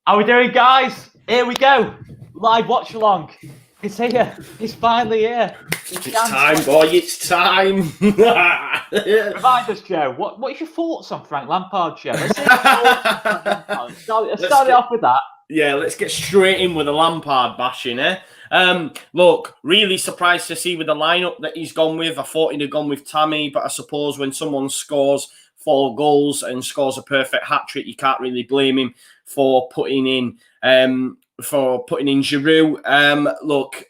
How we doing, guys? Here we go. Live watch along. It's here. It's finally here. It's time, boy. It's time. Remind us, Joe. What is your thoughts on Frank Lampard, Joe? Let's start it off with that. Yeah, let's get straight in with the Lampard bashing, eh? Look, really surprised to see with the lineup that he's gone with. I thought he'd have gone with Tammy, but I suppose when someone scores 4 goals and scores a perfect hat-trick, you can't really blame him for putting in Giroud. Look,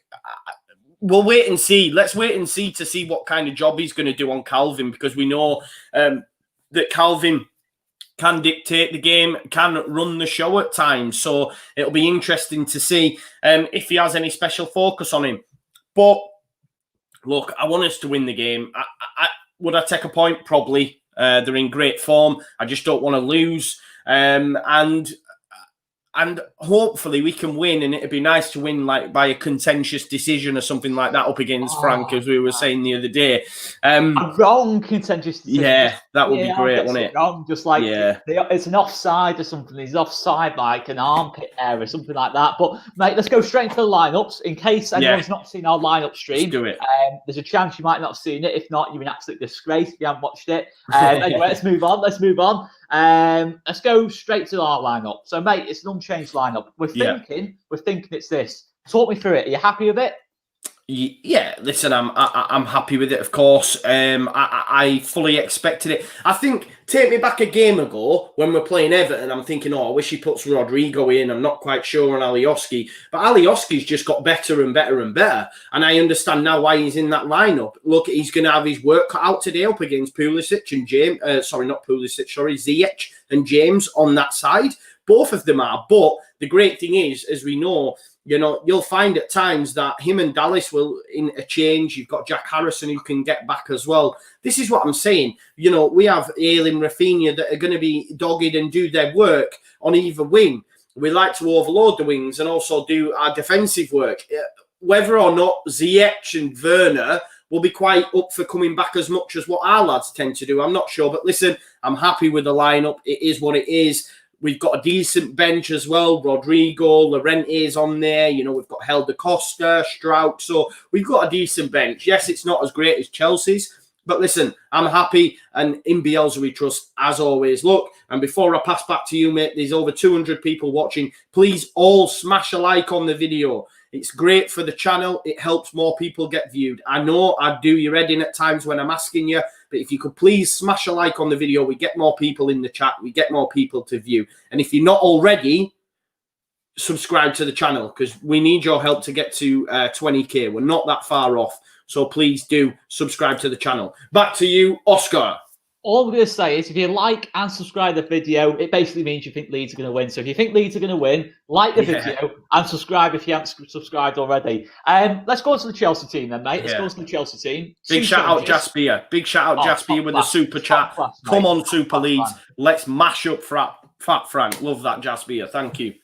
we'll wait and see. Let's wait and see to see what kind of job he's going to do on Calvin, because we know that Calvin can dictate the game, can run the show at times. So it'll be interesting to see if he has any special focus on him. But look, I want us to win the game. Would I take a point? Probably. They're in great form. I just don't want to lose. And hopefully we can win, and it'd be nice to win like by a contentious decision or something like that up against Frank, as we were saying the other day. A wrong contentious decision. Yeah, that would be great, wouldn't it? Wrong, just like it's an offside or something. He's offside like an armpit error or something like that. But mate, let's go straight into the lineups in case anyone's not seen our lineup stream. Let's do it. There's a chance you might not have seen it. If not, you're an absolute disgrace if you haven't watched it. Anyway, let's move on. Let's go straight to our lineup. So, mate, it's an unchanged lineup. We're thinking it's this. Talk me through it. Are you happy with it? Yeah, listen, I'm happy with it, of course. I fully expected it. I think, take me back a game ago when we're playing Everton, I'm thinking, I wish he puts Rodrigo in. I'm not quite sure on Alioski. But Alioski's just got better and better and better. And I understand now why he's in that lineup. Look, he's going to have his work cut out today up against Pulisic and James. Ziyech and James on that side. Both of them are. But the great thing is, as we know, you'll find at times that him and Dallas will interchange. You've got Jack Harrison who can get back as well. This is what I'm saying. We have Ale and Rafinha that are going to be dogged and do their work on either wing. We like to overload the wings and also do our defensive work. Whether or not Ziyech and Werner will be quite up for coming back as much as what our lads tend to do, I'm not sure. But listen, I'm happy with the lineup. It is what it is. We've got a decent bench as well. Rodrigo, Llorente's on there. We've got Helder Costa, Strauch. So we've got a decent bench. Yes, it's not as great as Chelsea's. But listen, I'm happy. And in Bielsa we trust, as always. Look, and before I pass back to you, mate, there's over 200 people watching. Please all smash a like on the video. It's great for the channel. It helps more people get viewed. I know I do your head in at times when I'm asking you, but if you could please smash a like on the video, we get more people in the chat. We get more people to view. And if you're not already, subscribe to the channel, because we need your help to get to 20k. We're not that far off. So please do subscribe to the channel. Back to you, Oscar. All I'm going to say is if you like and subscribe the video, it basically means you think Leeds are going to win. So if you think Leeds are going to win, like the video and subscribe if you haven't subscribed already. Let's go to the Chelsea team then, mate. Let's go to the Chelsea team. Big shout out Jaspier. Big shout out Jaspier with the super chat. Come on, Super Leeds. Let's mash up Fat Frank. Love that, Jaspier. Thank you.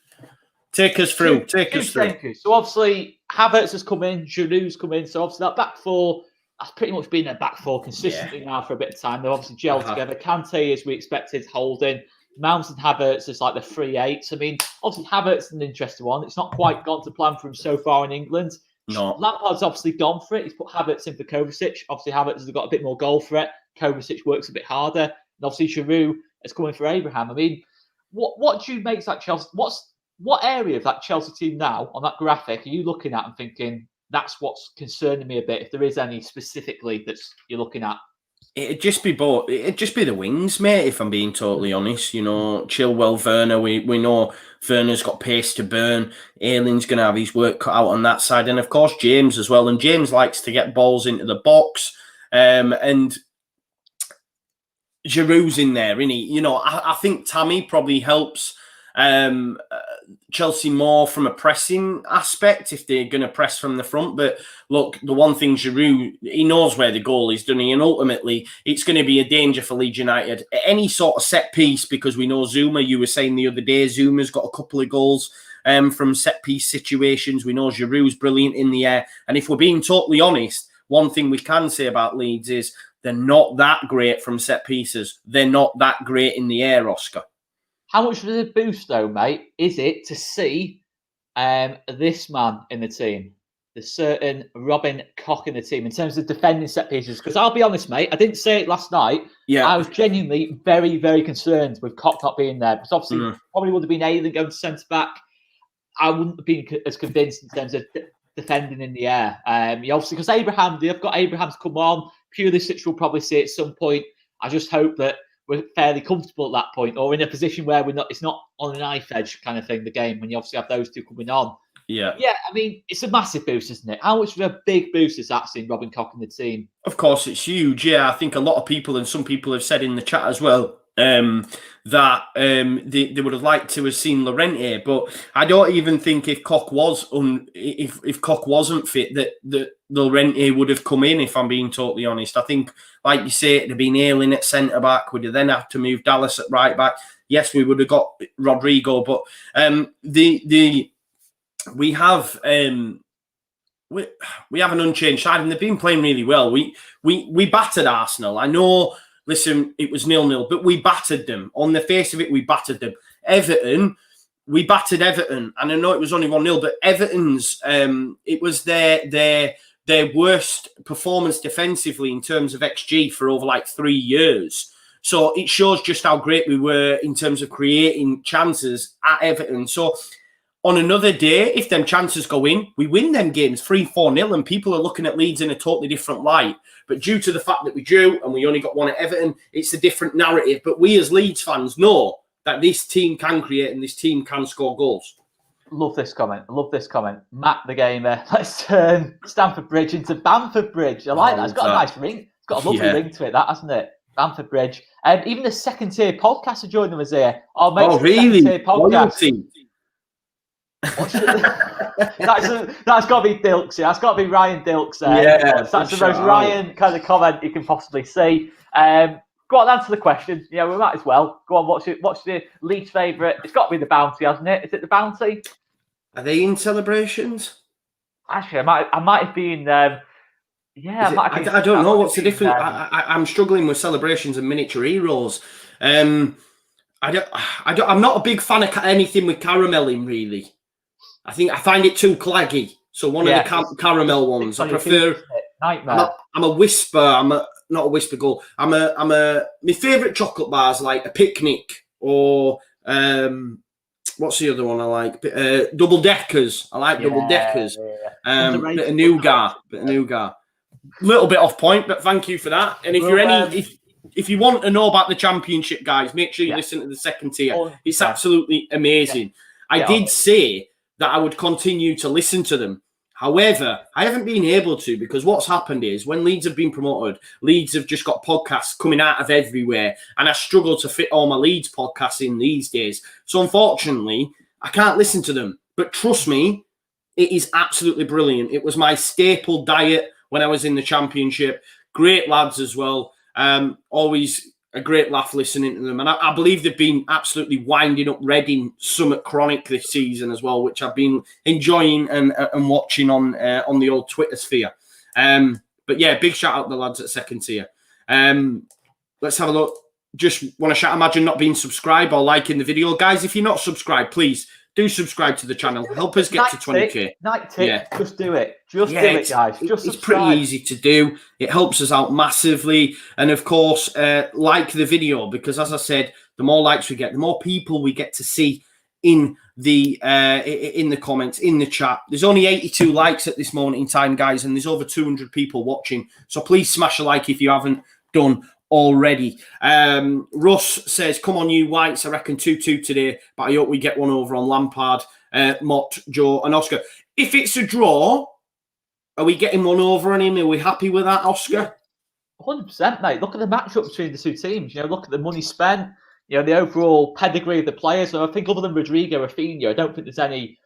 Take us through. Thank you. So obviously, Havertz has come in. Giroud's come in. So obviously that back four, that's pretty much been their back four consistently now for a bit of time. They're obviously gelled together. Kante, as we expected, holding. Mount and Havertz is like the 3-8s. I mean, obviously Havertz is an interesting one. It's not quite gone to plan for him so far in England. No. Lampard's obviously gone for it. He's put Havertz in for Kovacic. Obviously Havertz has got a bit more goal threat. Kovacic works a bit harder. And obviously Giroud is coming for Abraham. I mean, what do you make that Chelsea? What area of that Chelsea team now on that graphic are you looking at and thinking, that's what's concerning me a bit, if there is any specifically that's you're looking at? It'd just be both. It'd just be the wings, mate, if I'm being totally honest. Chilwell, Werner, we know Werner's got pace to burn. Ayling's going to have his work cut out on that side. And, of course, James as well. And James likes to get balls into the box. And Giroud's in there, isn't he? I think Tammy probably helps Chelsea more from a pressing aspect if they're going to press from the front. But look, the one thing Giroud, he knows where the goal is, doesn't he? And ultimately, it's going to be a danger for Leeds United. Any sort of set piece, because we know Zuma, you were saying the other day, Zuma's got a couple of goals from set piece situations. We know Giroud's brilliant in the air. And if we're being totally honest, one thing we can say about Leeds is they're not that great from set pieces. They're not that great in the air, Oscar. How much of a boost, though, mate, is it to see this man in the team? The certain Robin Koch in the team in terms of defending set pieces. Because I'll be honest, mate, I didn't say it last night. Yeah. I was genuinely very, very concerned with Koch not being there. Because obviously, probably would have been Ailing going to centre back. I wouldn't have been as convinced in terms of defending in the air. Obviously, because they've got Abraham to come on. Pulisic will probably see it at some point. I just hope that we're fairly comfortable at that point, or in a position where it's not on a knife edge kind of thing, the game, when you obviously have those two coming on. Yeah. Yeah, I mean, it's a massive boost, isn't it? How much of a big boost is that seeing Robin Koch in the team? Of course, it's huge. Yeah, I think a lot of people, and some people have said in the chat as well, that they would have liked to have seen Llorente, but I don't even think if Koch was if Koch wasn't fit that Llorente would have come in. If I'm being totally honest, I think, like you say, it'd have been Ailing at centre back. We'd have then have to move Dallas at right back. Yes, we would have got Rodrigo, but we have an unchanged side, and they've been playing really well. We battered Arsenal. I know. Listen, it was 0-0, but we battered them. On the face of it, we battered them. Everton, we battered Everton, and I know it was only 1-0, but Everton's it was their worst performance defensively in terms of XG for over like 3 years. So it shows just how great we were in terms of creating chances at Everton. So on another day, if them chances go in, we win them games 3-4-0, and people are looking at Leeds in a totally different light. But due to the fact that we drew and we only got one at Everton, it's a different narrative. But we as Leeds fans know that this team can create and this team can score goals. Love this comment. Matt the Gamer. Let's turn Stamford Bridge into Bamford Bridge. I like that. It's got a nice ring. It's got a lovely ring to it, that, hasn't it? Bamford Bridge. Even the second tier podcast are joining us here. Oh, really? Podcast. That's got to be Dilks. That's got to be Ryan Dilks. Yeah, that's the most Ryan kind of comment you can possibly see. Go on, answer the question. Yeah, we might as well. Go on. What's the least favourite? It's got to be the Bounty, hasn't it? Is it the Bounty? Are they in celebrations? Actually, I might have been. I don't know what's the difference. I'm struggling with celebrations and miniature heroes. I'm not a big fan of anything with caramel in, really. I find it too claggy. So one of the caramel ones, I prefer. Nightmare. I'm a whisper. Not a whisper goal. My favourite chocolate bars like a picnic or what's the other one I like? Double deckers. I like double deckers. Yeah. Bit of nougat. Little bit off point, but thank you for that. And if you want to know about the championship, guys, make sure you listen to the second tier. It's absolutely amazing. I did say that I would continue to listen to them. However, I haven't been able to, because what's happened is when Leeds have been promoted, Leeds have just got podcasts coming out of everywhere, and I struggle to fit all my Leeds podcasts in these days. So unfortunately, I can't listen to them. But trust me, it is absolutely brilliant. It was my staple diet when I was in the championship. Great lads as well. Always a great laugh listening to them. And I believe they've been absolutely winding up Reading Summit Chronic this season as well, which I've been enjoying and watching on the old Twitter sphere. But yeah, big shout out to the lads at second tier. Let's have a look. Just want to shout, imagine not being subscribed or liking the video. Guys, if you're not subscribed, please do subscribe to the channel. Help us get to 20k. Just do it. Just do it, guys. Just it's pretty easy to do. It helps us out massively. And of course, like the video, because as I said, the more likes we get, the more people we get to see in the comments, in the chat. There's only 82 likes at this moment in time, guys, and there's over 200 people watching. So please smash a like if you haven't done already. Russ says, come on, you Whites. I reckon 2-2 today, but I hope we get one over on Lampard, Mott, Joe, and Oscar. If it's a draw, are we getting one over on him? Are we happy with that, Oscar? 100%, mate. Look at the matchup between the two teams. Look at the money spent. The overall pedigree of the players. So I think other than Rodrigo, Rafinha, I don't think there's any.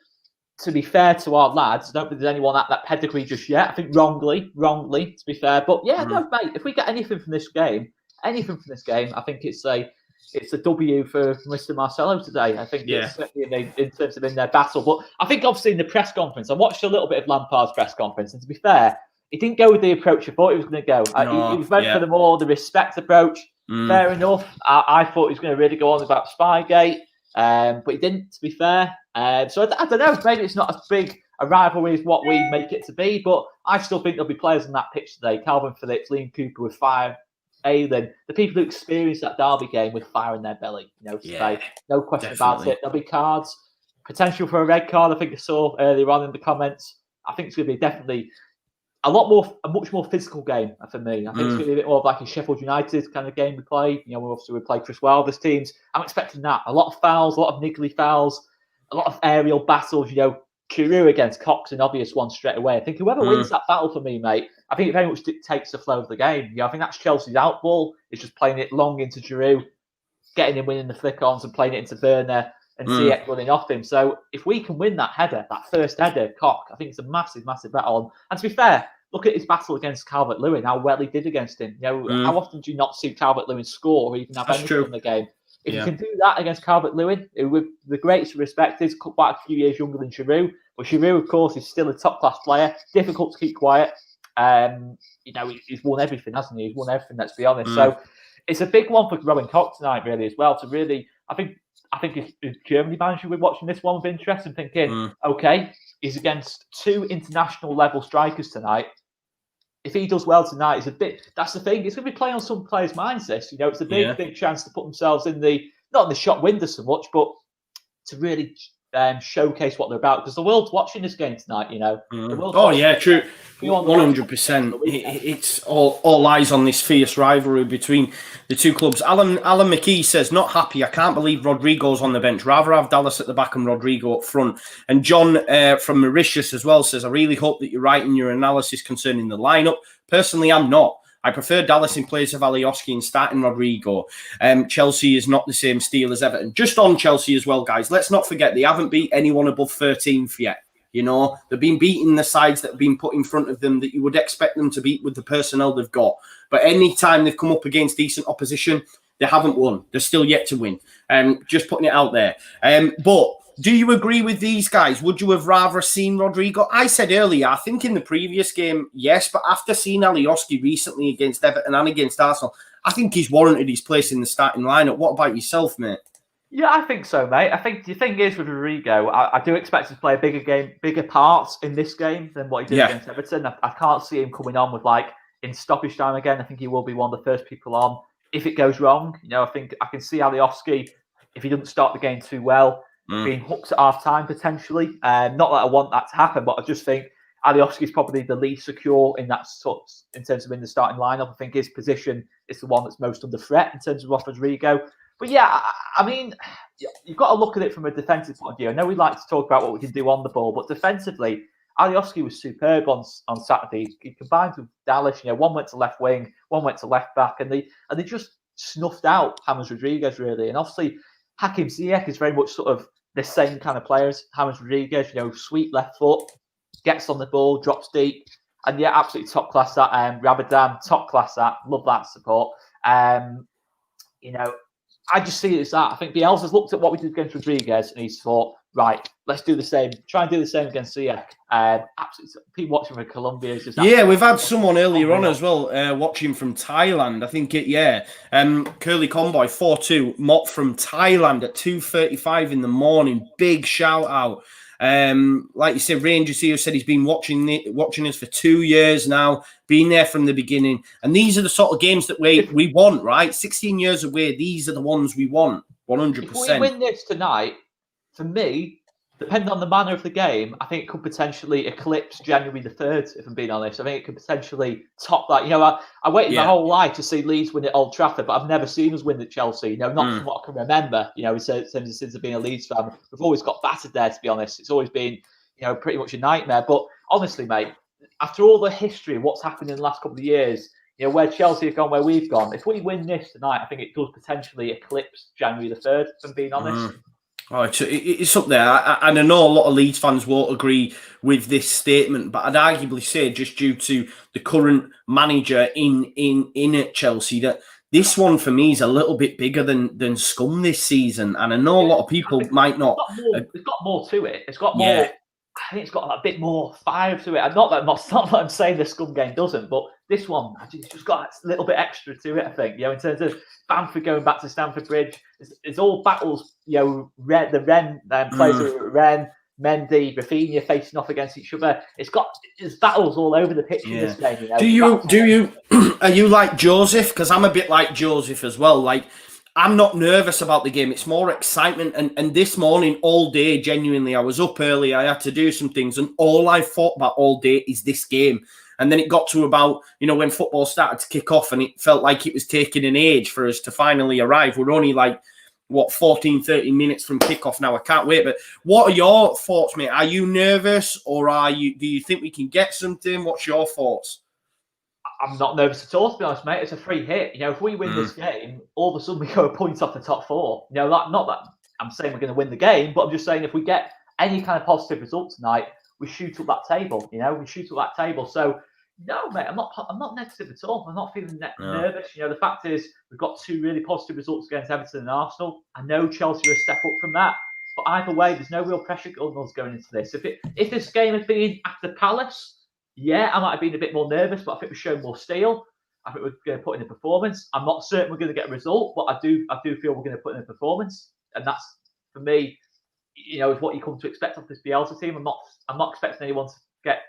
To be fair to our lads, I don't think there's anyone at that pedigree just yet. I think wrongly, to be fair. But yeah, no, mate. If we get anything from this game, I think it's a W for Mr. Marcelo today. I think it's certainly in terms of in their battle. But I think obviously in the press conference, I watched a little bit of Lampard's press conference, and to be fair, he didn't go with the approach I thought he was going to go. He went for the respect approach. Fair enough. I thought he was going to really go on about Spygate. but he didn't, to be fair. So I don't know. Maybe it's not as big a rivalry as what we make it to be, but I still think there'll be players on that pitch today. Calvin Phillips, Liam Cooper with fire, Aylan, the people who experienced that derby game with fire in their belly. Today, no question about it. There'll be cards, potential for a red card. I think I saw earlier on in the comments. I think it's going to be definitely a much more physical game for me. I think it's going to be a bit more of like a Sheffield United kind of game we play. Obviously we play Chris Wilder's teams. I'm expecting that. A lot of fouls, a lot of niggly fouls, a lot of aerial battles. Giroud against Cox, an obvious one straight away. I think whoever wins that battle for me, mate, I think it very much dictates the flow of the game. I think that's Chelsea's out ball. It's just playing it long into Giroud, getting him winning the flick-ons and playing it into Werner and Ziyech running off him. So if we can win that header, that first header, Cock, I think it's a massive, massive battle. And to be fair, look at his battle against Calvert-Lewin, how well he did against him. How often do you not see Calvert-Lewin score or even have anything in the game? If you can do that against Calvert-Lewin, who with the greatest respect is quite a few years younger than Giroud, but Giroud, of course, is still a top-class player, difficult to keep quiet. He's won everything, hasn't he? He's won everything, let's be honest. So it's a big one for Rowan Cox tonight, really, as well, to really, I think if Germany manager we're watching this one with interest and thinking, okay, he's against two international level strikers tonight. If he does well tonight, that's the thing. It's going to be playing on some players' minds. It's a big chance to put themselves not in the shop window so much, but to really showcase what they're about. Because the world's watching this game tonight. True. 100%. It's all eyes on this fierce rivalry between the two clubs. Alan McKee says, not happy. I can't believe Rodrigo's on the bench. Rather have Dallas at the back and Rodrigo up front. And John from Mauritius as well says, I really hope that you're right in your analysis concerning the lineup. Personally, I'm not. I prefer Dallas in place of Alioski and starting Rodrigo. Chelsea is not the same steel as Everton. Just on Chelsea as well, guys. Let's not forget they haven't beat anyone above 13th yet. They've been beating the sides that have been put in front of them that you would expect them to beat with the personnel they've got. But any time they've come up against decent opposition, they haven't won. They're still yet to win. Just putting it out there. But do you agree with these guys? Would you have rather seen Rodrigo? I said earlier, I think in the previous game, yes. But after seeing Alioski recently against Everton and against Arsenal, I think he's warranted his place in the starting lineup. What about yourself, mate? Yeah, I think so, mate. I think the thing is with Rodrigo, I do expect him to play a bigger parts in this game than what he did against Everton. I can't see him coming on with in stoppage time again. I think he will be one of the first people on if it goes wrong. I think I can see Alioski, if he doesn't start the game too well, being hooked at half time potentially. Not that I want that to happen, but I just think Alioski is probably the least secure in terms of in the starting lineup. I think his position is the one that's most under threat in terms of Rodrigo. But yeah, I mean, you've got to look at it from a defensive point of view. I know we like to talk about what we can do on the ball, but defensively, Alioski was superb on Saturday. He combined with Dallas. One went to left wing, one went to left back, and they just snuffed out James Rodriguez really. And obviously, Hakim Ziyech is very much sort of the same kind of player as James Rodriguez. Sweet left foot, gets on the ball, drops deep, and yeah, absolutely top class. That Rabadam, top class. That love that support. I just see it as that. I think Bielsa's looked at what we did against Rodriguez and he's thought, right, let's do the same. Try and do the same against Ziyech. Absolutely, people watching from Colombia is just we've had someone earlier on as well watching from Thailand. I think Curly Conboy 4-2 Mott from Thailand at 2:35 in the morning. Big shout out. Like you said, Ranger CEO said he's been watching us for 2 years now, been there from the beginning. And these are the sort of games that we want, right? 16 years away, these are the ones we want, 100%. If we win this tonight, for me, depending on the manner of the game, I think it could potentially eclipse January the 3rd, if I'm being honest. I think it could potentially top that. I waited my whole life to see Leeds win at Old Trafford, but I've never seen us win at Chelsea. Not from what I can remember. Since I've been a Leeds fan, we've always got battered there, to be honest. It's always been, pretty much a nightmare. But honestly, mate, after all the history of what's happened in the last couple of years, where Chelsea have gone, where we've gone, if we win this tonight, I think it does potentially eclipse January the 3rd, if I'm being honest. Oh, it's up there. And I know a lot of Leeds fans won't agree with this statement, but I'd arguably say just due to the current manager in at Chelsea that this one for me is a little bit bigger than Scum this season. And I know a lot of people might not. It's got more to it. It's got more. I think it's got a bit more fire to it. And not that I'm saying the Scum game doesn't, but this one, it's just got a little bit extra to it, I think. In terms of Bamford going back to Stamford Bridge, it's all battles, the Ren players are Ren, Mendy, Rafinha facing off against each other. It's battles all over the pitch in this game. Do you are you like Joseph? Because I'm a bit like Joseph as well. Like, I'm not nervous about the game. It's more excitement. And this morning, all day, genuinely, I was up early. I had to do some things. And all I thought about all day is this game. And then it got to about, when football started to kick off and it felt like it was taking an age for us to finally arrive. We're only 14, 13 minutes from kickoff now. I can't wait. But what are your thoughts, mate? Are you nervous or do you think we can get something? What's your thoughts? I'm not nervous at all, to be honest, mate. It's a free hit. If we win this game, all of a sudden we go a point off the top four. Not that I'm saying we're going to win the game, but I'm just saying if we get any kind of positive result tonight, we shoot up that table. We shoot up that table. So no, mate, I'm not negative at all. I'm not feeling nervous. The fact is we've got 2 really positive results against Everton and Arsenal. I know Chelsea are a step up from that, but either way, there's no real pressure on us going into this. If this game had been after Palace, yeah, I might have been a bit more nervous, but I think we've shown more steel. I think we're going to put in a performance. I'm not certain we're going to get a result, but I do feel we're going to put in a performance, and that's for me, is what you come to expect of this Bielsa team. I'm not expecting anyone to get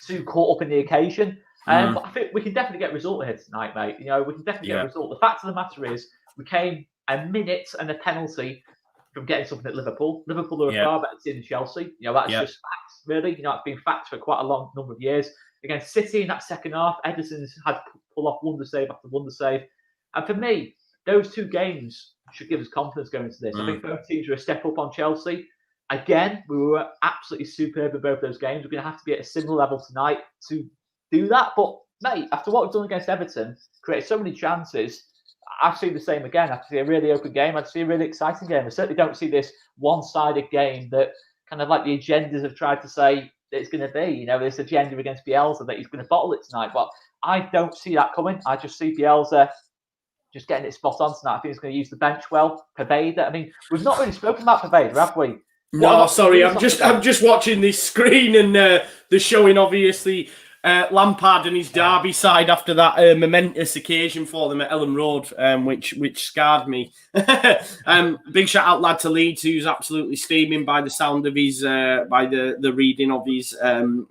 too caught up in the occasion, but I think we can definitely get a result here tonight, mate. We can definitely get a result. The fact of the matter is, we came a minute and a penalty from getting something at Liverpool. Liverpool are a far better team than Chelsea. That's just facts, really. It's been facts for quite a long number of years. Against City in that second half, Ederson's had to pull off wonder save after wonder save. And for me, those 2 games should give us confidence going into this. I think both teams are a step up on Chelsea. Again, we were absolutely superb in both those games. We're going to have to be at a similar level tonight to do that. But, mate, after what we've done against Everton, created so many chances, I've seen the same again. I see a really open game. I see a really exciting game. I certainly don't see this one-sided game that kind of like the agendas have tried to say that it's going to be. This agenda against Bielsa that he's going to bottle it tonight. But I don't see that coming. I just see Bielsa just getting it spot on tonight. I think he's going to use the bench well. Paveda. I mean, we've not really spoken about Paveda, have we? No, sorry. I'm just watching this screen and they're showing obviously Lampard and his Derby side after that momentous occasion for them at Ellen Road, which scarred me. Big shout out, lad, to Leeds, who's absolutely steaming by the sound of his, by the reading of his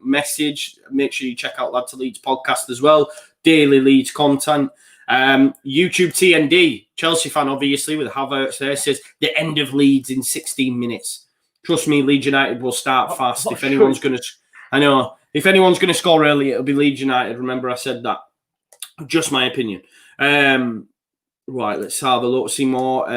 message. Make sure you check out Lad to Leeds podcast as well. Daily Leeds content. YouTube TND, Chelsea fan, obviously, with Havertz there, says the end of Leeds in 16 minutes. Trust me, Leeds United will start fast. If anyone's going to score early, it'll be Leeds United. Remember, I said that. Just my opinion. Right, let's have a look. See more.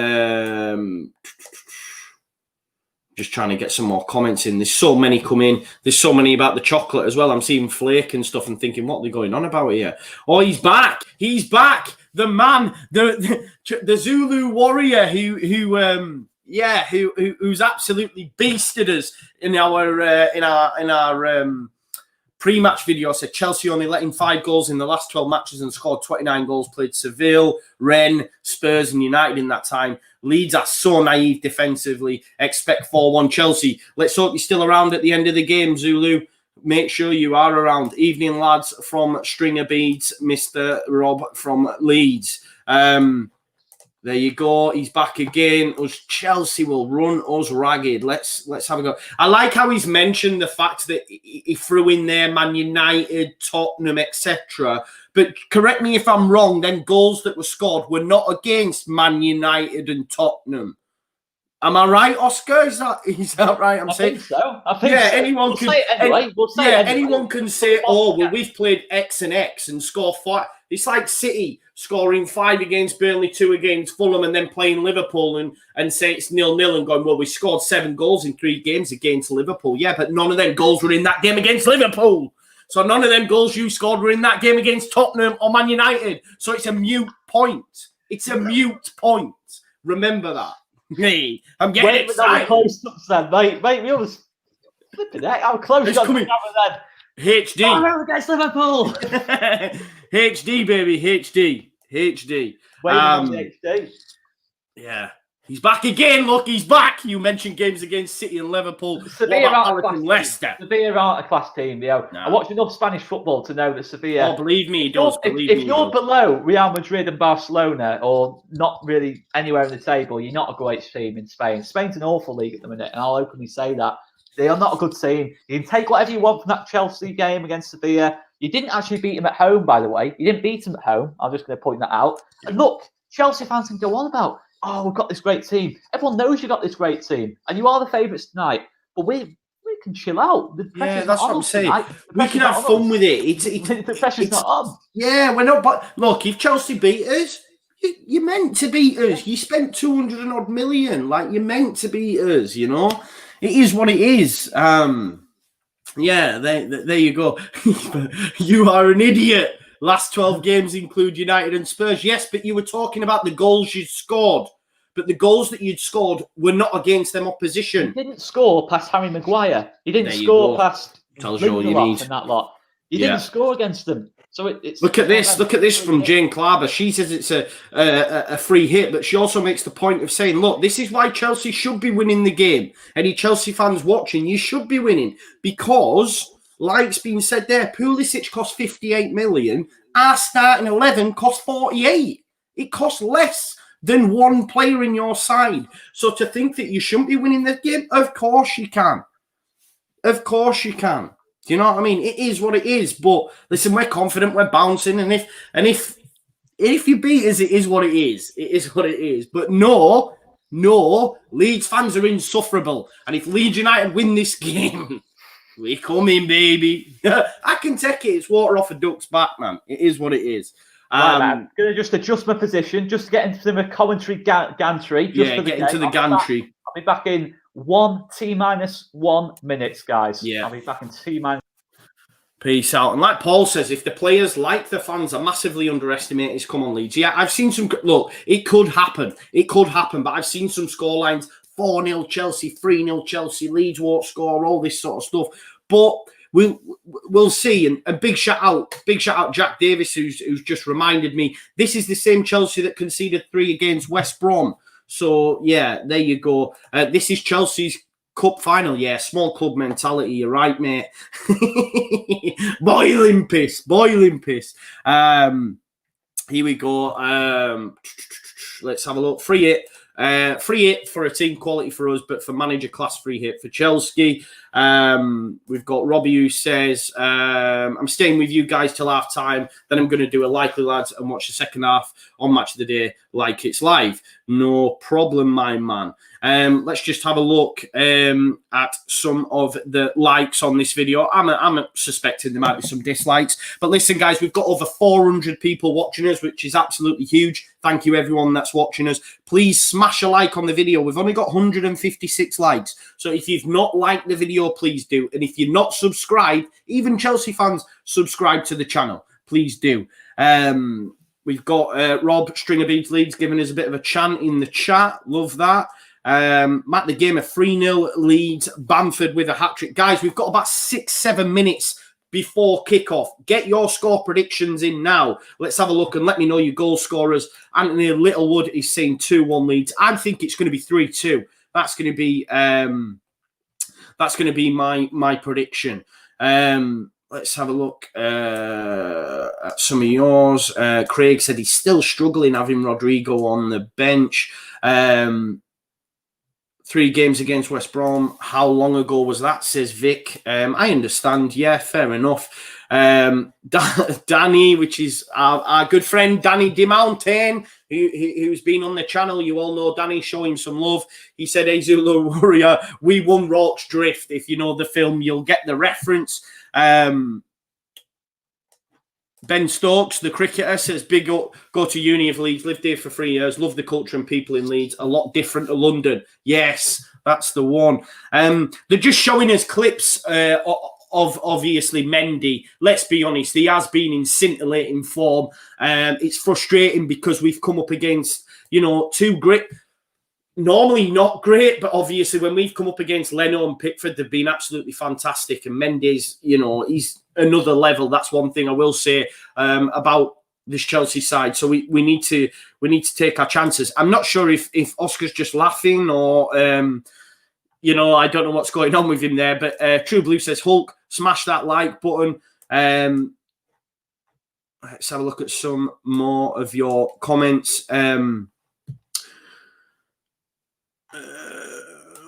Just trying to get some more comments in. There's so many come in. There's so many about the chocolate as well. I'm seeing Flake and stuff and thinking, what are they going on about here? Oh, he's back. He's back. The man, the Zulu warrior who's absolutely beasted us in our pre-match video. Said Chelsea only letting 5 goals in the last 12 matches and scored 29 goals. Played Seville, Rennes, Spurs and United in that time. Leeds are so naive defensively. Expect 4-1 Chelsea. Let's hope you're still around at the end of the game, Zulu. Make sure you are around. Evening, lads, from Stringer Beads, Mr. Rob from Leeds. There you go. He's back again. Chelsea will run us ragged. Let's have a go. I like how he's mentioned the fact that he threw in there Man United, Tottenham, etc. But correct me if I'm wrong, then goals that were scored were not against Man United and Tottenham. Am I right, Oscar? Is that right? I think so. I think yeah, so. anyone can say it anyway. Anyone can say, oh, well, we've played X and X and score 5. It's like City scoring 5 against Burnley, 2 against Fulham, and then playing Liverpool and say it's 0-0 and going, well, we scored 7 goals in 3 games against Liverpool. Yeah, but none of them goals were in that game against Liverpool. So none of them goals you scored were in that game against Tottenham or Man United. So it's a mute point. It's a mute point. Remember that. Hey, I'm getting excited. Close up, then, mate. We always flipping it. How close it's coming. Then. HD. Oh, against Liverpool. HD, baby. HD. HD. Yeah. He's back again. Look, he's back. You mentioned games against City and Liverpool. Sevilla what about Palace and Leicester? Sevilla aren't a class team. You know, No. I watch enough Spanish football to know that Sevilla. Oh, believe me, he does. If you're below Real Madrid and Barcelona, or not really anywhere in the table, you're not a great team in Spain. Spain's an awful league at the minute, and I'll openly say that. They are not a good team. You can take whatever you want from that Chelsea game against Sevilla. You didn't actually beat them at home, by the way. You didn't beat them at home. I'm just going to point that out. And look, Chelsea fans can go on about, oh, we've got this great team. Everyone knows you've got this great team, and you are the favourites tonight. But we can chill out. Yeah, that's what I'm saying. We can have fun with it. The pressure's not on. Yeah, we're not. But look, if Chelsea beat us, you're meant to beat us. You spent 200 and odd million. Like, you're meant to beat us. You know, it is what it is. Yeah, there you go. You are an idiot. Last 12 games include United and Spurs. Yes, but you were talking about the goals you scored. But the goals that you'd scored were not against them opposition. You didn't score past Harry Maguire. You didn't score past Tells you all you need. And that lot. You didn't score against them. So it's look at this from Jane Clarber. She says it's a free hit, but she also makes the point of saying, look, this is why Chelsea should be winning the game. Any Chelsea fans watching, you should be winning because, like's been said there, Pulisic cost 58 million. Our starting 11 cost 48. It costs less than one player in your side. So to think that you shouldn't be winning the game, of course you can. Of course you can. Do you know what I mean? It is what it is. But listen, we're confident, we're bouncing, and if you beat us, it is what it is. It is what it is. But no, Leeds fans are insufferable. And if Leeds United win this game, we come in, baby. I can take it. It's water off a duck's back, man. It is what it is. Right, man. Going to just adjust my position, just to get into the commentary gantry. Get into the gantry. I'll be back in T-1 minutes, guys. Yeah. I'll be back in T-. Peace out. And like Paul says, if the players, like the fans, are massively underestimated, come on, Leeds. Yeah, I've seen some... Look, it could happen. But I've seen some scorelines. 4-0 Chelsea, 3-0 Chelsea, Leeds won't score, all this sort of stuff. But we'll see. And big shout out Jack Davis, who's just reminded me, this is the same Chelsea that conceded 3 against West Brom. So, yeah, there you go. This is Chelsea's cup final. Yeah, small club mentality. You're right, mate. Boiling piss. Here we go. Let's have a look. Free hit for a team quality for us, but for manager class free hit for Chelsea. We've got Robbie who says, I'm staying with you guys till half time. Then I'm going to do a likely lads and watch the second half on Match of the Day like it's live. No problem, my man. Let's just have a look at some of the likes on this video. I'm suspecting there might be some dislikes. But listen, guys, we've got over 400 people watching us, which is absolutely huge. Thank you, everyone that's watching us. Please smash a like on the video. We've only got 156 likes. So if you've not liked the video, please do. And if you're not subscribed, even Chelsea fans, subscribe to the channel. Please do. We've got Rob Stringer Beats Leeds giving us a bit of a chant in the chat. Love that. Matt the Gamer 3-0 Leeds. Bamford with a hat-trick. Guys, we've got about 6-7 minutes before kickoff. Get your score predictions in now. Let's have a look and let me know your goal scorers. Anthony Littlewood is saying 2-1 Leeds. I think it's going to be 3-2. That's going to be my prediction. Let's have a look at some of yours. Craig said he's still struggling having Rodrigo on the bench. 3 games against West Brom. How long ago was that, says Vic? I understand. Yeah, fair enough. Danny, which is our good friend, Danny DeMountain, who's been on the channel. You all know Danny, show him some love. He said, hey, Zulu Warrior, we won Roach Drift. If you know the film, you'll get the reference. Ben Stokes, the cricketer, says, big up, go to uni of Leeds, lived here for 3 years, love the culture and people in Leeds, a lot different to London. Yes, that's the one. They're just showing us clips of obviously Mendy. Let's be honest, he has been in scintillating form. It's frustrating because we've come up against, 2 great, normally not great, but obviously when we've come up against Leno and Pickford, they've been absolutely fantastic. And Mendy's, he's another level. That's one thing I will say about this Chelsea side. So we need to take our chances. I'm not sure if Oscar's just laughing or you know, I don't know what's going on with him there. But True Blue says, Hulk, smash that like button. Let's have a look at some more of your comments.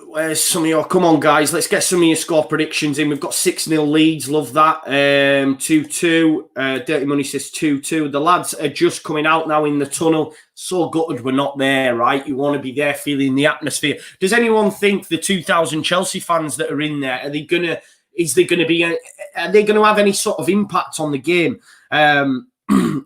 Where's some of your... Come on, guys. Let's get some of your score predictions in. We've got 6-0 leads. Love that. 2-2. Dirty Money says 2-2. The lads are just coming out now in the tunnel. So gutted we're not there, right? You want to be there feeling the atmosphere. Does anyone think the 2,000 Chelsea fans that are in there, are they going to have any sort of impact on the game?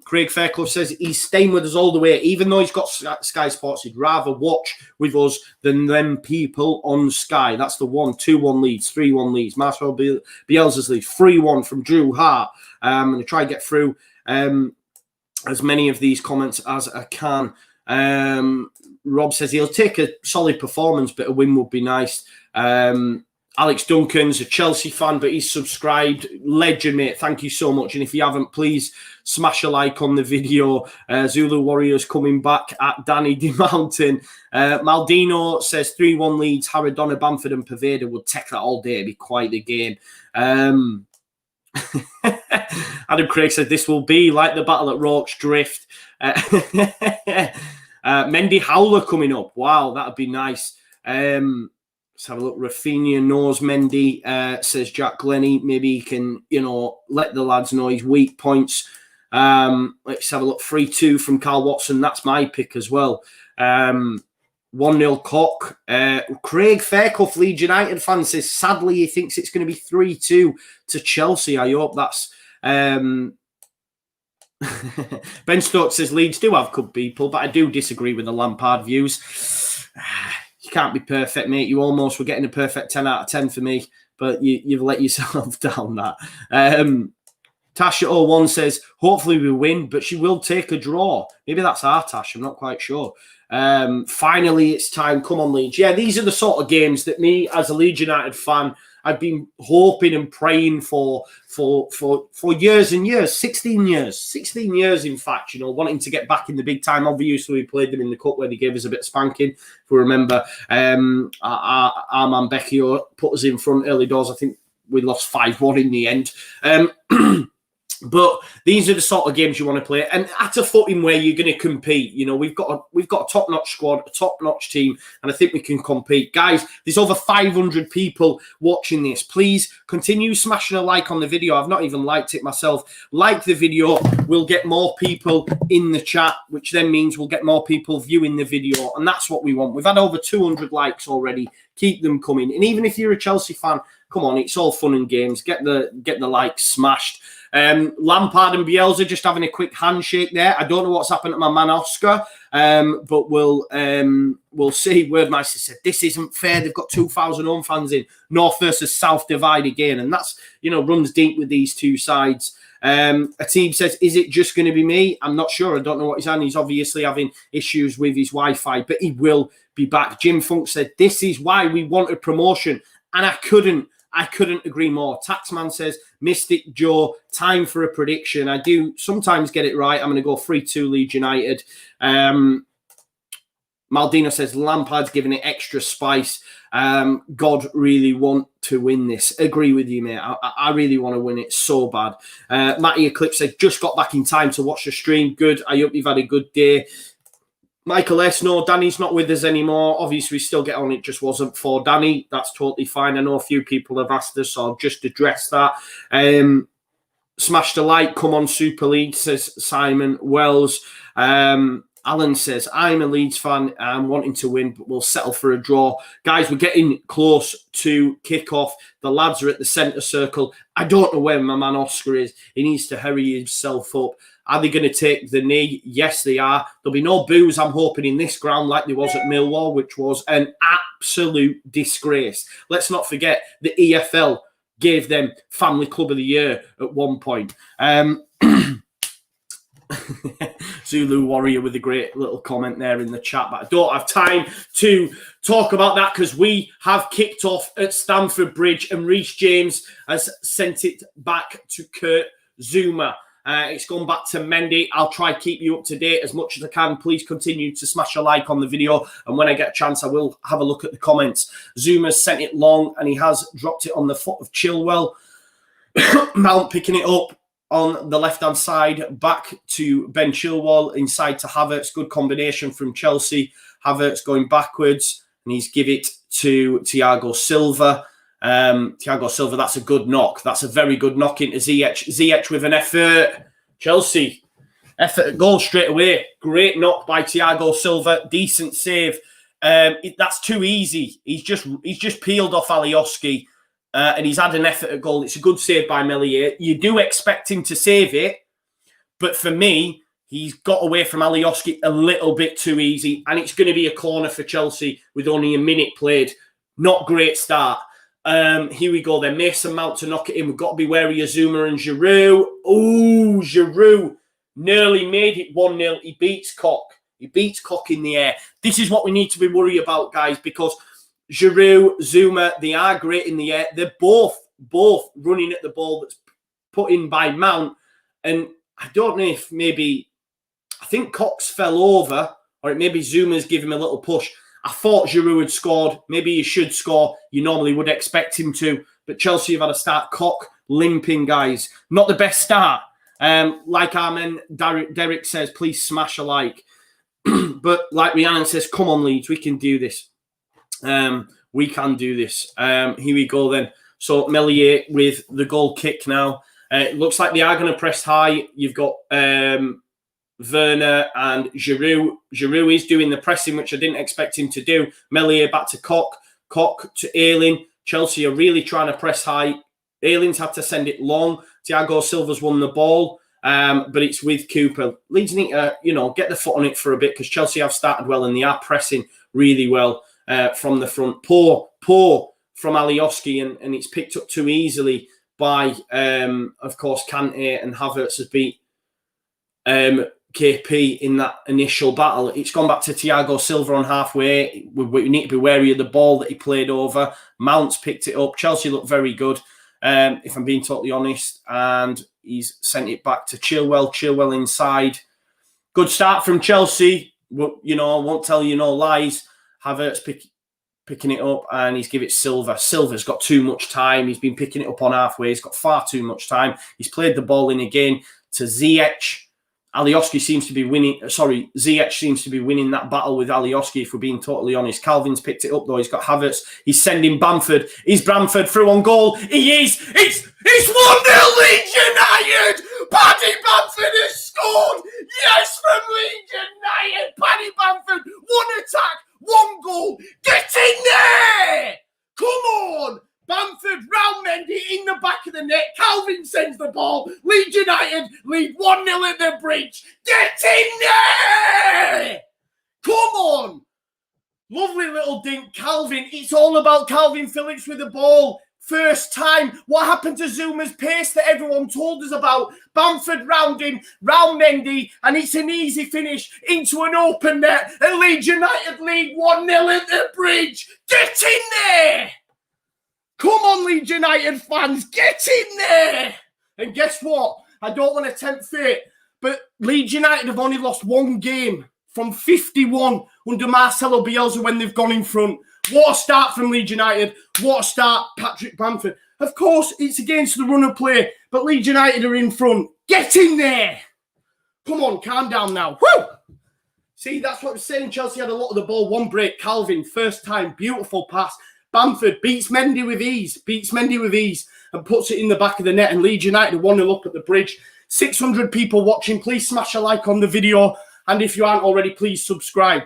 Craig Fairclough says he's staying with us all the way. Even though he's got Sky Sports, he'd rather watch with us than them people on Sky. That's the one. 2-1 leads, 3-1 leads. Marcel Bielsa's lead, 3-1 from Drew Hart. I'm going to try and get through as many of these comments as I can. Rob says he'll take a solid performance, but a win would be nice. Alex Duncan's a Chelsea fan, but he's subscribed. Legend, mate. Thank you so much. And if you haven't, please smash a like on the video. Zulu Warriors coming back at Danny DeMountain. Maldino says 3-1 leads. Haradonna, Bamford and Poveda would take that all day. It'd be quite the game. Adam Craig said this will be like the battle at Rorke's Drift. Mendy Howler coming up. Wow, that would be nice. Let's have a look. Rafinha knows Mendy, says Jack Glennie. Maybe he can, you know, let the lads know his weak points. Let's have a look. 3-2 from Carl Watson. That's my pick as well. 1-0 Cock. Craig Fairclough, Leeds United fan, says sadly he thinks it's going to be 3-2 to Chelsea. I hope that's... Ben Stokes says Leeds do have good people, but I do disagree with the Lampard views. You can't be perfect, mate. You almost were getting a perfect 10 out of 10 for me, but you've let yourself down that. Tasha 01 says, hopefully we win, but she will take a draw. Maybe that's our Tash. I'm not quite sure. Finally, it's time. Come on, Leeds. Yeah, these are the sort of games that me, as a Leeds United fan, I've been hoping and praying for years and years, 16 years, in fact, you know, wanting to get back in the big time. Obviously, we played them in the cup where they gave us a bit of spanking. If we remember, our man Becchio put us in front early doors. I think we lost 5-1 in the end. But these are the sort of games you want to play, and at a footing where you're going to compete. You know, we've got a top-notch squad, a top-notch team, and I think we can compete. Guys, there's over 500 people watching this. Please continue smashing a like on the video. I've not even liked it myself. Like the video, we'll get more people in the chat, which then means we'll get more people viewing the video, and that's what we want. We've had over 200 likes already. Keep them coming. And even if you're a Chelsea fan, come on, it's all fun and games. Get the likes smashed. Lampard and Bielsa just having a quick handshake there. I don't know what's happened to my man Oscar, but we'll see. Wordmeister said this isn't fair. They've got 2,000 home fans in. North versus South divide again, and that's, you know, runs deep with these two sides. A team says, is it just going to be me? I'm not sure. I don't know what he's on. He's obviously having issues with his Wi-Fi, but he will be back. Jim Funk said, this is why we wanted promotion, and I couldn't agree more. Taxman says, Mystic Joe, time for a prediction. I do sometimes get it right. I'm going to go 3-2 Leeds United. Maldino says, Lampard's giving it extra spice. God really want to win this. Agree with you, mate. I really want to win it so bad. Matty Eclipse said, just got back in time to watch the stream. Good. I hope you've had a good day. Michael S. No, Danny's not with us anymore. Obviously, we still get on. It just wasn't for Danny. That's totally fine. I know a few people have asked us, so I'll just address that. Smash the like. Come on, Super League, says Simon Wells. Alan says, I'm a Leeds fan. I'm wanting to win, but we'll settle for a draw. Guys, we're getting close to kickoff. The lads are at the centre circle. I don't know where my man Oscar is. He needs to hurry himself up. Are they going to take the knee? Yes, they are. There'll be no boos, I'm hoping, in this ground like there was at Millwall, which was an absolute disgrace. Let's not forget the EFL gave them Family Club of the Year at one point. Zulu Warrior with a great little comment there in the chat, but I don't have time to talk about that because we have kicked off at Stamford Bridge and Reece James has sent it back to Kurt Zouma. It's gone back to Mendy. I'll try to keep you up to date as much as I can. Please continue to smash a like on the video. And when I get a chance, I will have a look at the comments. Zuma's sent it long and he has dropped it on the foot of Chilwell. Mount picking it up on the left-hand side, back to Ben Chilwell, inside to Havertz. Good combination from Chelsea. Havertz going backwards, and he's give it to Thiago Silva. Thiago Silva, that's a good knock. That's a very good knock into Ziyech. Ziyech with an effort. Chelsea, effort goal straight away. Great knock by Thiago Silva. Decent save. That's too easy. He's just peeled off Alioski, and he's had an effort at goal. It's a good save by Marriot. You do expect him to save it, but for me, he's got away from Alioski a little bit too easy, and it's going to be a corner for Chelsea with only a minute played. Not great start. Here we go then. Mason Mount to knock it in. We've got to be wary of Zuma and Giroud. Oh, Giroud nearly made it 1-0. He beats Cock. He beats Cock in the air. This is what we need to be worried about, guys, because Giroud, Zuma, they are great in the air. They're both running at the ball that's put in by Mount. And I don't know if maybe, I think Cox fell over, or maybe Zuma's give him a little push. I thought Giroud had scored. Maybe he should score. You normally would expect him to. But Chelsea have had a start. Cock limping, guys. Not the best start. Like our man Derek says, please smash a like. But like Rhiannon says, come on, Leeds. We can do this. We can do this. Here we go then. So Marriot with the goal kick now. It looks like they are going to press high. You've got Werner and Giroud. Giroud is doing the pressing, which I didn't expect him to do. Marriot back to Cock. Cock to Ayling. Chelsea are really trying to press high. Ayling's had to send it long. Thiago Silva's won the ball, but it's with Cooper. Leeds need to, get the foot on it for a bit because Chelsea have started well and they are pressing really well from the front. Poor from Alioski, and it's picked up too easily by, of course, Kante, and Havertz has beat KP in that initial battle. It's gone back to Thiago Silva on halfway. We need to be wary of the ball that he played over. Mount's picked it up. Chelsea look very good, if I'm being totally honest. And he's sent it back to Chilwell. Chilwell inside. Good start from Chelsea. I won't tell you no lies. Havertz picking it up, and he's given it Silva. Silva's got too much time. He's been picking it up on halfway. He's got far too much time. He's played the ball in again to Ziyech. Alioski seems to be winning. Ziyech seems to be winning that battle with Alioski, if we're being totally honest. Calvin's picked it up, though. He's got Havertz. He's sending Bamford. Is Bamford through on goal? He is. It's 1-0 Leeds United. Paddy Bamford has scored. Yes, from Leeds United. Paddy Bamford. One attack, one goal. Get in there. Come on. Bamford, round Mendy in the back of the net. Calvin sends the ball. Leeds United lead 1-0 at the bridge. Get in there! Come on! Lovely little dink, Calvin. It's all about Calvin Phillips with the ball. First time. What happened to Zuma's pace that everyone told us about? Bamford round him, round Mendy, and it's an easy finish into an open net. And Leeds United lead 1-0 at the bridge. Get in there! Come on, Leeds United fans, get in there! And guess what? I don't want to tempt fate, but Leeds United have only lost one game from 51 under Marcelo Bielsa when they've gone in front. What a start from Leeds United. What a start, Patrick Bamford. Of course, it's against the run of play, but Leeds United are in front. Get in there! Come on, calm down now. Woo! See, that's what I'm saying. Chelsea had a lot of the ball. One break. Calvin, first time, beautiful pass. Bamford beats Mendy with ease, and puts it in the back of the net. And Leeds United 1-0 up at the bridge. 600 people watching. Please smash a like on the video. And if you aren't already, please subscribe.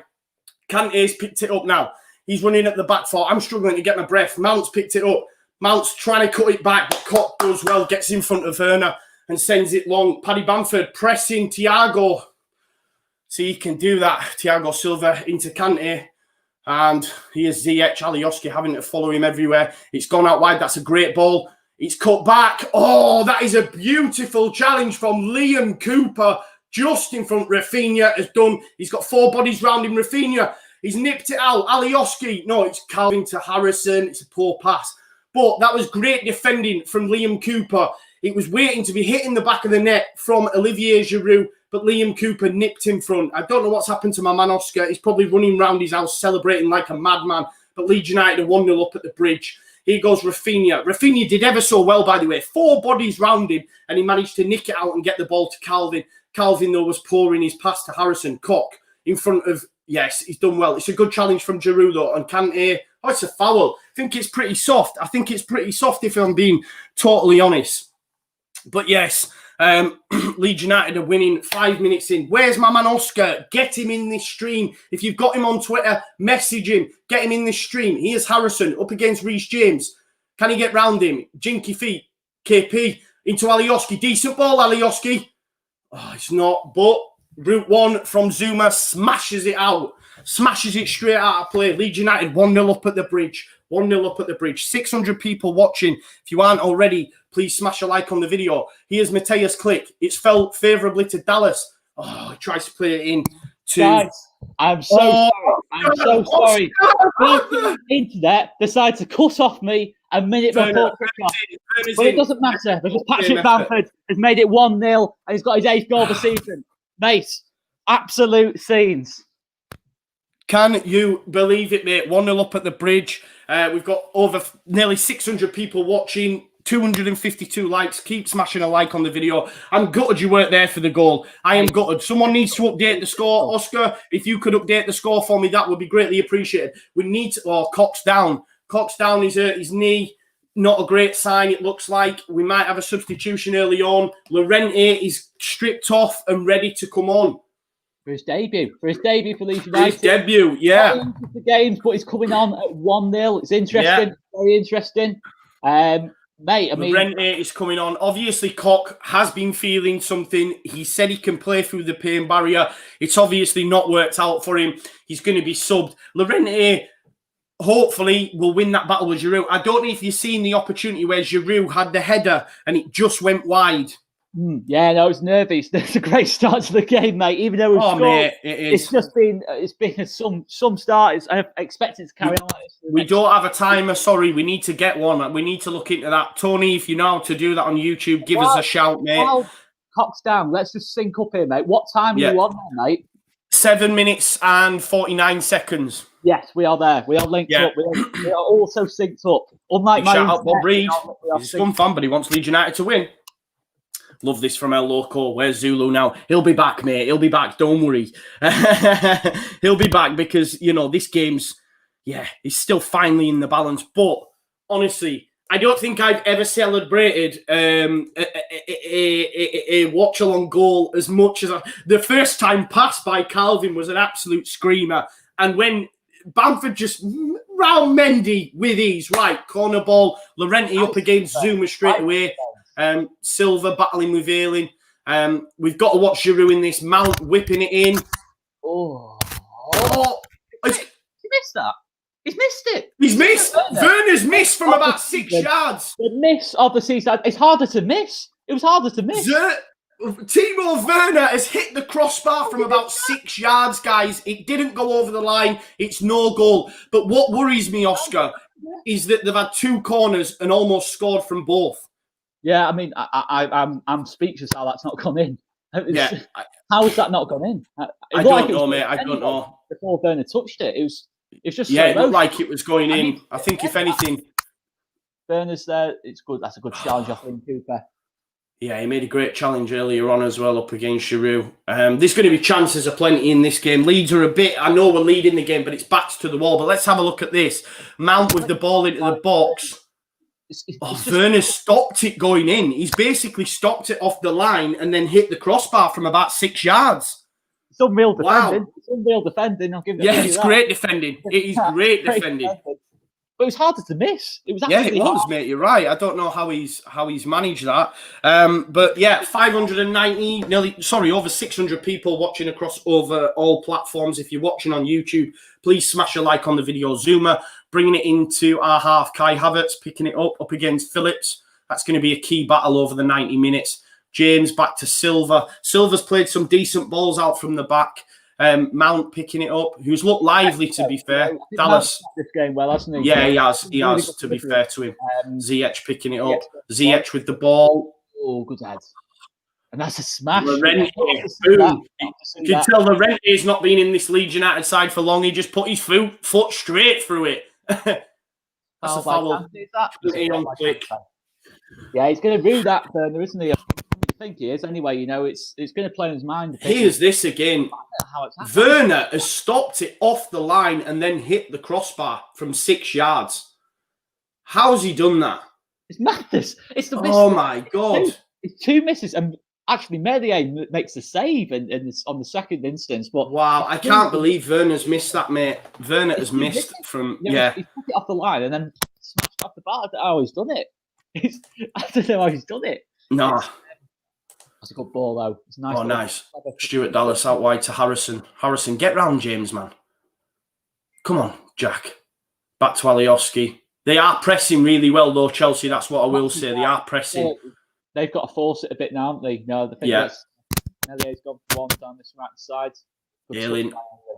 Kante's picked it up now. He's running at the back foot. I'm struggling to get my breath. Mount's picked it up. Mount's trying to cut it back, but Cock does well, gets in front of Werner and sends it long. Paddy Bamford pressing Thiago. See, he can do that. Thiago Silva into Kante. And here's Ziyech, Alioski having to follow him everywhere. It's gone out wide. That's a great ball. It's cut back. Oh, that is a beautiful challenge from Liam Cooper. Just in front. Rafinha has done. He's got four bodies round him. Rafinha, he's nipped it out. Alioski. No, it's Calvin to Harrison. It's a poor pass. But that was great defending from Liam Cooper. It was waiting to be hit in the back of the net from Olivier Giroud, but Liam Cooper nipped in front. I don't know what's happened to my man Oscar. He's probably running round his house celebrating like a madman. But Leeds United are 1-0 up at the bridge. Here goes Rafinha. Rafinha did ever so well, by the way. 4 bodies round him, and he managed to nick it out and get the ball to Calvin. Calvin, though, was pouring his pass to Harrison. Koch in front of... Yes, he's done well. It's a good challenge from Giroud, though. And Kante... Oh, it's a foul. I think it's pretty soft. If I'm being totally honest. But yes, Leeds United are winning 5 minutes in. Where's my man Oscar? Get him in this stream. If you've got him on Twitter, message him. Get him in this stream. Here's Harrison up against Reece James. Can he get round him? Jinky feet. KP into Alioski. Decent ball, Alioski. Oh, it's not. But Route 1 from Zuma smashes it out. Smashes it straight out of play. Leeds United 1-0 up at the bridge. 1-0 up at the bridge. 600 people watching. If you aren't already, please smash a like on the video. Here's Mateus Click. It's fell favourably to Dallas. Oh, he tries to play it in to... Guys, I'm so sorry. I'm so sorry. The internet decided to cut off me a minute before kickoff. But it doesn't matter because Patrick Bamford has made it 1-0 and he's got his 8th goal of the season. Mate, absolute scenes. Can you believe it, mate? 1-0 up at the bridge. We've got over nearly 600 people watching, 252 likes. Keep smashing a like on the video. I'm gutted you weren't there for the goal. I am gutted. Someone needs to update the score. Oscar, if you could update the score for me, that would be greatly appreciated. We need to... Oh, Cox down. Cox down. He's hurt his knee. Not a great sign, it looks like. We might have a substitution early on. Llorente is stripped off and ready to come on. For his debut for Leeds United. His debut, yeah. Not into the games, but he's coming on at 1-0. It's interesting, very interesting. Mate, I mean... Llorente is coming on. Obviously, Koch has been feeling something. He said he can play through the pain barrier. It's obviously not worked out for him. He's going to be subbed. Llorente, hopefully, will win that battle with Giroud. I don't know if you've seen the opportunity where Giroud had the header and it just went wide. Yeah, no, it's nervy. It's a great start to the game, mate. Even though we've scored, mate, it is. It's just been some start. I expect it to carry on like this. We don't have a timer. Sorry, we need to get one. We need to look into that. Tony, if you know how to do that on YouTube, give us a shout, mate. Well, Cox down. Let's just sync up here, mate. What time are you on there, mate? 7 minutes and 49 seconds. Yes, we are there. We are linked up. We are also synced up. Unlike my shout out Bob Reed. He's a fun fan, but he wants Leeds United to win. Love this from El Loco. Where's Zulu now? He'll be back, mate. He'll be back. Don't worry. He'll be back because, you know, this game's, he's still finally in the balance. But honestly, I don't think I've ever celebrated a watch-along goal as much as the first time pass by Calvin was an absolute screamer. And when Bamford just round Mendy with ease, right, corner ball, Llorente up against Zuma straight away. Silva battling with Ayling. We've got to watch Giroud in this. Mount whipping it in. He missed that. He's missed it. He's missed. Werner's missed from about 6 yards. The miss of the season. It's harder to miss. It was harder to miss. Timo Werner has hit the crossbar from about 6 yards, guys. It didn't go over the line. It's no goal. But what worries me, Oscar, is that they've had 2 corners and almost scored from both. Yeah, I mean, I'm speechless how that's not gone in. How has that not gone in? I don't know, mate. I don't know. Before Werner touched it, it was just it looked like it was going in. I think if anything, Werner's there. It's good. That's a good challenge, I think, Cooper. Yeah, he made a great challenge earlier on as well up against Giroud. There's going to be chances aplenty in this game. Leeds are a bit... I know we're leading the game, but it's backs to the wall. But let's have a look at this. Mount with the ball into the box. Werner stopped it going in. He's basically stopped it off the line and then hit the crossbar from about 6 yards. It's unreal defending. Wow. It's unreal defending. I'll give it. Yeah, it's great defending. It is great defending. But it was harder to miss. It was it was, mate. You're right. I don't know how he's managed that. But yeah, 590, over 600 people watching across over all platforms. If you're watching on YouTube, please smash a like on the video. Zuma bringing it into our half. Kai Havertz picking it up against Phillips. That's going to be a key battle over the 90 minutes. James back to Silva. Silva's played some decent balls out from the back. Mount picking it up, who's looked lively, to be fair. Dallas. This game well, hasn't he? Yeah, he has. He has, to be fair to him. Ziyech picking it up. Ziyech with the ball. Oh, good head. And that's a smash. Llorente, boom. You can tell Llorente's not been in this Leeds United side for long. He just put his foot straight through it. That's a foul. Yeah, he's going to rue that, Werner, isn't he? I think he is. Anyway, you know, it's going to play in his mind. Here's this again. Werner has stopped it off the line and then hit the crossbar from 6 yards. How's he done that? It's madness. It's the oh my God. It's two misses, and actually Marriot makes the save on the second instance. But wow, I can't believe Werner's missed that, mate. Werner has missed from He's put it off the line and then smashed off the bar. I don't know how he's done it. I don't know how he's done it. No. That's a good ball, though. It's nice. Oh, nice. Stuart Dallas out wide to Harrison. Harrison, get round, James, man. Come on, Jack. Back to Alioski. They are pressing really well, though, Chelsea. That's what I will say. They are pressing. They've got to force it a bit now, haven't they? No, the thing is, Marriot's gone one down this right side.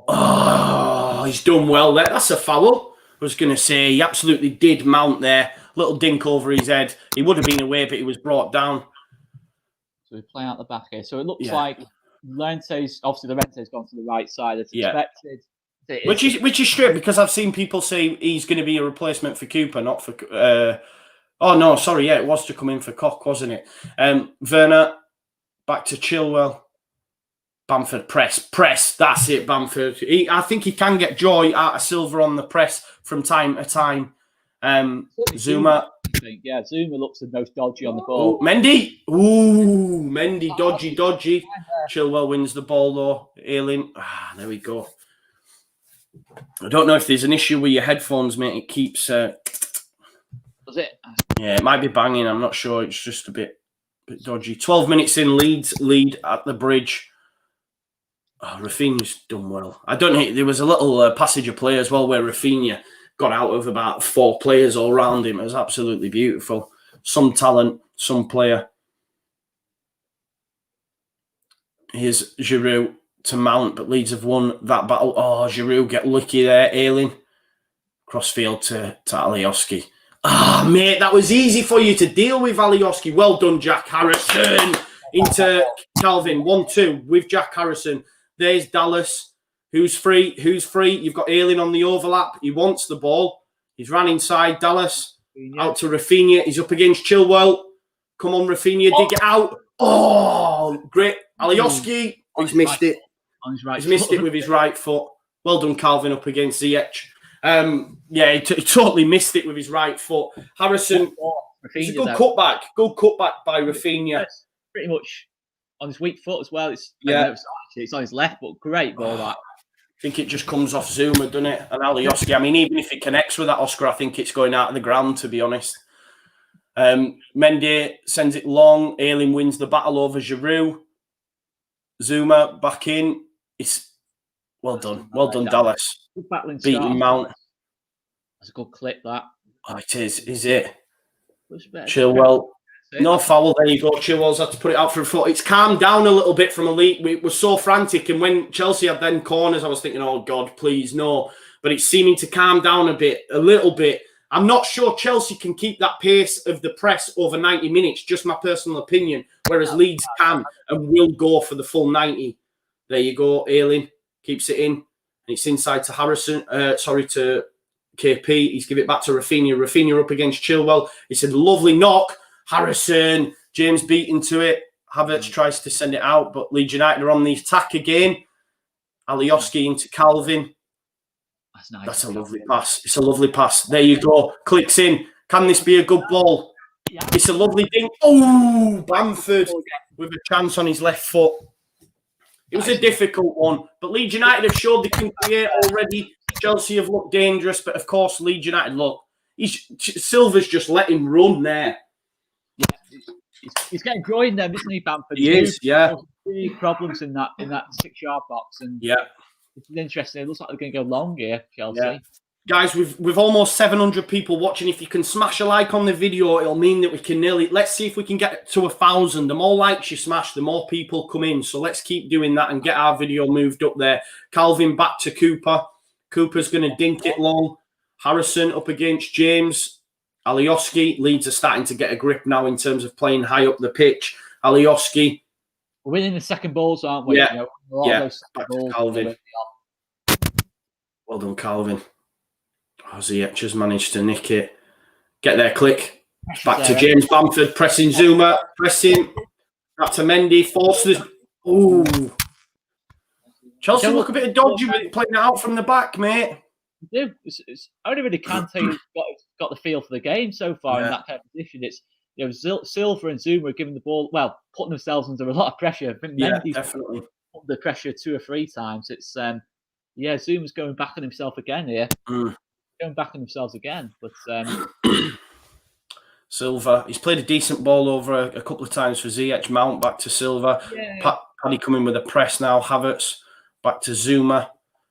Oh, he's done well there. That's a foul. I was going to say, he absolutely did mount there. Little dink over his head. He would have been away, but he was brought down. So we're playing out the back here. So it looks like Llorente's gone to the right side as expected. Which is straight, because I've seen people say he's going to be a replacement for Cooper, not for... oh, no, sorry, it was to come in for Koch, wasn't it? Werner, back to Chilwell. Bamford, press. That's it, Bamford. I think he can get joy out of Silva on the press from time to time. Zuma. Yeah, Zuma looks the most dodgy on the ball. Mendy. Ooh, Mendy, dodgy. Chilwell wins the ball, though. Ayling. There we go. I don't know if there's an issue with your headphones, mate. It keeps... Does it? Yeah, it might be banging. I'm not sure. It's just a bit dodgy. 12 minutes in, Leeds lead at the bridge. Oh, Rafinha's done well. I don't know. There was a little passage of play as well where Rafinha got out of about 4 players all around him. It was absolutely beautiful. Some talent, some player. Here's Giroud to Mount, but Leeds have won that battle. Oh, Giroud get lucky there. Ayling. Crossfield to Alioski. Mate, that was easy for you to deal with, Alioski. Well done, Jack Harrison. Into Calvin. 1-2 with Jack Harrison. There's Dallas. Who's free? You've got Ayling on the overlap. He wants the ball. He's ran inside. Dallas. Out to Rafinha. He's up against Chilwell. Come on, Rafinha. Dig it out. Oh, great. Alioski. He's missed it. He's missed it with his right foot. Well done, Calvin, up against Ziyech. He totally missed it with his right foot. Harrison, it's a good cutback. Good cutback by Rafinha. Pretty much on his weak foot as well. It's on his left, but great ball that. I think it just comes off Zuma, doesn't it? And Alioski, I mean, even if it connects with that, Oscar, I think it's going out of the ground, to be honest. Mendy sends it long. Ayling wins the battle over Giroud. Zuma back in. It's well done. Well done, Dallas. Beating Mount. That's a good clip, that. Oh, it is. Is it? Chilwell. No foul. There you go. Chilwell's had to put it out for a foot. It's calmed down a little bit from Elite. We were so frantic. And when Chelsea had then corners, I was thinking, oh, God, please, no. But it's seeming to calm down a little bit. I'm not sure Chelsea can keep that pace of the press over 90 minutes, just my personal opinion, whereas Leeds can and will go for the full 90. There you go. Ayling keeps it in. And it's inside to Harrison. To KP. He's give it back to Rafinha. Rafinha up against Chilwell. It's a lovely knock. Harrison. James beat into it. Havertz tries to send it out, but Leeds United are on the attack again. Alioski into Calvin. That's nice. That's a lovely pass. It's a lovely pass. There you go. Clicks in. Can this be a good ball? Yeah. It's a lovely thing. Oh, Bamford with a chance on his left foot. It was a difficult one, but Leeds United have showed they can create already. Chelsea have looked dangerous, but of course, Leeds United look. Silva's just let him run there. Yeah, he's getting going there, isn't he, Bamford? He is, yeah. Big problems in that 6-yard box, and yeah, it's interesting. It looks like they're going to go long here, Chelsea. Yeah. Guys, we've almost 700 people watching. If you can smash a like on the video, it'll mean that we can nearly... Let's see if we can get to 1,000. The more likes you smash, the more people come in. So let's keep doing that and get our video moved up there. Calvin back to Cooper. Cooper's going to dink it long. Harrison up against James. Alioski, Leeds are starting to get a grip now in terms of playing high up the pitch. Alioski. We're winning the second balls, aren't we? Yeah. You know, a lot of those Back second to balls. Calvin. Well done, Calvin. Ziyech has managed to nick it. Get there, click. Back to James Bamford, pressing Zuma, pressing. Back to Mendy, forces. Ooh. Chelsea look a bit dodgy with playing it out from the back, mate. It's only really Kante who's got the feel for the game so far in that kind of position. It's, you know, Silva and Zuma are giving the ball, well, putting themselves under a lot of pressure. I think Mendy's definitely under pressure 2 or 3 times. It's Zuma's going back on himself again here. Going back on themselves again, but Silva, he's played a decent ball over a couple of times for Ziyech. Mount back to Silva. Paddy coming with a press now. Havertz back to Zuma.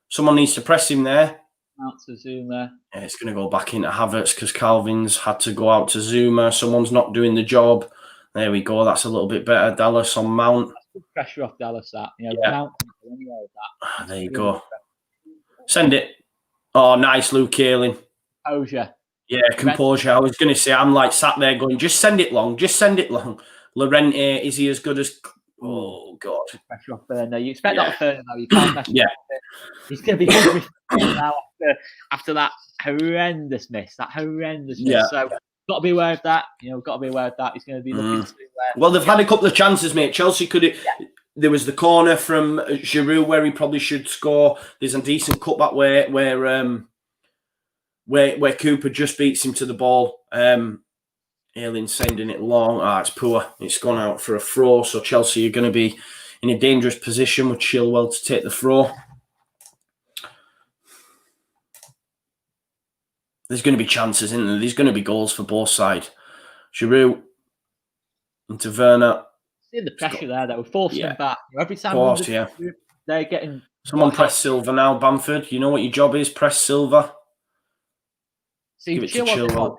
Someone needs to press him there. Out to Zuma. Yeah, it's going to go back into Havertz because Calvin's had to go out to Zuma. Someone's not doing the job. There we go. That's a little bit better. Dallas on Mount. That's good pressure off Dallas. That, you know, Mount anywhere with that. There you go. Send it. Oh, nice, Luke Ayling. Composure. Yeah, composure. I was going to say, I'm like sat there going, just send it long. Just send it long. Llorente, is he as good as... Oh, God. Pressure off Bernard. You expect that off Bernard now. You can't mess with it. He's going to be hungry now after that horrendous miss. So, got to be aware of that. You know, got to be aware of that. He's going to be looking to... Well, they've had a couple of chances, mate. Chelsea could have... There was the corner from Giroud where he probably should score. There's a decent cutback where Cooper just beats him to the ball. Ayling sending it long. It's poor. It's gone out for a throw. So Chelsea are going to be in a dangerous position with Chilwell to take the throw. There's going to be chances, isn't there? There's going to be goals for both sides. Giroud into Werner. See the pressure there, though. We're forcing them back. Every time they're getting... Someone press Silva now, Bamford. You know what your job is? Press Silva. Give it to Chilwell.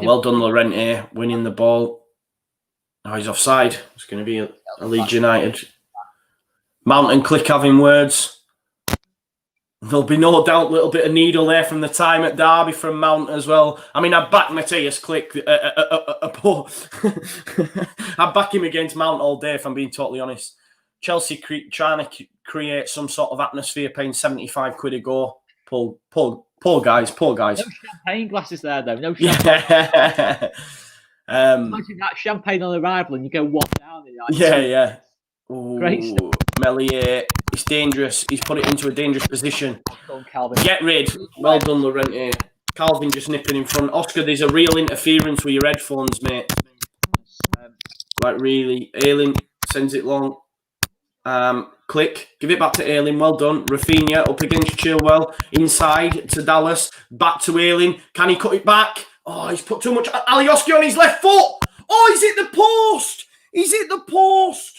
Well done, Llorente, winning the ball. Oh, he's offside. It's going to be a Leeds United. Mount and Click having words. There'll be no doubt a little bit of needle there from the time at Derby from Mount as well. I mean, I back Matthias Click. I back him against Mount all day, if I'm being totally honest. Chelsea trying to create some sort of atmosphere, paying 75 quid a go. Poor guys. No champagne glasses there, though. No champagne. Imagine that champagne on arrival and you go one down. Yeah. Ooh, Marriot. It's dangerous. He's put it into a dangerous position. Get rid. Well done, Llorente. Calvin just nipping in front. Oscar, there's a real interference with your headphones, mate. Like, really. Ayling sends it long. Click. Give it back to Ayling. Well done. Rafinha up against Chilwell. Inside to Dallas. Back to Ayling. Can he cut it back? Oh, he's put too much. Alioski on his left foot. Oh, he's hit the post.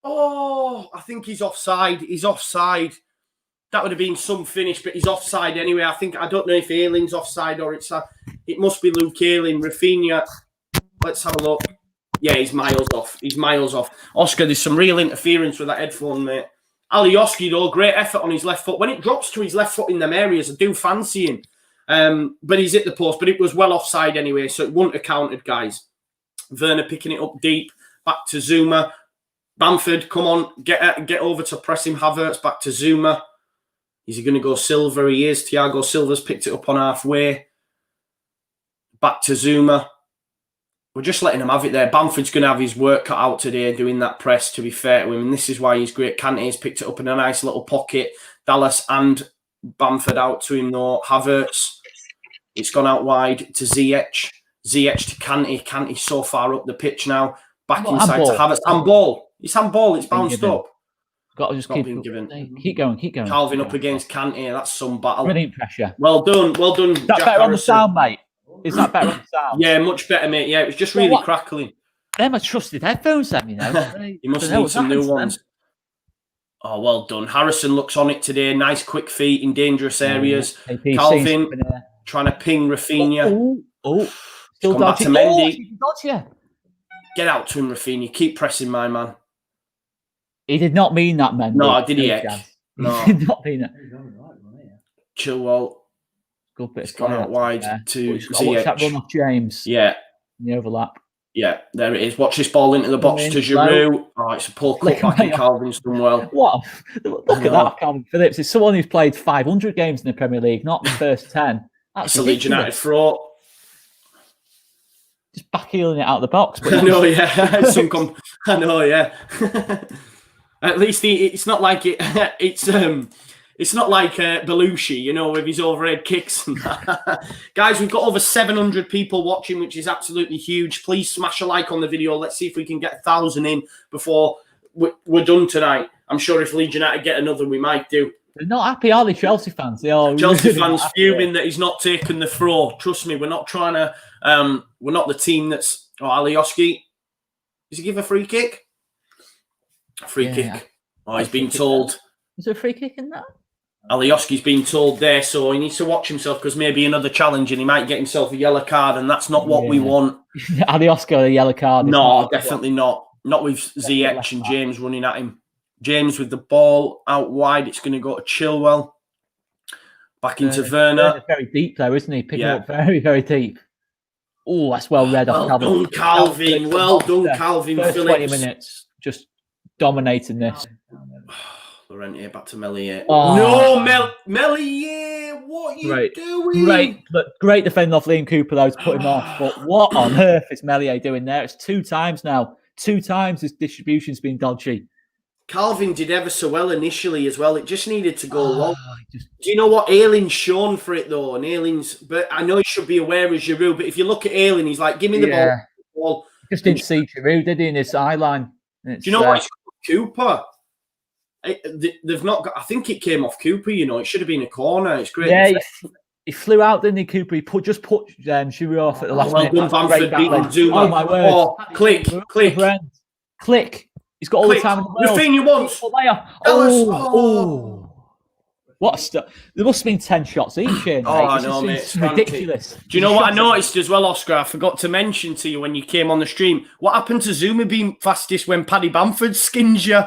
Oh, I think he's offside. That would have been some finish, but he's offside anyway. I don't know if Ayling's offside or it must be Luke Ayling. Rafinha. Let's have a look. Yeah, he's miles off. Oscar, there's some real interference with that headphone, mate. Alioski, though, great effort on his left foot. When it drops to his left foot in them areas, I do fancy him. But he's hit the post, but it was well offside anyway, so it wouldn't have counted, guys. Werner picking it up deep. Back to Zuma. Bamford, come on, get over to press him. Havertz back to Zuma. Is he going to go Silva? He is. Thiago Silva's picked it up on halfway. Back to Zuma. We're just letting him have it there. Bamford's going to have his work cut out today doing that press, to be fair to him. And this is why he's great. Kante's picked it up in a nice little pocket. Dallas and Bamford out to him, though. Havertz. It's gone out wide to Ziyech. Ziyech to Kante. Kante's so far up the pitch now. Back inside to Havertz. Handball. It's handball. It's bounced up. Got to just keep going. Calvin up against Kante. That's some battle. Brilliant pressure. Well done. Is that better on the sound, mate? Is that better on the sound? Yeah, much better, mate. Yeah, it was just really crackling. They're my trusted headphones, you know. You must need some new ones. Oh, well done. Harrison looks on it today. Nice quick feet in dangerous areas. Calvin trying to ping Rafinha. Still come back to Mendy. Dodgy. Get out to him, Rafinha. Keep pressing, my man. He did not mean that, man. No, did he? No. He did not mean that. Chilwell. Good bit It's of gone play out wide to Watch that run ZH. off James. Yeah. In the overlap. Yeah, there it is. Watch this ball into the box to Giroud. Oh, it's a poor cutback and Calvin's done well. What? Look at that, Calvin Phillips. It's someone who's played 500 games in the Premier League, not the first 10. That's a Leeds United fraud. Just backheeling it out of the box. But I know, yeah. I know, yeah. At least it's not like it. It's not like Belushi, you know, with his overhead kicks. Guys, we've got over 700 people watching, which is absolutely huge. Please smash a like on the video. Let's see if we can get 1,000 in before we're done tonight. I'm sure if Leeds United get another, we might do. They're not happy, are they, Chelsea fans? They are. Chelsea really fans fuming that he's not taking the throw. Trust me, we're not trying to. We're not the team that's. Oh, Alioski. Does he give a free kick? A free kick. Oh, he's been told. Is there a free kick in that? Alioski's been told there, so he needs to watch himself because maybe another challenge and he might get himself a yellow card, and that's not what we want. Alioski a yellow card? No, definitely not. Not with ZH and James running at him. James with the ball out wide. It's going to go to Chilwell. Back into Werner. Very deep though, isn't he? Picking up very, very deep. Oh, that's well read off Calvin. Well done, Calvin. Well done, Calvin Phillips. 20 Phillips. minutes, just dominating this. Laurentier back to Marriot. Oh. No, Marriot, what are you doing? Great defending off Liam Cooper though to put him off. But what on earth is Marriot doing there? It's 2 times now. 2 times his distribution's been dodgy. Calvin did ever so well initially as well. It just needed to go long. Do you know what? Aylin's shown for it though, and but I know he should be aware of Giroud. But if you look at Aylin, he's like, "Give me the ball." Just didn't see Giroud, did he, in his eye line? Do you know what? It's Cooper. They've not got. I think it came off Cooper. You know, it should have been a corner. It's great. Yeah, he flew out, didn't he, Cooper? He just put Giroud off at the last minute. Well done, Bamford beating Zuma. Oh my word! Oh, click. Click. He's got all the time in the world. Rafinha once. What stuff? There must have been 10 shots each here. I know, mate. It's ridiculous. Do you know what I noticed as well, Oscar? I forgot to mention to you when you came on the stream. What happened to Zuma being fastest when Paddy Bamford skins you?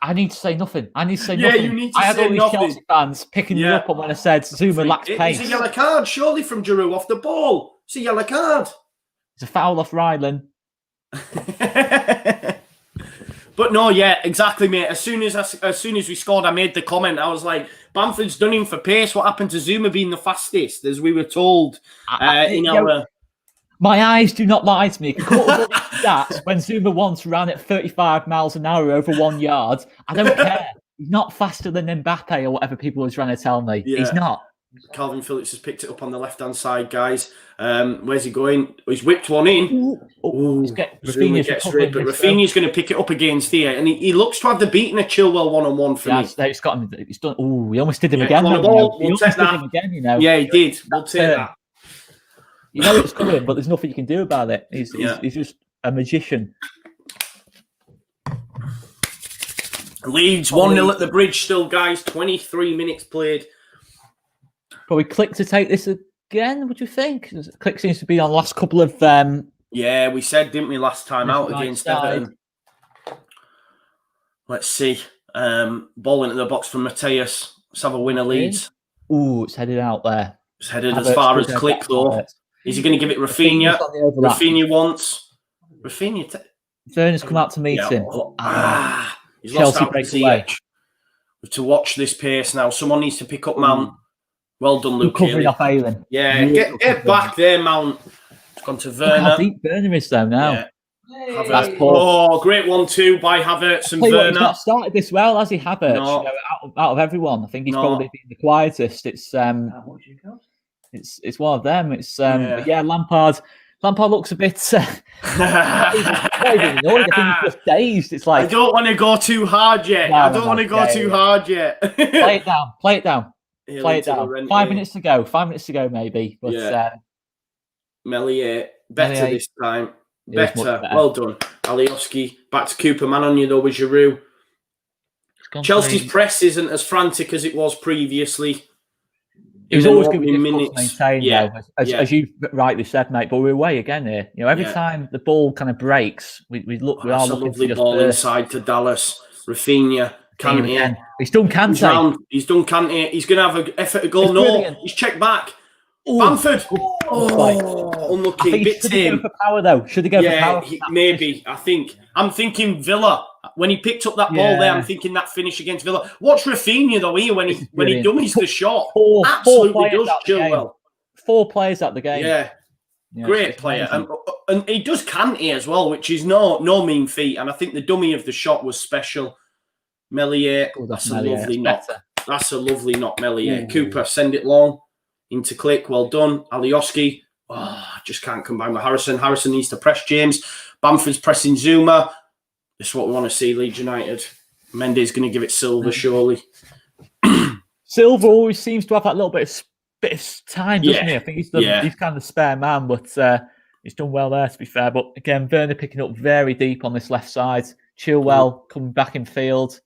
I need to say nothing. Yeah, you need to say nothing. I had all these Chelsea fans picking me up on when I said Zuma lacks pace. It's a yellow card, surely, from Giroud off the ball. It's a yellow card. It's a foul off Ryland. But no, yeah, exactly, mate. As soon as we scored, I made the comment. I was like, Bamford's done him for pace. What happened to Zuma being the fastest, as we were told? My eyes do not lie to me. Stats when Zuma once ran at 35 miles an hour over 1 yard. I don't care. He's not faster than Mbappe or whatever people are trying to tell me. Yeah. He's not. Calvin Phillips has picked it up on the left-hand side, guys. Where's he going? He's whipped one in. Rafinha gets rid, but Rafinha's going to pick it up against here, and he looks to have the beating a Chilwell one-on-one for me. He's got him. He's done. Oh, he almost did him again. We'll take that. Yeah, he did. We'll take that. You know it's coming, but there's nothing you can do about it. He's just a magician. Leeds 1-0 at the bridge still, guys. 23 minutes played. Probably Click to take this again, would you think? Click seems to be on the last couple of... Yeah, we said, didn't we, last time out against Everton. Let's see. Ball into the box from Mateus. Let's have a winner, Leeds. Ooh, it's headed out there. It's headed as far as Click, though. Is he going to give it Rafinha? Rafinha wants... Rafinha... Werner's come out to meet him. He's lost out to to watch this pace now. Someone needs to pick up Mount. Well done, Luke. Covering off Aylan. Yeah, get back there, Mount. It's gone to Werner. Look how deep Werner is though now. Yeah. That's great 1-2 by Havertz and Werner. He's not started this well, has he, Havertz? No. Out of everyone, I think he's probably been the quietest. It's one of them. It's Lampard. Lampard looks a bit. I think he's just dazed. It's like I don't want to go too hard yet. I don't want to go too hard yet. Play it down. Play it down. 5 minutes to go. 5 minutes to go, maybe. But Marriot better this time. Better. Well done, Alioski. Back to Cooper. Man on you though with Giroud. Chelsea's press isn't as frantic as it was previously. It was always going to be difficult to maintain, as you rightly said, mate. But we're away again here. You know, every time the ball kind of breaks, we are looking lovely for ball inside to Dallas. Rafinha Kante. He's done Kante. He's done Kante. He's going to have an effort to goal. No, he's checked back. Ooh. Bamford. Oh, unlucky. I think should he go for power, though? Should he go for power? Maybe. I'm thinking Villa. When he picked up that ball there, I'm thinking that finish against Villa. Watch Rafinha, though, here, when he dummies the shot. Absolutely does Chilwell. 4 players at the game. Yeah. Great player. And he does Kante as well, which is no mean feat. And I think the dummy of the shot was special. Marriot, that's a lovely knock. That's a lovely knock, Marriot. Cooper, send it long. Into click, well done. Alioski, just can't combine with Harrison. Harrison needs to press James. Bamford's pressing Zuma. This is what we want to see, Leeds United. Mendy's going to give it Silva, surely. Silva always seems to have that little bit of time, doesn't he? I think he's kind of the spare man, but he's done well there, to be fair. But again, Werner picking up very deep on this left side. Chilwell coming back in field.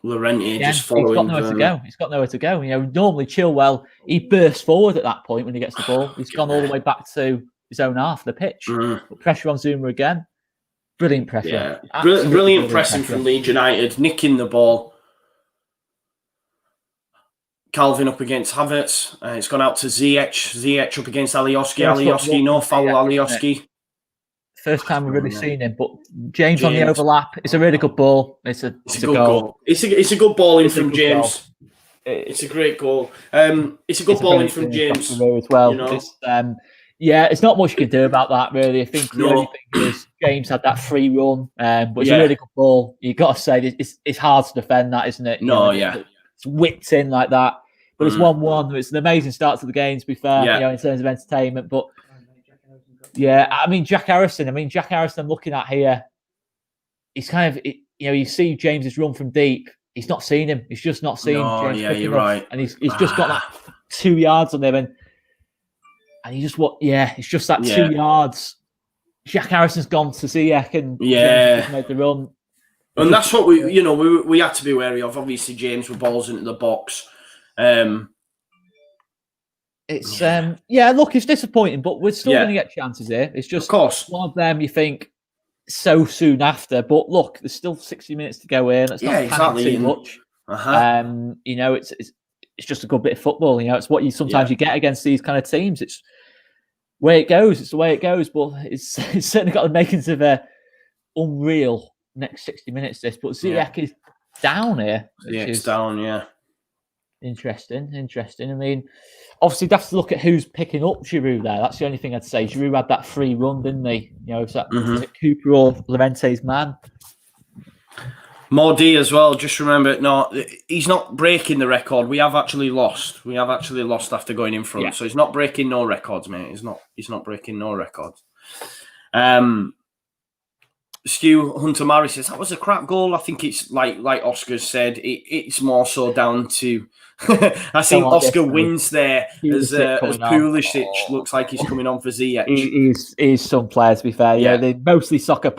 Llorente just following. He's got nowhere to go. He's got nowhere to go. Normally Chilwell, he bursts forward at that point when he gets the ball. He's gone all the way back to his own half of the pitch. But pressure on Zuma again. Brilliant pressure. Yeah, brilliant pressing from Leeds United, nicking the ball. Calvin up against Havertz. It's gone out to Ziyech. Ziyech up against Alioski. Alioski, no foul, Alioski. First time we've really seen him, but James on the overlap. It's a really good ball. It's a good goal. It's a good ball in from James. It's a great goal. It's a good ball in from James as well. It's not much you can do about that, really. I think the only thing is James had that free run, but it's a really good ball. You got to say it's hard to defend that, isn't it? It's whipped in like that, but it's 1-1. It's an amazing start to the game, to be fair. In terms of entertainment, but. Yeah, Jack Harrison. I'm looking at here. He's kind of, you see James's run from deep. He's not seen him. He's just not seen James. Yeah, you're right. And he's just got that 2 yards on him, and he just it's just that 2 yards. Jack Harrison's gone to Ziyech and James made the run. And that's what we had to be wary of. Obviously, James with balls into the box. It's look, it's disappointing, but we're still going to get chances here. It's just, of course, one of them you think so soon after, but look, there's still 60 minutes to go in. That's not exactly too much. It's just a good bit of football. It's what you sometimes you get against these kind of teams. It's where it goes. It's the way it goes. But it's certainly got the makings of a unreal next 60 minutes. This, but Ziyech is down here. It's down. Yeah. Interesting. Obviously, you have to look at who's picking up Giroud there. That's the only thing I'd say. Giroud had that free run, didn't he? Is it Cooper or Llorente's man? Mordi as well. Just remember, no, he's not breaking the record. We have actually lost. After going in front. Yeah. So he's not breaking no records, mate. He's not breaking no records. Stu Hunter Murray says that was a crap goal. I think it's like Oscar said. It's more so down to. I think Oscar wins there as Pulisic looks like he's coming on for Ziyech. He's some players, to be fair. Yeah, they're mostly soccer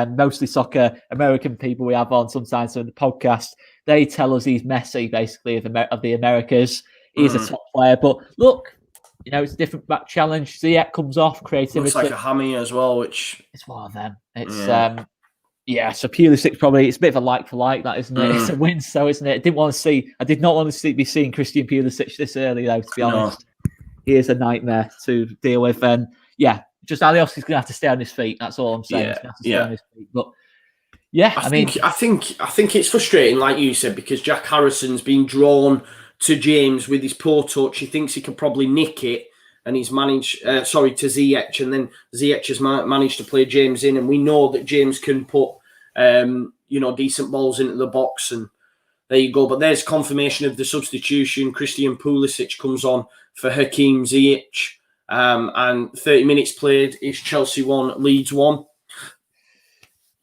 mostly soccer American people we have on sometimes on the podcast. They tell us he's Messi, basically, of the Americas. He's a top player, but look. It's a different back challenge. Ziyech comes off, creativity. Looks like a hammy as well, which... It's one of them. It's, so Pulisic probably, it's a bit of a like for like, that, isn't it? It's a win, so, isn't it? I did not want to be seeing Christian Pulisic this early, though, to be honest. He is a nightmare to deal with. And, just Alioski's going to have to stay on his feet. That's all I'm saying. He's going to have to stay on his feet. But, I think it's frustrating, like you said, because Jack Harrison's been drawn to James with his poor touch. He thinks he could probably nick it, and he's managed, to Ziyech, and then Ziyech has managed to play James in, and we know that James can put, decent balls into the box, and there you go. But there's confirmation of the substitution. Christian Pulisic comes on for Hakeem Ziyech, and 30 minutes played is Chelsea 1, Leeds 1.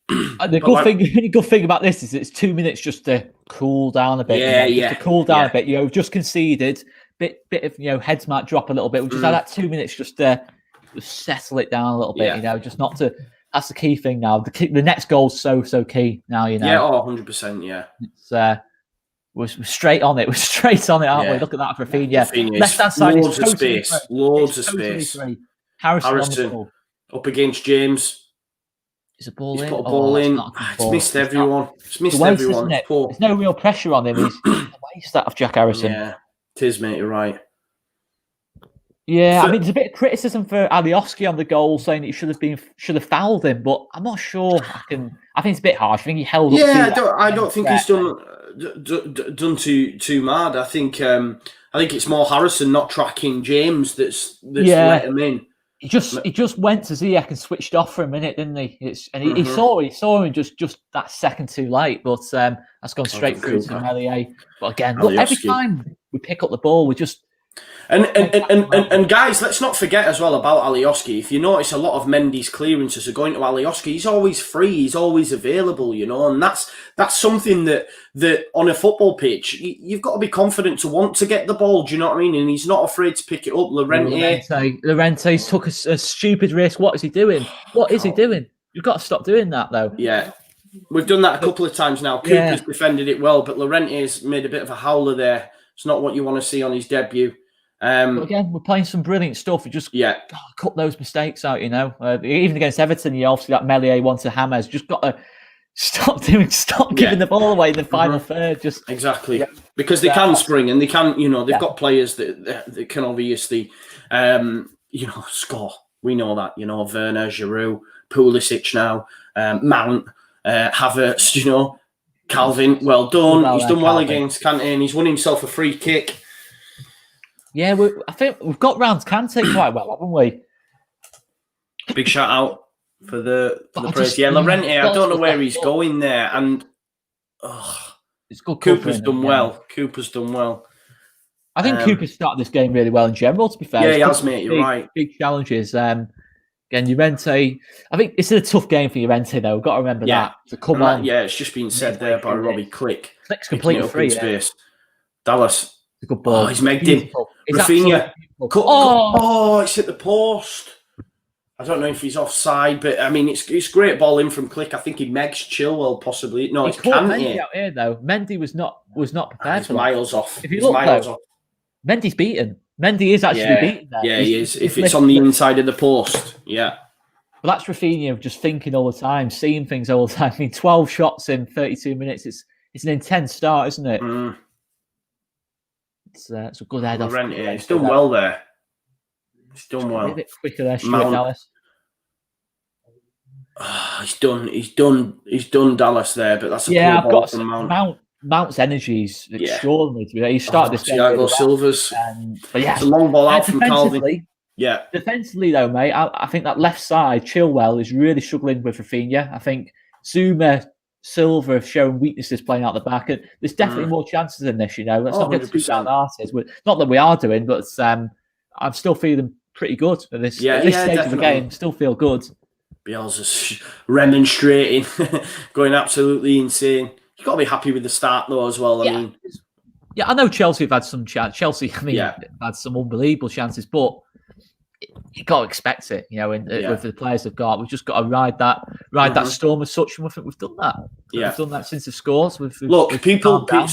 The good thing about this is it's 2 minutes just to cool down a bit. Just to cool down a bit. We've just conceded. Bit of heads might drop a little bit. We just had that 2 minutes just to settle it down a little bit. Just not to. That's the key thing now. The next goal's so key now. 100%. Yeah, it's we're straight on it. We're straight on it, aren't we? Look at that, Rafinha. Left hand side, loads of space. Harrison on the ball. Up against James. Is a ball He's in? put a Oh, ball that's in. not a good It's ball. missed everyone. It's missed It's a waste, everyone. isn't It's it? poor. There's no real pressure on him. He's a waste that of Jack Harrison. Yeah, it is, mate. You're right. Yeah, I mean, there's a bit of criticism for Alioski on the goal, saying that he should have fouled him, but I'm not sure. I think it's a bit harsh. I think he held up. Yeah, I don't think he's done too mad. I think it's more Harrison not tracking James that's let him in. He just went to Ziyech and switched off for a minute, didn't he? He saw him just that second too late, but that's gone straight through to Marriot. But again, look, every time we pick up the ball, we just and guys, let's not forget as well about Alioski. If you notice, a lot of Mendy's clearances are going to Alioski. He's always free. He's always available. And that's something that on a football pitch you've got to be confident to want to get the ball. Do you know what I mean? And he's not afraid to pick it up. Llorente's took a stupid risk. What is he doing? What is he doing? You've got to stop doing that, though. Yeah. We've done that a couple of times now. Cooper's defended it well, but Llorente's made a bit of a howler there. It's not what you want to see on his debut. But again, we're playing some brilliant stuff. We just cut those mistakes out, even against Everton, obviously that Meslier one to James, just got to stop giving the ball away in the final third. Just exactly because they can spring and they can, they've got players that can obviously, score. We know that, Werner, Giroud, Pulisic now, Mount, Havertz, Calvin. Well done. He's done well against Kante, and he's won himself a free kick. Yeah, I think we've got round Kante quite well, haven't we? Big shout out for the praise. Yeah, Llorente, I don't know where he's going there, and it's good. Cooper's done well. Cooper's done well. I think Cooper's started this game really well in general. To be fair, yeah, he has, mate. You're right. Big challenges. Again, Llorente. I think it's a tough game for Llorente, though. We've got to remember that. To come on. It's just been said there by Robbie Click. Click's completely free. Space. Dallas. It's a good ball. He's megged him. Rafinha. It's hit the post. I don't know if he's offside, but I mean, it's great ball in from Click. I think he megs Chilwell possibly. No, it's Mendy out here though. Mendy was not prepared for that. Miles off. If you look though, Mendy's beaten. Mendy is actually beaten there. Yeah, he is. If it's on the inside of the post, yeah. But that's Rafinha just thinking all the time, seeing things all the time. I mean, 12 shots in 32 minutes. It's an intense start, isn't it? It's a good head off. He's done well there. He's done well. A bit quicker there, Stuart Dallas. He's done Dallas there, but that's a poor ball from Mount. Mount's energy is extraordinary. He started this game. Thiago Silva's. But it's a long ball out from Calvin. Yeah. Defensively, though, mate, I think that left side, Chilwell, is really struggling with Rafinha. I think Zuma, Silva have shown weaknesses playing out the back, and there's definitely more chances in this. Let's not get too down arses. Not that we are doing, but I'm still feeling pretty good at this stage of the game. Still feel good. Bielsa's remonstrating, going absolutely insane. You've got to be happy with the start though as well. I mean, I know Chelsea have had some chance. Chelsea, had some unbelievable chances, but you got to expect it. With the players they've got, we've just got to ride that storm as such, and I think we've done that. We've done that since the scores.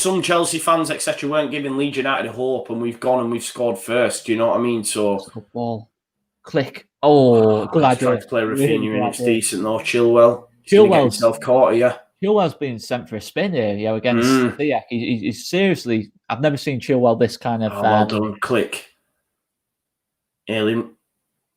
Some Chelsea fans, etc., weren't giving Leeds United hope, and we've gone and we've scored first. Do you know what I mean? So ball, Click. Good idea. Tried to play Rafinha, and it's decent though. Chilwell's self-caught here. Chilwell's being sent for a spin here, against Ziyech. He's seriously. I've never seen Chilwell this kind of. Well done, Click. Alien,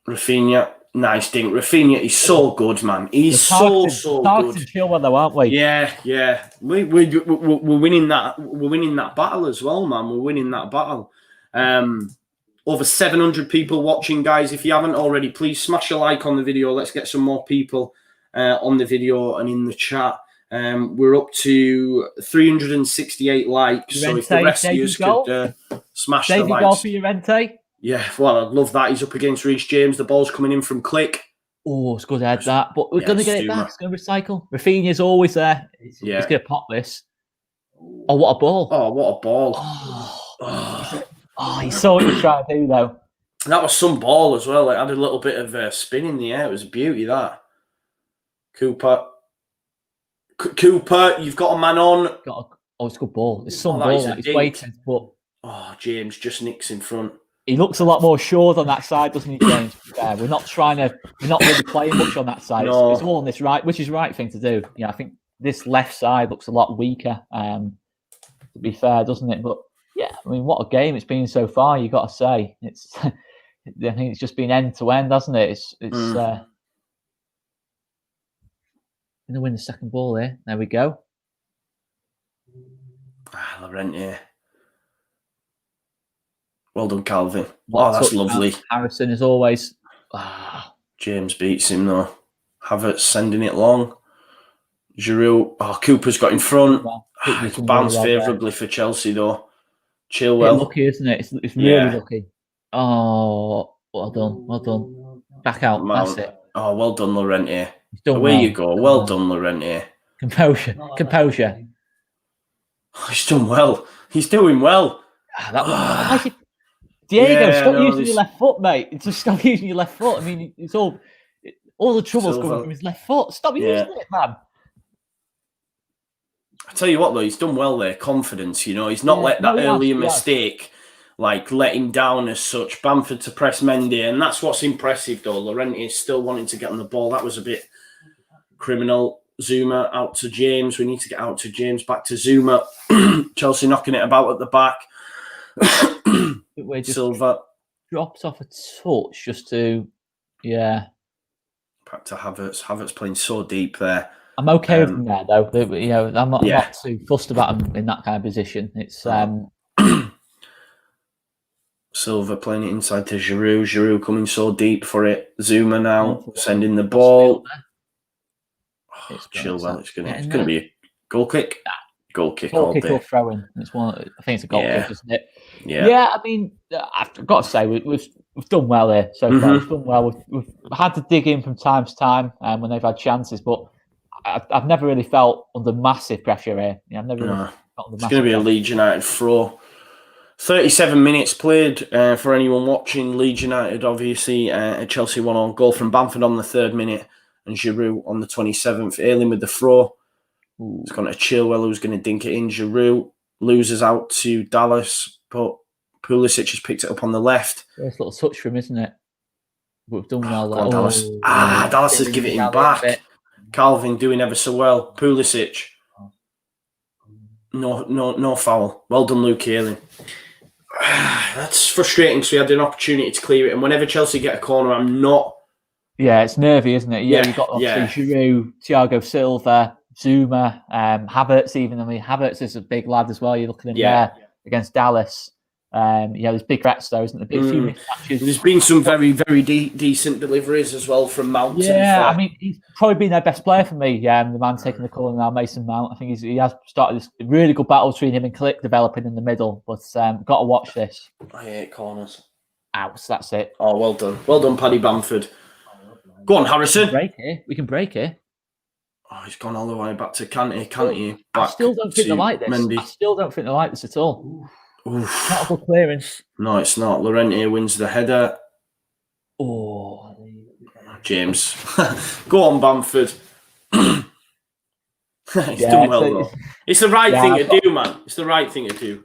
Rafinha, nice dink. Rafinha, he's so good, man. He's so good. Chilwell, though, aren't we? Yeah. We're winning that. We're winning that battle as well, man. We're winning that battle. Over 700 people watching, guys. If you haven't already, please smash a like on the video. Let's get some more people on the video and in the chat. We're up to 368 likes. So if the rest of you could smash the likes. Goal for Llorente. Yeah, well, I'd love that. He's up against Reece James. The ball's coming in from Click. Oh, it's good to head that. But we're going to get it back. It's going to recycle. Rafinha's always there. He's going to pop this. Oh, what a ball. Oh, what a ball. He saw what he was trying to do, though. That was some ball as well. It had a little bit of spin in the air. It was a beauty, that. Cooper, you've got a man on. It's a good ball. It's some ball. It's waiting, but... James just nicks in front. He looks a lot more assured on that side, doesn't he, James? We're not really playing much on that side. No. It's all on this right, which is the right thing to do. I think this left side looks a lot weaker, to be fair, doesn't it? But yeah, I mean, what a game it's been so far, you got to say. I think it's just been end to end, hasn't it? It's going to win the second ball here. There we go. Laurentier. Well done, Calvin. That's lovely. Harrison, as always. James beats him, though. Havertz sending it long. Giroud. Cooper's got in front. It's bounced favourably for Chelsea, though. Chilwell. It's lucky, isn't it? It's really lucky. Oh, well done. Well done. Back out. That's it. Oh, well done, Laurentier. Away you go. Well done, Laurentier. Composure. He's done well. He's doing well. Diego, stop using your left foot, mate. Just stop using your left foot. I mean, it's all the trouble's coming from his left foot. Stop using it, man. I tell you what, though, he's done well there. Confidence, he's not let that earlier mistake let him down as such. Bamford to press Mendy, and that's what's impressive, though. Laurentier is still wanting to get on the ball. That was a bit criminal. Zuma out to James. We need to get out to James. Back to Zuma. Chelsea knocking it about at the back. Silva drops off a touch just to, back to Havertz. Havertz playing so deep there. I'm okay with him there, though. I'm not too fussed about him in that kind of position. It's Silva playing it inside to Giroud. Giroud coming so deep for it. Zuma now sending the ball. Chilwell. It's going to be a goal kick. Goal kick all day. Or throw-in. I think it's a goal kick, isn't it? Yeah. I mean, I've got to say we've done well here so far. We've done well. We've had to dig in from time to time when they've had chances, but I've never really felt under massive pressure here. I've never really felt under It's going to be a Leeds United throw. 37 minutes played for anyone watching. Leeds United, obviously, Chelsea 1-0 goal from Bamford on the 3rd minute and Giroud on the 27th. Ailing with the throw. It's gone to Chilwell, who's going to dink it in. Giroud loses out to Dallas, but Pulisic has picked it up on the left. First little touch for him, isn't it? We've done well there. Dallas. Dallas is giving it back. Calvin doing ever so well. Pulisic. No foul. Well done, Luke Ayling. That's frustrating because we had an opportunity to clear it, and whenever Chelsea get a corner, I'm not. Yeah, it's nervy, isn't it? You've got obviously Giroud, Thiago Silva, Zuma, Havertz even. I mean, Havertz is a big lad as well. You're looking at there against Dallas. There's big threats though, isn't there? Big few mismatches. There's been some very, very decent deliveries as well from Mount. Yeah, I mean, he's probably been their best player for me. The man taking the corner now, Mason Mount. I think he has started this really good battle between him and Click developing in the middle. But got to watch this. I hate corners. Out, that's it. Oh, well done, Paddy Bamford. Go on, Harrison. We can break here. Oh, he's gone all the way back to Kante, can't you? I still don't think they like this. Mendy. I still don't think they like this at all. Oof. Not a good clearance. No, it's not. Laurentier wins the header. Oh, James. Go on, Bamford. He's done well, though. It's the right thing to do, man. It's the right thing to do.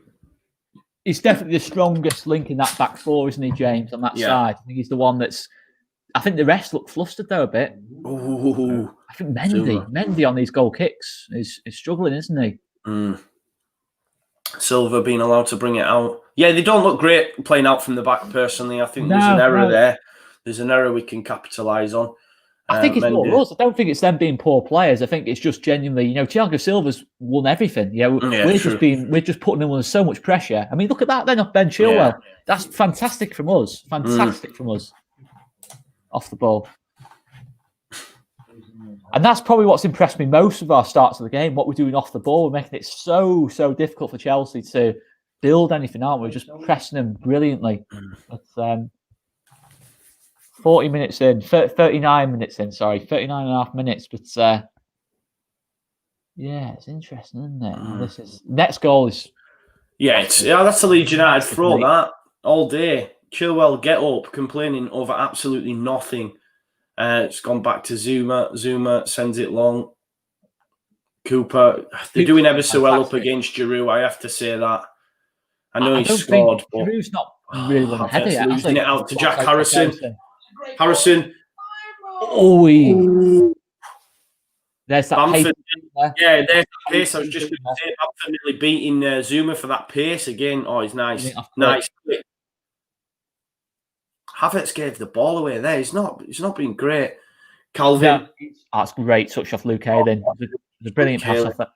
He's definitely the strongest link in that back four, isn't he, James, on that side? I think he's the one that's... I think the rest look flustered, though, a bit. Ooh. I think Mendy on these goal kicks is struggling, isn't he? Silva being allowed to bring it out. Yeah, they don't look great playing out from the back, personally. I think there's an error there. There's an error we can capitalise on. I think it's more us. I don't think it's them being poor players. I think it's just genuinely, Thiago Silva's won everything. We're just putting him under so much pressure. I mean, look at that then off Ben Chilwell. Yeah. That's fantastic from us. From us. Off the ball. And that's probably what's impressed me most with our starts of the game, what we're doing off the ball. We're making it so difficult for Chelsea to build anything, aren't we? We're just pressing them brilliantly. But, 40 minutes in, 39 minutes in, 39 and a half minutes. But, it's interesting, isn't it? This is next goal is... that's a Leeds United throw, that, all day. Chilwell get up, complaining over absolutely nothing. It's gone back to Zuma. Zuma sends it long. Cooper, they're doing ever so well up against Giroud. I have to say that. I know he scored, but Giroud's not really want to head it. Losing it out to Jack Harrison. Harrison. Oh, there's that Bamford. pace. Yeah, there's that pace. I was just going to say, Bamford nearly beating Zuma for that pace again. Oh, he's nice. Nice. Havertz gave the ball away there. He's not been great. Calvin. Yeah. That's great touch off Luke Ayling. It's a brilliant pass off it.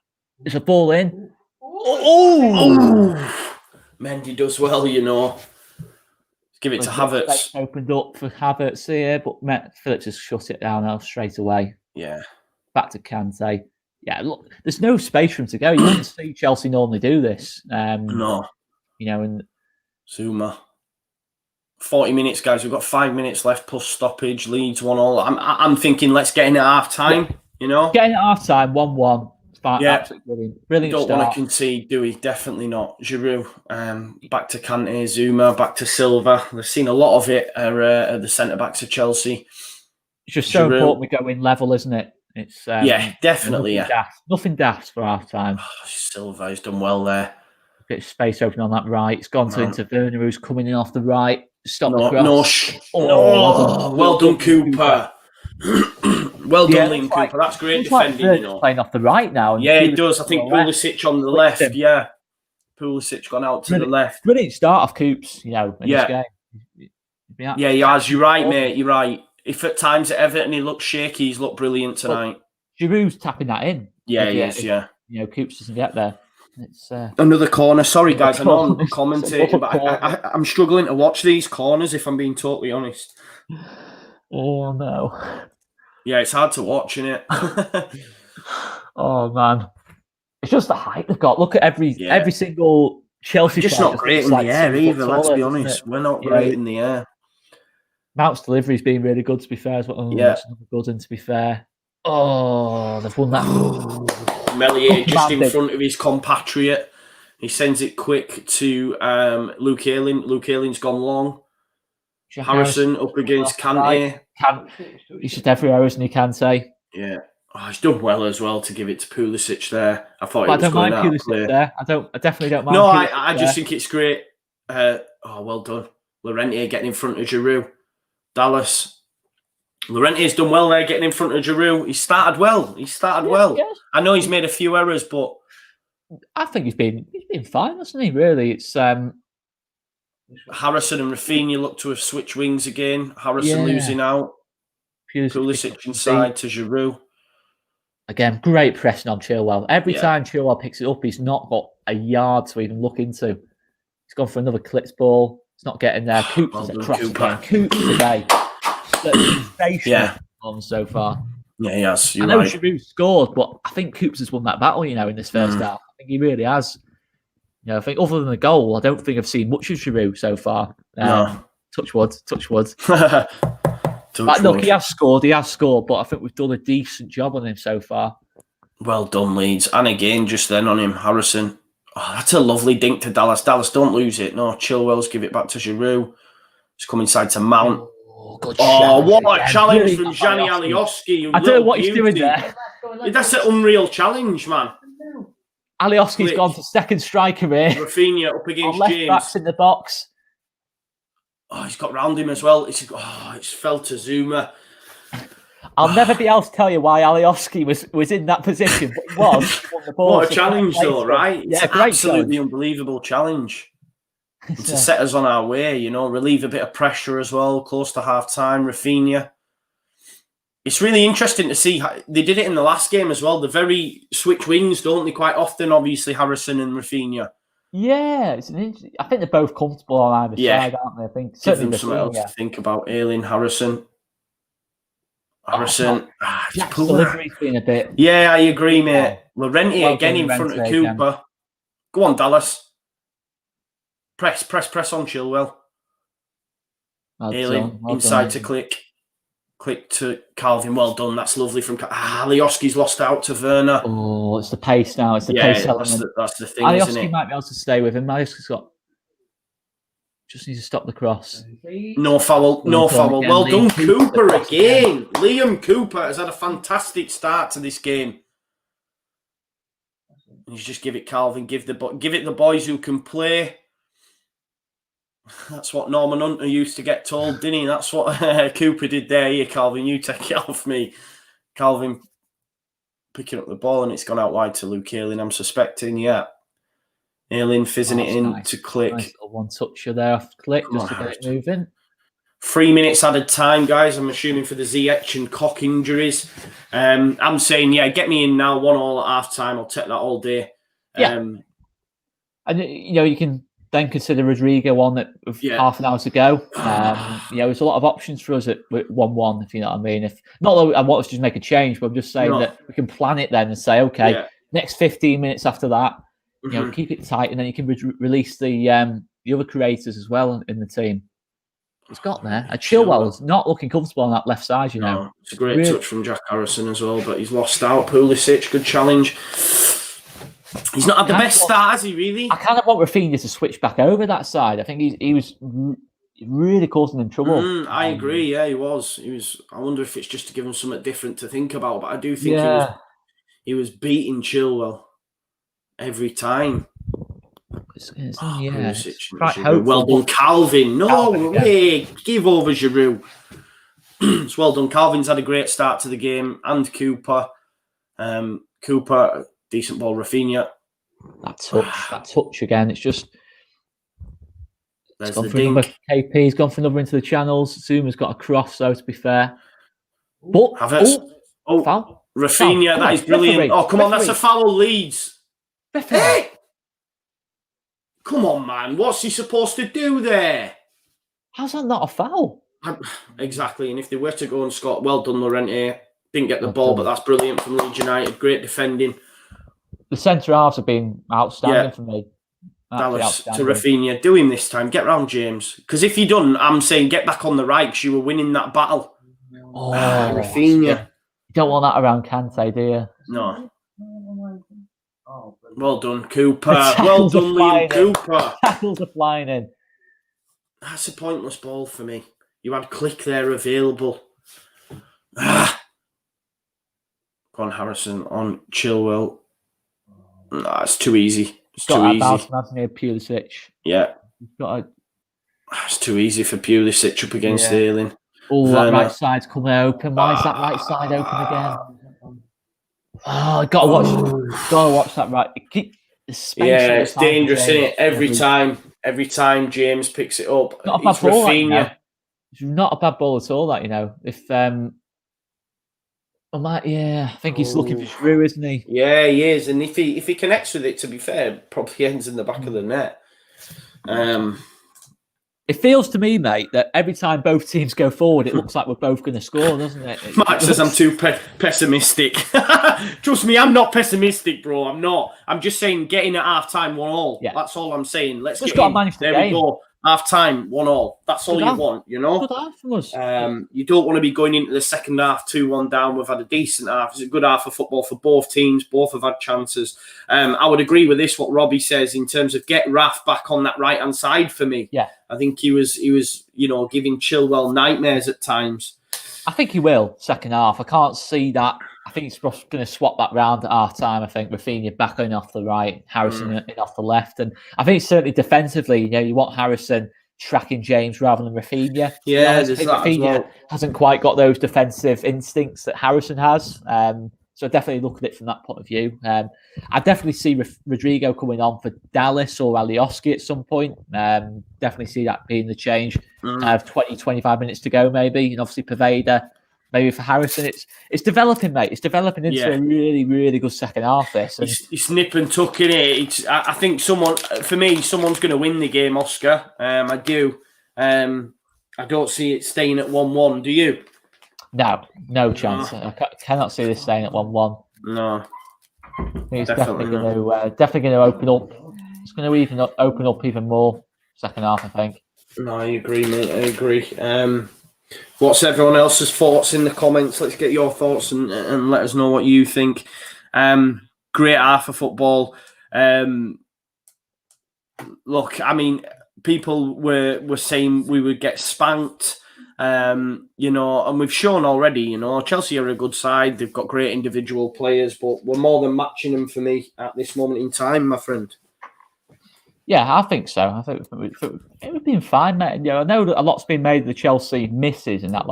It's a ball in. Oh! Mendy does well, you know. Give it to Havertz. Opened up for Havertz here, but Phillips has shut it down now straight away. Yeah. Back to Kante. Yeah, look, there's no space for him to go. You wouldn't see Chelsea normally do this. No. You know, and Zuma. 40 minutes, guys. We've got 5 minutes left plus stoppage. Leeds 1-1. I'm thinking let's get in at half time. Yeah. You know, getting at half time 1-1. Yeah, absolutely brilliant. Don't want to concede, do we? Definitely not. Giroud, back to Kante, Zuma, back to Silva. We've seen a lot of it at the centre backs of Chelsea. It's just so important we go in level, isn't it? It's definitely. Nothing daft for half time. Silva has done well there. A bit of space open on that right. It's gone to Werner, who's coming in off the right. Stop the cross. Well done, Cooper. Well done, Liam Cooper. That's great defending, you know. Playing off the right now. Yeah, it does. I think Pulisic on the left. Yeah. Pulisic gone out to the left. Brilliant start off Coops, you know, in this game. Yeah, he has. You're right, mate. You're right. If at times at Everton he looks shaky, he's looked brilliant tonight. Giroud's tapping that in. Yeah, he is, yeah. You know, Coops doesn't get there. It's another corner. Sorry, guys, I know I'm commentating, but I'm struggling to watch these corners, if I'm being totally honest. Oh, no. Yeah, it's hard to watch, isn't it? Oh, man. It's just the height they've got. Look at every single Chelsea player. Just not great in the air either, let's be honest. We're not great in the air. Mount's delivery's been really good, to be fair. That's another good one, to be fair. Oh, they've won that. Melier just in front of his compatriot. He sends it quick to Luke Ayling. Luke Ayling's gone long. Harrison up against Kante. He's just everywhere, isn't he, Kante? Yeah. Oh, he's done well as well to give it to Pulisic there. I thought it was going out of play. There. I definitely don't mind. No, I just think it's great. Well done. Llorente getting in front of Giroud. Dallas. Llorente's done well there, getting in front of Giroud. He started well. Yes. I know he's made a few errors, but I think he's been fine, hasn't he? Really, it's Harrison and Rafinha look to have switched wings again. Harrison losing out. Pulisic inside to Giroud. Again, great pressing on Chilwell. Every time Chilwell picks it up, he's not got a yard to even look into. He's gone for another clips ball. It's not getting there. Coops is across again. Coops today. On so far. Yeah, he has. I know Giroud scored, but I think Coops has won that battle, you know, in this first half. I think he really has. You know, I think other than the goal, I don't think I've seen much of Giroud so far. No. Touch wood. Look, he has scored, but I think we've done a decent job on him so far. Well done, Leeds. And again, just then on him, Harrison. Oh, that's a lovely dink to Dallas. Dallas, don't lose it. No, Chilwell's give it back to Giroud. It's come inside to Mount. What a challenge from Gianni Alioski. I don't know what he's doing there. That's an unreal challenge, man. Alioski's gone to second striker here. Rafinha up against left James. Backs in the box. Oh, he's got round him as well. It's fell to Zuma. I'll never be able to tell you why Alioski was in that position, but he was. Won the ball. What a challenge, though, right? Yeah, it's great absolutely challenge. Unbelievable challenge. And to set us on our way, you know, relieve a bit of pressure as well, close to half-time, Rafinha. It's really interesting to see. They did it in the last game as well. The very switch wings, don't they, quite often, obviously, Harrison and Rafinha. Yeah, I think they're both comfortable on either side, aren't they? I think give them something else to think about. Ayling, Harrison. Jack's delivery's been a bit... Yeah, I agree, mate. Llorente again in front of Cooper. Go on, Dallas. Press on Chilwell. Ayling inside to Click to Calvin. Well done. That's lovely from Alioski's lost out to Werner. Oh, it's the pace now. It's the pace element. That's the thing, Alioski isn't it? might be able to stay with him. Alioski's just needs to stop the cross. No foul. Well done, Cooper again. Liam Cooper has had a fantastic start to this game. And you just give it Calvin. Give it the boys who can play. That's what Norman Hunter used to get told, didn't he? That's what Cooper did there. Here, Calvin, you take it off me. Calvin picking up the ball, and it's gone out wide to Luke Ayling, I'm suspecting, yeah. Ayling fizzing it in to Click. Nice little one-toucher there off Click, just to get it moving. 3 minutes added time, guys. I'm assuming for the Ziyech and Cock injuries. I'm saying, yeah, get me in now. 1-1 at half-time. I'll take that all day. Yeah. And, you can then consider Rodrigo on it with half an hour to go. There's a lot of options for us at 1-1, if you know what I mean. If not that I want us to just make a change, but I'm just saying that we can plan it then and say, okay, next 15 minutes after that, keep it tight, and then you can release the other creators as well in the team. He's got there. And Chilwell's not looking comfortable on that left side, No, it's a great touch from Jack Harrison as well, but he's lost out. Pulisic, good challenge. He's not had the best start, has he, really? I kind of want Rafinha to switch back over that side. I think he was really causing him trouble. I agree, yeah, he was. I wonder if it's just to give him something different to think about, but I do think he was beating Chilwell every time. Well done, Calvin. No way. Give over Giroud. It's well done. Calvin's had a great start to the game, and Cooper. Cooper, decent ball. Rafinha. That touch again. It's just. There's gone for another. KP's gone for another into the channels. Zuma's got a cross, though, to be fair. But foul. Rafinha, that is brilliant. Referee. Oh, come on, that's a foul, Leeds. Hey! Come on, man. What's he supposed to do there? How's that not a foul? Exactly. And if they were to go and score, well done, Llorente. Didn't get the ball, but that's brilliant from Leeds United. Great defending. The centre halves have been outstanding for me. Dallas to Rafinha. Do him this time. Get round James. Because if you don't, I'm saying get back on the right because you were winning that battle. Rafinha. You don't want that around Kante, do you? No. Well done, Cooper. Well done, Liam Cooper. Tackles are flying in. That's a pointless ball for me. You had Click there available. Go on, Harrison. On Chilwell. Nah, it's too easy. It's too easy. Pulisic. Yeah. It's too easy for Pulisic up against Ayling. Oh, that right side's coming open. Why is that right side open again? Oh, gotta watch that right. It's dangerous, isn't it? Every time James picks it up, not a bad ball. Rafinha. It's not a bad ball at all. That if I think he's looking for Giroud, isn't he? Yeah, he is. And if he connects with it, to be fair, probably ends in the back of the net. It feels to me, mate, that every time both teams go forward, it looks like we're both going to score, doesn't it? Mark says I'm too pessimistic. Trust me, I'm not pessimistic, bro. I'm not. I'm just saying getting at half-time 1-1. Yeah. That's all I'm saying. Let's get in. There we go. Half-time 1-1. That's all you want, you know? Good half from us. You don't want to be going into the second half 2-1 down. We've had a decent half. It's a good half of football for both teams. Both have had chances. I would agree with this, what Robbie says, in terms of get Raf back on that right-hand side for me. Yeah. I think he was, giving Chilwell nightmares at times. I think he will, second half. I can't see that. I think he's going to swap that round at half-time. I think Rafinha back in off the right, Harrison in off the left. And I think certainly defensively, you want Harrison tracking James rather than Rafinha. Yeah, Rafinha hasn't quite got those defensive instincts that Harrison has. So I definitely look at it from that point of view. I definitely see Rodrigo coming on for Dallas or Alioski at some point. Definitely see that being the change. 20-25 minutes to go, maybe. And obviously Paveda, maybe for Harrison. It's developing, mate. It's developing into a really, really good second half. It's nip and tuck in it. I think someone's going to win the game, Oscar. I do. I don't see it staying at 1-1. Do you? No chance. I cannot see this staying at 1-1. No. It's definitely going to open up. It's going to even open up even more second half, I think. No, I agree, mate. I agree. What's everyone else's thoughts in the comments? Let's get your thoughts and let us know what you think. Great half of football. Look, I mean, people were saying we would get spanked. And we've shown already, Chelsea are a good side. They've got great individual players, but we're more than matching them for me at this moment in time, my friend. Yeah, I think so. I think we've been fine, mate. I know that a lot's been made of the Chelsea misses, and that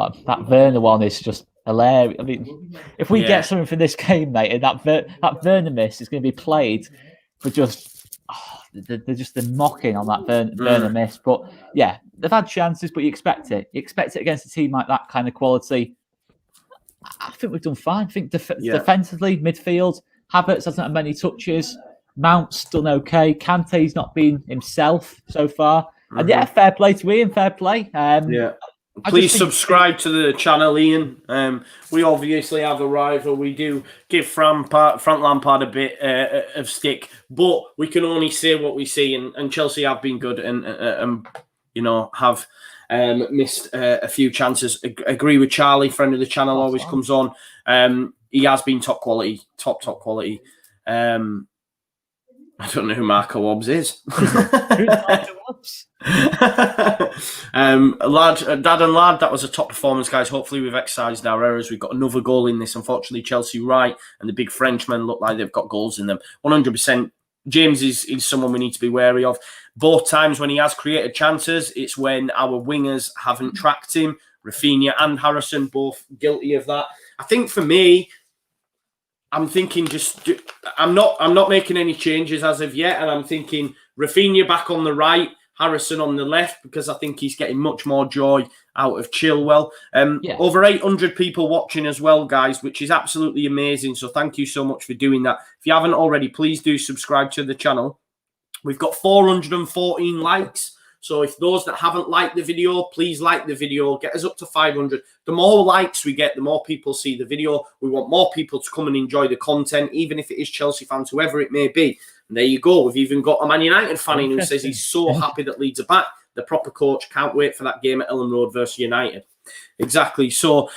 Werner one is just hilarious. I mean, if we get something for this game, mate, and that Werner miss is going to be played for just the mocking on that Werner miss. But yeah, they've had chances, but you expect it. You expect it against a team like that kind of quality. I think we've done fine. I think defensively, midfield, Havertz hasn't had many touches. Mount's done okay. Kante's not been himself so far. And yeah, fair play to Ian, fair play. Please subscribe to the channel, Ian. We obviously have a rival. We do give Frank Lampard a bit of stick, but we can only say what we see. And Chelsea have been good and have missed a few chances. Agree with Charlie, friend of the channel, always comes on. He has been top quality, top quality. I don't know who Marco Hobbs is. Dad and lad, that was a top performance, guys. Hopefully we've excised our errors. We've got another goal in this. Unfortunately, Chelsea right and the big Frenchmen look like they've got goals in them. 100%. James is someone we need to be wary of. Both times when he has created chances, it's when our wingers haven't tracked him. Rafinha and Harrison both guilty of that. I think for me, I'm thinking I'm not making any changes as of yet, and I'm thinking Rafinha back on the right, Harrison on the left, because I think he's getting much more joy out of Chilwell. Over 800 people watching as well, guys, which is absolutely amazing. So thank you so much for doing that. If you haven't already, please do subscribe to the channel. We've got 414 likes. So if those that haven't liked the video, please like the video. Get us up to 500. The more likes we get, the more people see the video. We want more people to come and enjoy the content, even if it is Chelsea fans, whoever it may be. And there you go. We've even got a Man United fan in who says he's so happy that Leeds are back. The proper coach can't wait for that game at Ellen Road versus United. Exactly. So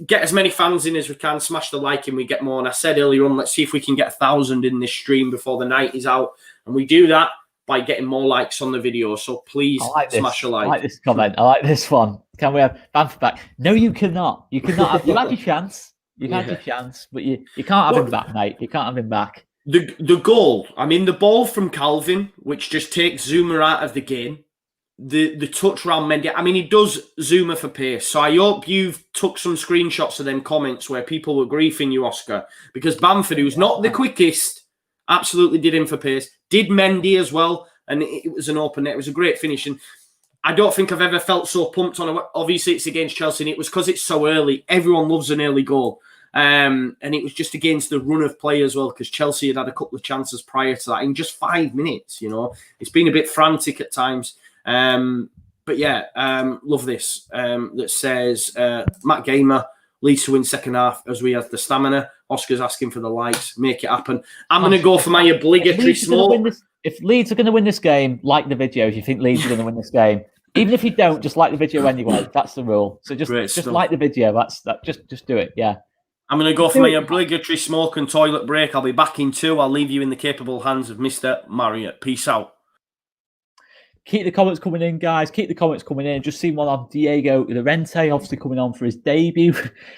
get as many fans in as we can. Smash the like and we get more. And I said earlier on, let's see if we can get 1,000 in this stream before the night is out. And we do that by getting more likes on the video. So please smash a like. I like this comment. I like this one. Can we have Bamford back? No, you cannot. You cannot have. You had your chance. You had your chance, but you can't have him back, mate. You can't have him back. The goal. I mean, the ball from Calvin, which just takes Zuma out of the game. The touch round Mendy. I mean, he does Zuma for pace. So I hope you've took some screenshots of them comments where people were griefing you, Oscar, because Bamford, who's not the quickest, absolutely did him for pace. Did Mendy as well, and it was an open net. It was a great finish, and I don't think I've ever felt so pumped on it. Obviously, it's against Chelsea, and it was because it's so early. Everyone loves an early goal, and it was just against the run of play as well, because Chelsea had a couple of chances prior to that in just 5 minutes. It's been a bit frantic at times, but yeah, love this. That says Matt Gamer, Leeds to win second half as we have the stamina. Oscar's asking for the likes. Make it happen. I'm going to go for my obligatory smoke. If Leeds are going to win this game, like the video if you think Leeds are going to win this game. Even if you don't, just like the video anyway. That's the rule. So just like the video. Just do it. Yeah. I'm going to go for my obligatory smoke and toilet break. I'll be back in 2. I'll leave you in the capable hands of Mr. Marriott. Peace out. Keep the comments coming in, guys. Keep the comments coming in. Just seen one on Diego Llorente, obviously coming on for his debut.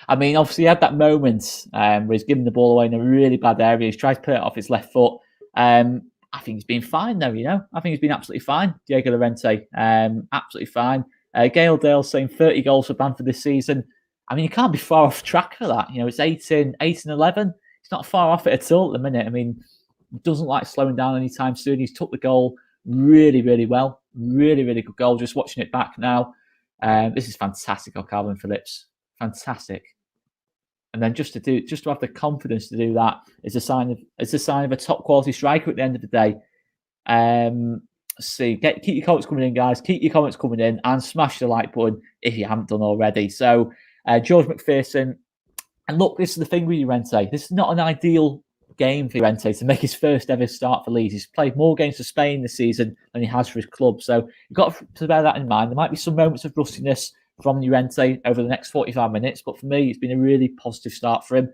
I mean, obviously he had that moment where he's giving the ball away in a really bad area. He's tried to put it off his left foot. I think he's been fine, though, I think he's been absolutely fine, Diego Llorente. Absolutely fine. Gail Dale saying 30 goals for Bamford this season. I mean, you can't be far off track for that. It's 8 and 11. He's not far off it at all at the minute. I mean, he doesn't like slowing down anytime soon. He's took the goal really, really well. Really, really good goal. Just watching it back now. This is fantastic on Calvin Phillips. Fantastic. And then just to have the confidence to do that is a sign of a top quality striker at the end of the day. Keep your comments coming in, guys. Keep your comments coming in and smash the like button if you haven't done already. So George McPherson, and look, this is the thing with Llorente. This is not an ideal game for Llorente to make his first ever start for Leeds. He's played more games for Spain this season than he has for his club. So you've got to bear that in mind. There might be some moments of rustiness from Llorente over the next 45 minutes, but for me, it's been a really positive start for him.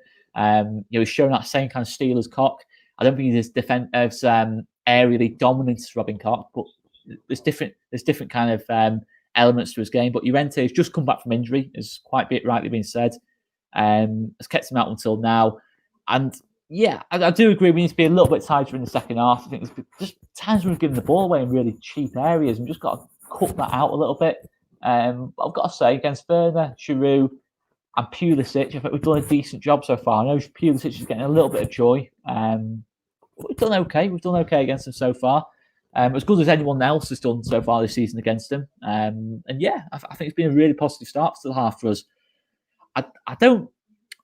He's shown that same kind of Steelers cock. I don't think he's as aerially dominant as Robin Koch, but there's different kind of elements to his game. But Llorente has just come back from injury, as quite a bit rightly been said. Has kept him out until now, and Yeah, I do agree. We need to be a little bit tighter in the second half. I think there's just times we've given the ball away in really cheap areas, and just got to cut that out a little bit. But I've got to say, against Werner, Giroud, and Pulisic, I think we've done a decent job so far. I know Pulisic is getting a little bit of joy. We've done okay. We've done okay against them so far. As good as anyone else has done so far this season against them. And yeah, I think it's been a really positive start to the half for us.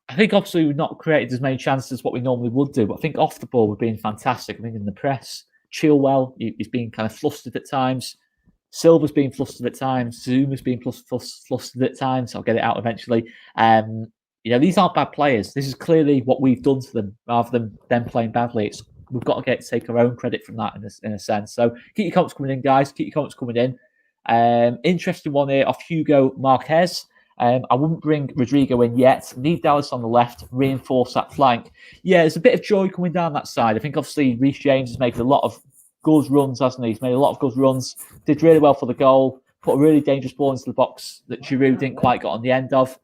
I think obviously we've not created as many chances as what we normally would do, but I think off the ball we've been fantastic. I think in the press, Chilwell, he's been kind of flustered at times. Silva's been flustered at times. Zuma's been flustered at times. I'll get it out eventually. These aren't bad players. This is clearly what we've done to them rather than them playing badly. We've got to take our own credit from that in a sense. So keep your comments coming in, guys. Keep your comments coming in. Interesting one here off Hugo Marquez. I wouldn't bring Rodrigo in yet. Need Dallas on the left, reinforce that flank. Yeah, there's a bit of joy coming down that side. I think obviously Reece James has made a lot of good runs, hasn't he? He's made a lot of good runs. Did really well for the goal. Put a really dangerous ball into the box that Giroud didn't quite get on the end of.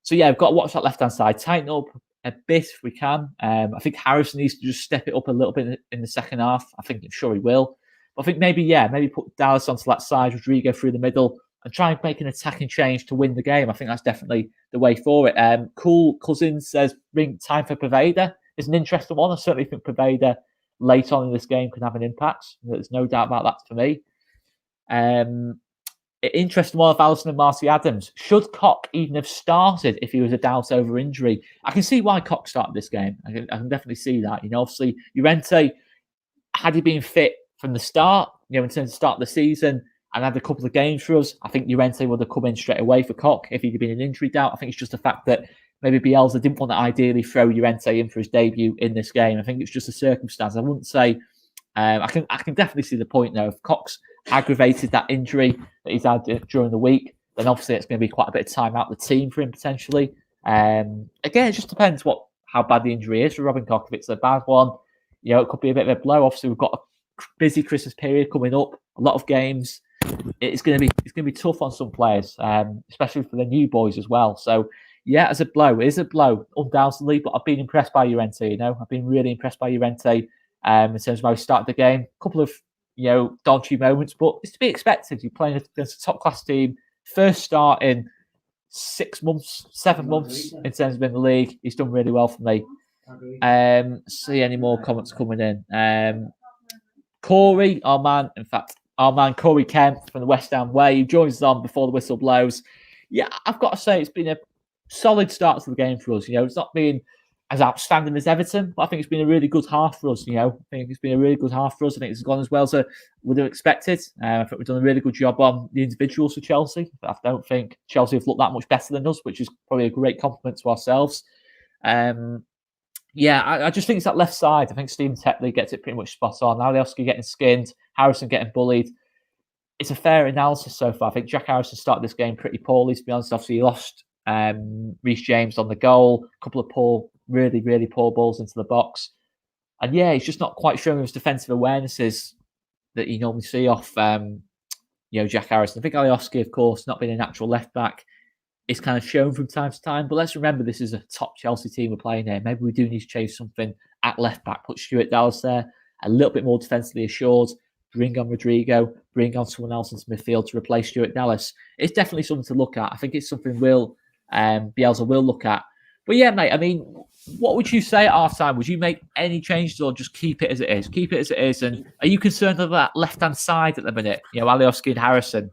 So yeah, we've got to watch that left-hand side. Tighten up a bit if we can. I think Harrison needs to just step it up a little bit in the second half. I'm sure he will. But I think maybe put Dallas onto that side, Rodrigo through the middle, and try and make an attacking change to win the game. I think that's definitely the way for it. Cool Cousins says, bring time for Pervader. It's an interesting one. I certainly think Pervader late on in this game can have an impact. There's no doubt about that for me. Interesting one of Alisson and Marcy Adams. Should Koch even have started if he was a doubt over injury? I can see why Koch started this game. I can definitely see that. Obviously, Llorente, had he been fit from the start, in terms of start of the season, and had a couple of games for us, I think Llorente would have come in straight away for Koch if he'd been an injury doubt. I think it's just the fact that maybe Bielsa didn't want to ideally throw Llorente in for his debut in this game. I think it's just a circumstance. I wouldn't say... I can definitely see the point, though. If Koch's aggravated that injury that he's had during the week, then obviously it's going to be quite a bit of time out the team for him, potentially. Again, it just depends how bad the injury is for Robin Koch. If it's a bad one, it could be a bit of a blow. Obviously, we've got a busy Christmas period coming up, a lot of games. It's going to be tough on some players, especially for the new boys as well. So, yeah, it is a blow, undoubtedly. But I've been impressed by Llorente. I've been really impressed by Llorente in terms of how he started the game. A couple of dodgy moments, but it's to be expected. You're playing against a top class team. First start in 7 months in terms of in the league. He's done really well for me. See any more comments coming in? Corey, our man Corey Kemp from the West Ham Way, who joins us on before the whistle blows. Yeah, I've got to say it's been a solid start to the game for us. It's not been as outstanding as Everton, but I think it's been a really good half for us. I think it's been a really good half for us. I think it's gone as well as I would have expected. I think we've done a really good job on the individuals for Chelsea. I don't think Chelsea have looked that much better than us, which is probably a great compliment to ourselves. I just think it's that left side. I think Stephen Tetley gets it pretty much spot on. Alioski getting skinned, Harrison getting bullied. It's a fair analysis so far. I think Jack Harrison started this game pretty poorly, to be honest. Obviously, he lost Reece James on the goal, a couple of really, really poor balls into the box. And yeah, he's just not quite showing his defensive awarenesses that you normally see off Jack Harrison. I think Alioski, of course, not being a natural left back, is kind of shown from time to time. But let's remember, this is a top Chelsea team we're playing here. Maybe we do need to change something at left back. Put Stuart Dallas there, a little bit more defensively assured. Bring on Rodrigo, bring on someone else into midfield to replace Stuart Dallas. It's definitely something to look at. I think it's something Bielsa will look at. But yeah, mate, I mean, what would you say at half-time? Would you make any changes or just keep it as it is? Keep it as it is. And are you concerned of that left-hand side at the minute? Alioski and Harrison.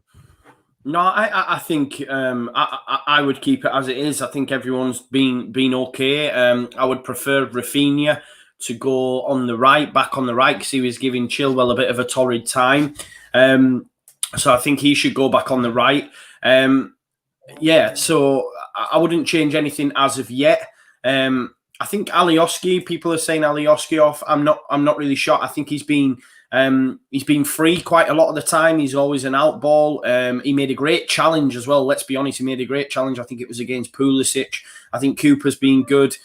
No, I think I would keep it as it is. I think everyone's been okay. I would prefer Rafinha to go on the right, back on the right, because he was giving Chilwell a bit of a torrid time. So I think he should go back on the right. So I wouldn't change anything as of yet. I think Alioski, people are saying Alioski off. I'm not really sure. I think he's been free quite a lot of the time. He's always an out ball. He made a great challenge as well. Let's be honest, he made a great challenge. I think it was against Pulisic. I think Cooper's been good.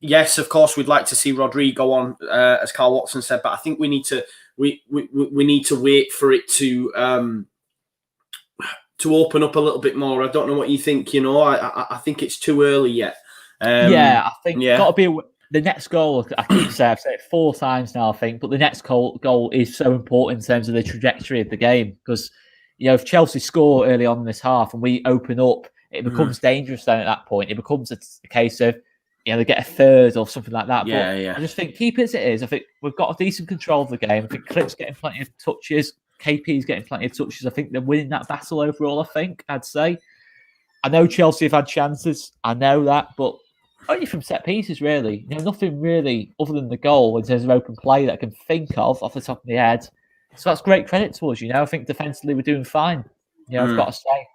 Yes, of course, we'd like to see Rodrigo on, as Carl Watson said, but I think we need to wait for it to open up a little bit more. I don't know what you think. I think it's too early yet. I think got to be the next goal, I keep saying, I've said it 4 times now, I think, but the next goal is so important in terms of the trajectory of the game because, if Chelsea score early on in this half and we open up, it becomes dangerous then at that point. It becomes a case of, they get a third or something like that. Yeah. I just think keep it as it is. I think we've got a decent control of the game. I think Clip's getting plenty of touches. KP's getting plenty of touches. I think they're winning that battle overall, I'd say. I know Chelsea have had chances. I know that, but only from set pieces, really. Nothing really other than the goal in terms of open play that I can think of off the top of my head. So that's great credit to us, I think defensively we're doing fine. I've got to say.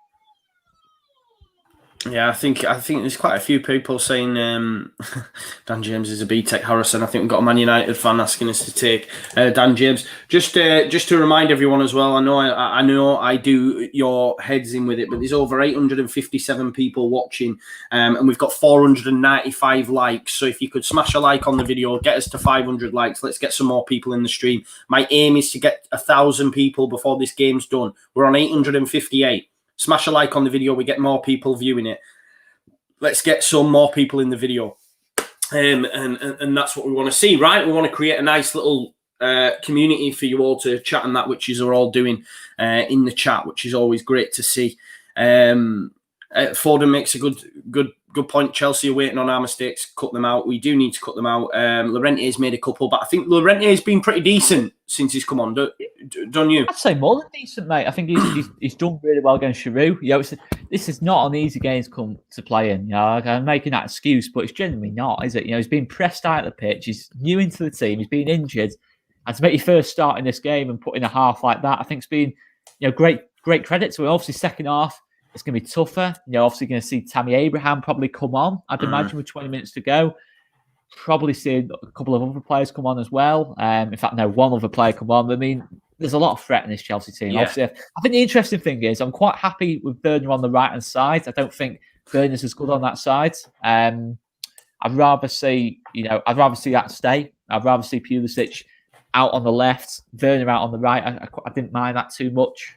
Yeah, I think there's quite a few people saying Dan James is a B-Tech Harrison. I think we've got a Man United fan asking us to take Dan James. Just to remind everyone as well, I know I do your heads in with it, but there's over 857 people watching, and we've got 495 likes. So if you could smash a like on the video, get us to 500 likes. Let's get some more people in the stream. My aim is to get 1,000 people before this game's done. We're on 858. Smash a like on the video. We get more people viewing it. Let's get some more people in the video. And that's what we want to see, right? We want to create a nice little community for you all to chat and that, which is we're all doing in the chat, which is always great to see. Foden makes a good point. Chelsea are waiting on our mistakes. Cut them out. We do need to cut them out. Llorente's made a couple, but I think Llorente's been pretty decent since he's come on. Don't you? I'd say more than decent, mate. I think he's done really well against Giroud. This is not an easy game to come to play in. I'm making that excuse, but it's genuinely not, is it? He's been pressed out of the pitch. He's new into the team. He's been injured, and to make your first start in this game and put in a half like that, I think it's been great credit to him. Obviously, second half. It's going to be tougher. Obviously going to see Tammy Abraham probably come on, I'd imagine, with 20 minutes to go. Probably see a couple of other players come on as well. In fact, no, one other player come on. I mean, there's a lot of threat in this Chelsea team. Yeah. Obviously, I think the interesting thing is I'm quite happy with Werner on the right-hand side. I don't think Werner's as good on that side. I'd rather see that stay. I'd rather see Pulisic out on the left, Werner out on the right. I didn't mind that too much.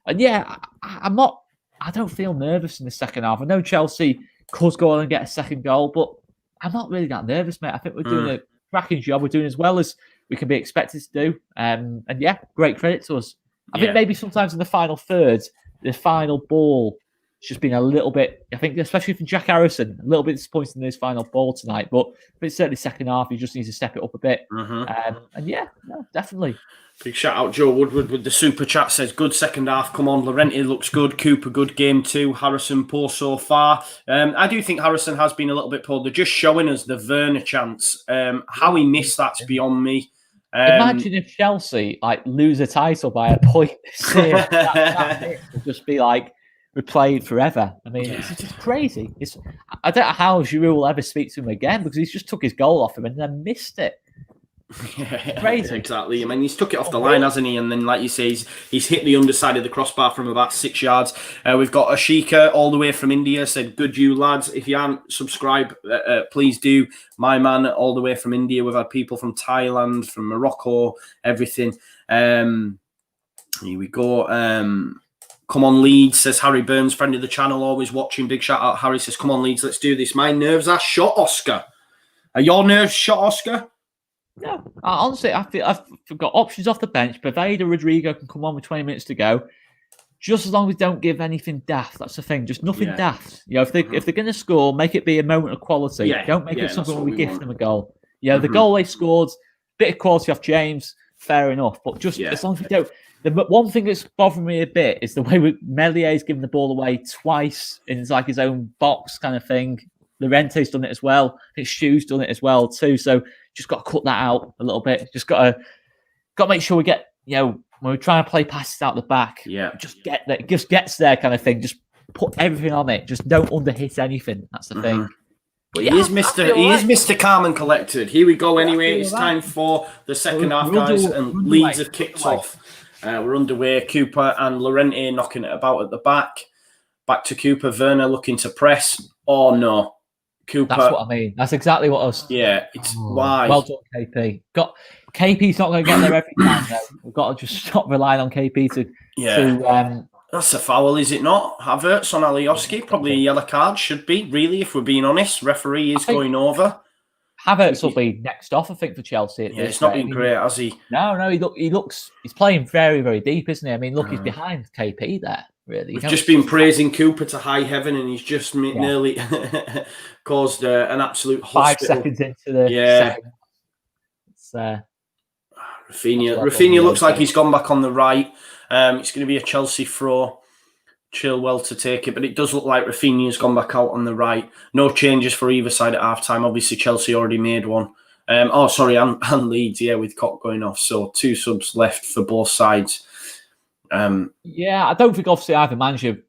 And yeah, I don't feel nervous in the second half. I know Chelsea could go on and get a second goal, but I'm not really that nervous, mate. I think we're doing a cracking job. We're doing as well as we can be expected to do. And yeah, great credit to us. I think maybe sometimes in the final third, the final ball has just been a little bit, I think, especially from Jack Harrison, a little bit disappointed in his final ball tonight. But certainly second half, he just needs to step it up a bit. And yeah, no, definitely. Big shout out Joe Woodward with the super chat, says good second half, come on. Llorente looks good. Cooper good game too. Harrison poor so far. I do think Harrison has been a little bit poor. They're just showing us the Werner chance. How he missed that's beyond me. Imagine if Chelsea lose a title by a point this year. that would just be we're playing forever. I mean, It's just crazy. I don't know how Giroud will ever speak to him again because he's just took his goal off him and then missed it. Crazy. Exactly. I mean, he's took it off the line, hasn't he? And then, like you say, he's hit the underside of the crossbar from about 6 yards. We've got Ashika all the way from India, said, good you lads. If you aren't subscribed, please do. My man all the way from India. We've had people from Thailand, from Morocco, everything. Here we go. Come on, Leeds, says Harry Burns, friend of the channel, always watching. Big shout out. Harry says, come on, Leeds, let's do this. My nerves are shot, Oscar. Are your nerves shot, Oscar? No, honestly, I feel I've got options off the bench. Baveda, Rodrigo can come on with 20 minutes to go. Just as long as we don't give anything daft, that's the thing. Just nothing daft. If they're going to score, make it be a moment of quality. Don't make it something where we gift them a goal. The goal they scored, bit of quality off James, fair enough. But just as long as we don't. The one thing that's bothering me a bit is the way Mellier's given the ball away twice in his own box kind of thing. Llorente's done it as well. I think Stu's done it as well too. So just got to cut that out a little bit. Just got to make sure we get, when we're trying to play passes out the back, just get that, just gets there kind of thing. Just put everything on it. Just don't underhit anything. That's the thing. But he is Mr. Calm and Collected. Here we go anyway. It's time for the second half, guys, and Leeds have kicked off. We're underway. Cooper and Llorente knocking it about at the back. Back to Cooper. Werner looking to press. Oh, no. Cooper. That's what I mean. That's exactly what I was. Yeah, it's why. Well done, KP. KP's not going to get there every time, though. We've got to just stop relying on KP to that's a foul, is it not? Havertz on Alioski. Probably a yellow card, should be, really, if we're being honest. Referee is going over. Havertz will be next off, I think, for Chelsea. At Yeah, this it's not rate. been great, has he? No, he's playing very, very deep, isn't he? I mean, look, he's behind KP there. Really, we've just been praising Cooper to high heaven, and he's just nearly caused an absolute 5 hospital. seconds into the second. It's Rafinha looks like he's gone back on the right. It's going to be a Chelsea throw. Chilwell to take it, but it does look like Rafinha's gone back out on the right. No changes for either side at half-time. Obviously, Chelsea already made one. And Leeds, with Cock going off. So 2 subs left for both sides. I don't think obviously either manager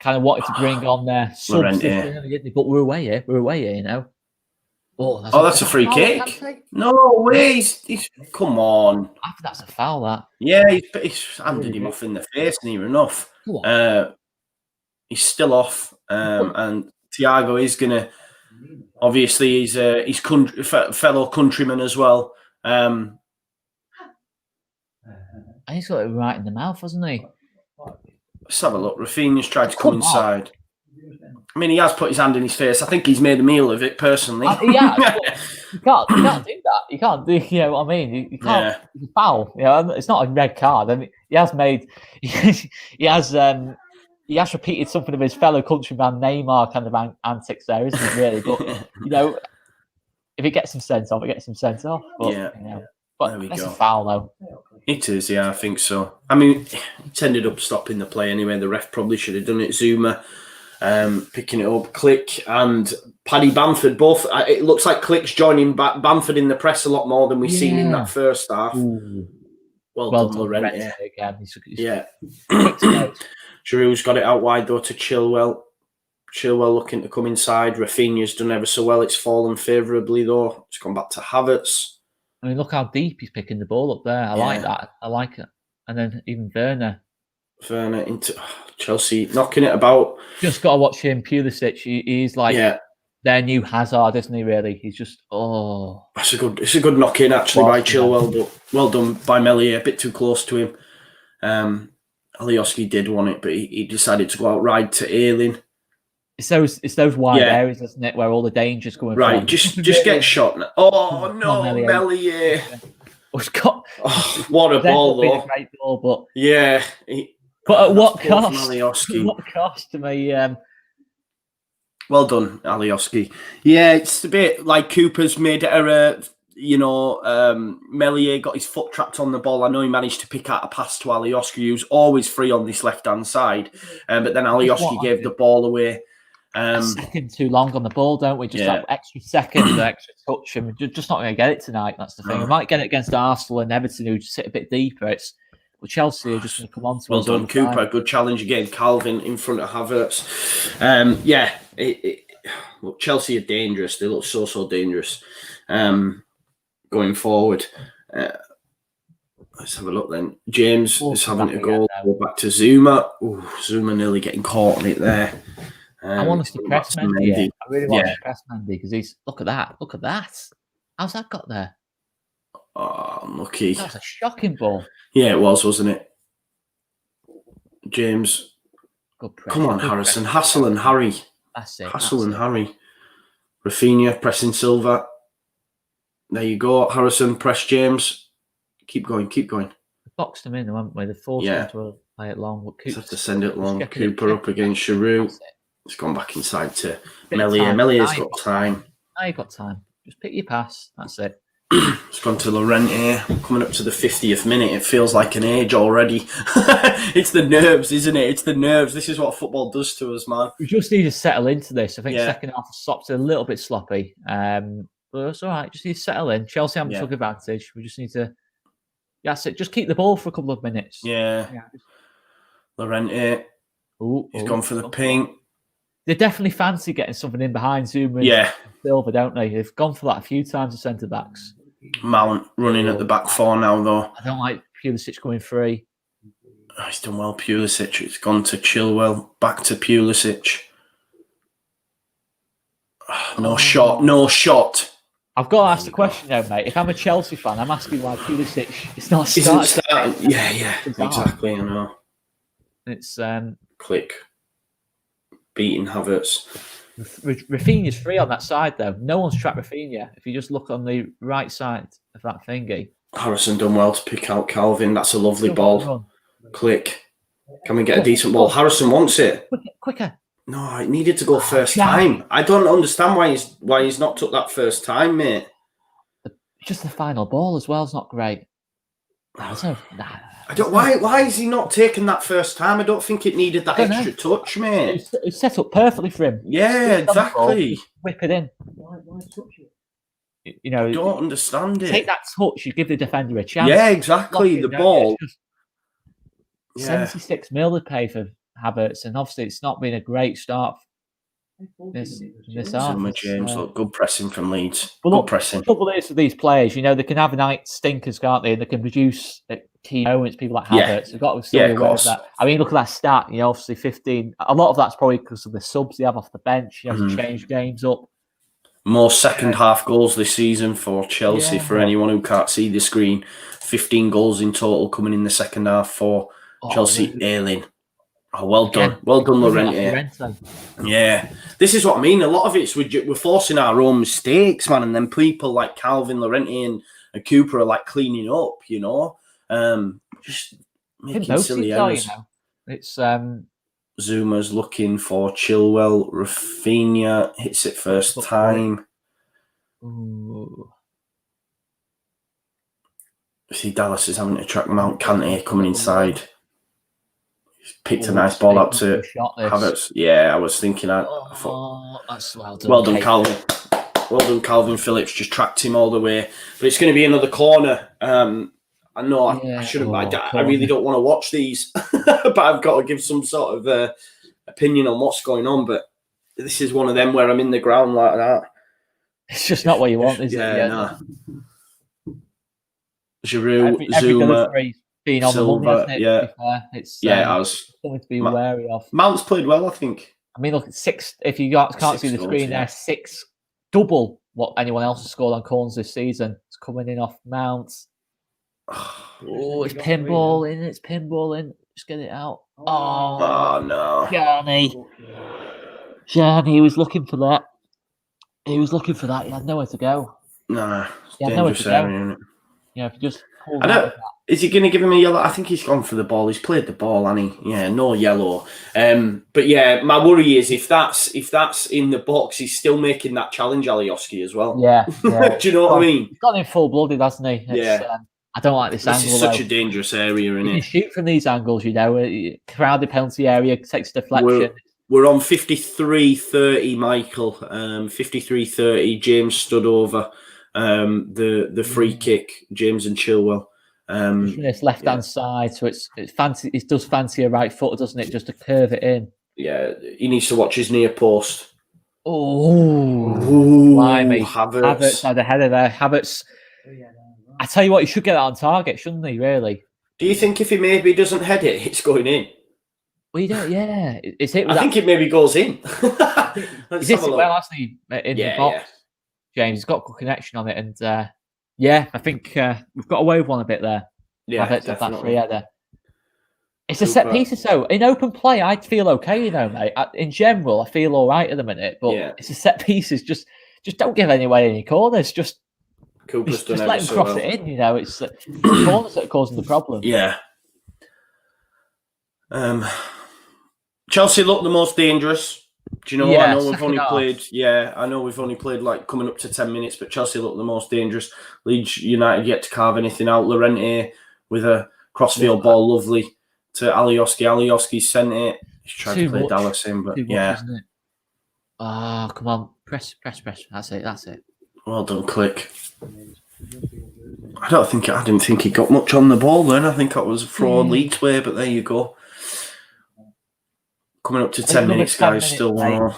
kind of wanted to bring on their subs, but we're away here. You know. That's a free kick. No way. He's come on. I think that's a foul. That. Yeah, he's handed him off in the face near enough. He's still off, and Thiago is gonna. Obviously, he's fellow countryman as well. And he's got it right in the mouth, hasn't he? Let's have a look. Rafinha's tried to come inside. I mean, he has put his hand in his face. I think he's made a meal of it personally. You can't do that. You can't do. You know what I mean? You can't. It's a foul. You know, it's not a red card. I mean, he has made. He has repeated something of his fellow countryman Neymar kind of antics there, isn't it? Really, but you know, if it gets him sent off, it gets him sent off. But, but it's a foul though. It is, I think so. I mean, it ended up stopping the play anyway. The ref probably should have done it. Zuma picking it up. Click and Paddy Bamford both. It looks like Click's joining Bamford in the press a lot more than we've seen in that first half. Ooh. Well done, Llorente. Yeah. Giroud's got it out wide though to Chilwell. Chilwell looking to come inside. Rafinha's done ever so well. It's fallen favourably though. It's gone back to Havertz. I mean, look how deep he's picking the ball up there. I like that. I like it. And then even Werner into Chelsea, knocking it about. Just got to watch him. Pulisic, he's like their new Hazard, isn't he? Really, he's just It's a good knock in actually by Chilwell, but well done by Marriot. A bit too close to him. Alioski did want it, but he decided to go out right to Ayling. It's those wide areas, isn't it, where all the danger's coming from. Right, just get shot now. Oh no, Marriot. What a ball though. A great ball, but but at what cost? Alioski. At what cost to me? Well done, Alioski. Yeah, it's a bit like Cooper's made error. You know, Marriot got his foot trapped on the ball. I know he managed to pick out a pass to Alioski, who's always free on this left-hand side. But then Alioski gave the ball away. A second too long on the ball, don't we? Just that extra second, extra touch. And we're just not going to get it tonight. That's the thing. We might get it against Arsenal and Everton, who just sit a bit deeper. But Chelsea are just going to come on to well us. Well done, Cooper. Good challenge again. Calvin in front of Havertz. Look, Chelsea are dangerous. They look so dangerous. Going forward. Let's have a look then. James is having to go back to Zuma. Ooh, Zuma nearly getting caught on it there. I want us to press Mendy. I really want to press Mendy because look at that. Look at that. How's that got there? Oh, unlucky. That was a shocking ball. Yeah, it was, wasn't it? James. Good press. Come on, Harrison. Hassel and Harry. That's it. Hassel and Harry. Rafinha pressing Silva. There you go. Harrison, press James. Keep going. We boxed them in, haven't we? The forced them to play it long. Just have to send it long. Cooper up against Giroud. It's gone back inside to Marriot. Marriot's got time. Now you've got time. Just pick your pass. That's it. It's gone to Llorente. Coming up to the 50th minute. It feels like an age already. It's the nerves, isn't it? It's the nerves. This is what football does to us, man. We just need to settle into this. I think second half stopped a little bit sloppy. But it's all right. Just need to settle in. Chelsea haven't took advantage. We just need to. That's it. Just keep the ball for a couple of minutes. Yeah. Llorente. He's gone for the ping. They definitely fancy getting something in behind Zuma and Silva, don't they? They've gone for that a few times, the centre backs. Mount running at the back four now, though. I don't like Pulisic going free. He's done well, Pulisic. It's gone to Chilwell. Back to Pulisic. No shot. I've got to ask the question now, mate. If I'm a Chelsea fan, I'm asking why Pulisic is not starting. Yeah, exactly. I know. It's Click. Beating Havertz. Rafinha's free on that side though. No one's tracked Rafinha. If you just look on the right side of that thingy. Harrison done well to pick out Calvin. That's a lovely ball. Click. Can we get a decent ball? Harrison wants it. Quicker. No, it needed to go first time. I don't understand why he's not took that first time, mate. Just the final ball as well is not great. I don't. Why is he not taking that first time? I don't think it needed that extra touch, mate. It's set up perfectly for him. Yeah, exactly. Whip it in. Why touch it? You know, I don't understand it. Take that touch. You give the defender a chance. Yeah, exactly. The ball. 76 mil to pay for Havertz, and obviously it's not been a great start. This Zuma James, look, good pressing from Leeds. Well, good pressing. The trouble is with these players, you know, they can have night stinkers, can't they? And they can produce key moments. People like Havertz, they've got to be aware of that. I mean, look at that stat. You know, obviously 15. A lot of that's probably because of the subs they have off the bench. You know, to change games up. More second half goals this season for Chelsea. For anyone who can't see the screen, 15 goals in total coming in the second half for Chelsea. Ailing. Oh, well done. Well done, Llorente. Yeah. This is what I mean. A lot of it's we're forcing our own mistakes, man. And then people like Calvin, Llorente and Cooper are like cleaning up, you know. Just making silly errors. It's Zuma's looking for Chilwell. Rafinha hits it first time. Ooh. See, Dallas is having to track Mount Kante coming inside. Picked a nice ball out to Havertz. Yeah, I was thinking that. That's well done. Well done, Calvin. Well done, Calvin Phillips. Just tracked him all the way. But it's going to be another corner. I know I shouldn't. I really don't want to watch these, but I've got to give some sort of opinion on what's going on. But this is one of them where I'm in the ground like that. It's just not what you want, is it? Yeah, no. Giroud, Zuma. Been on Silva, the money, hasn't it? It's I was something to be wary of. Mount's played well, I think. I mean, look, 6. If you can't see the screen there, 6, double what anyone else has scored on corners this season. It's coming in off Mount. Oh, it's pinball in. It's pinball in. Just get it out. Oh no, Johnny was looking for that. He was looking for that. He had nowhere to go. No, he had nowhere to go. You know, if you just is he going to give him a yellow? I think he's gone for the ball. He's played the ball, hasn't he? Yeah, no yellow. But yeah, my worry is if that's in the box, he's still making that challenge Alioski as well. Yeah. Do you know what I mean? He's got him full-blooded, hasn't he? I don't like this angle. This is such a dangerous area, isn't it? You can shoot from these angles, you know. Crowded penalty area, takes deflection. We're on 53-30, Michael. 53-30. James stood over the free kick. James and Chilwell. This left-hand side, so it's fancy. It does fancy a right foot, doesn't it? Just to curve it in. Yeah, he needs to watch his near post. Blimey. Havertz had a header there. Havertz. I tell you what, he should get that on target, shouldn't he? Really? Do you think if he maybe doesn't head it, it's going in? Well, you don't. Yeah, it's hit. I think it maybe goes in. He's hit it well, hasn't he? In the box, James. He's got a good connection on it, and I think we've got away with one a bit there. Yeah, that free header. It's a set piece, so in open play, I feel okay, you know, mate. In general, I feel all right at the minute, but it's a set pieces. Just don't give anyway any corners. Just let him cross it in. You know, it's the corners that are causing the problem. Yeah. Chelsea look the most dangerous. Do you know? I know we've only played. Yeah, I know we've only played like coming up to 10 minutes, but Chelsea look the most dangerous. Leeds United yet to carve anything out. Llorente with a crossfield ball, lovely to Alioski. Alioski sent it. He's tried to play Dallas in, but isn't it? Oh, come on, press. That's it. Well done, Click. I didn't think he got much on the ball then. I think that was a throw Leeds way, but there you go. Coming up to 10 minutes, guys. Still more.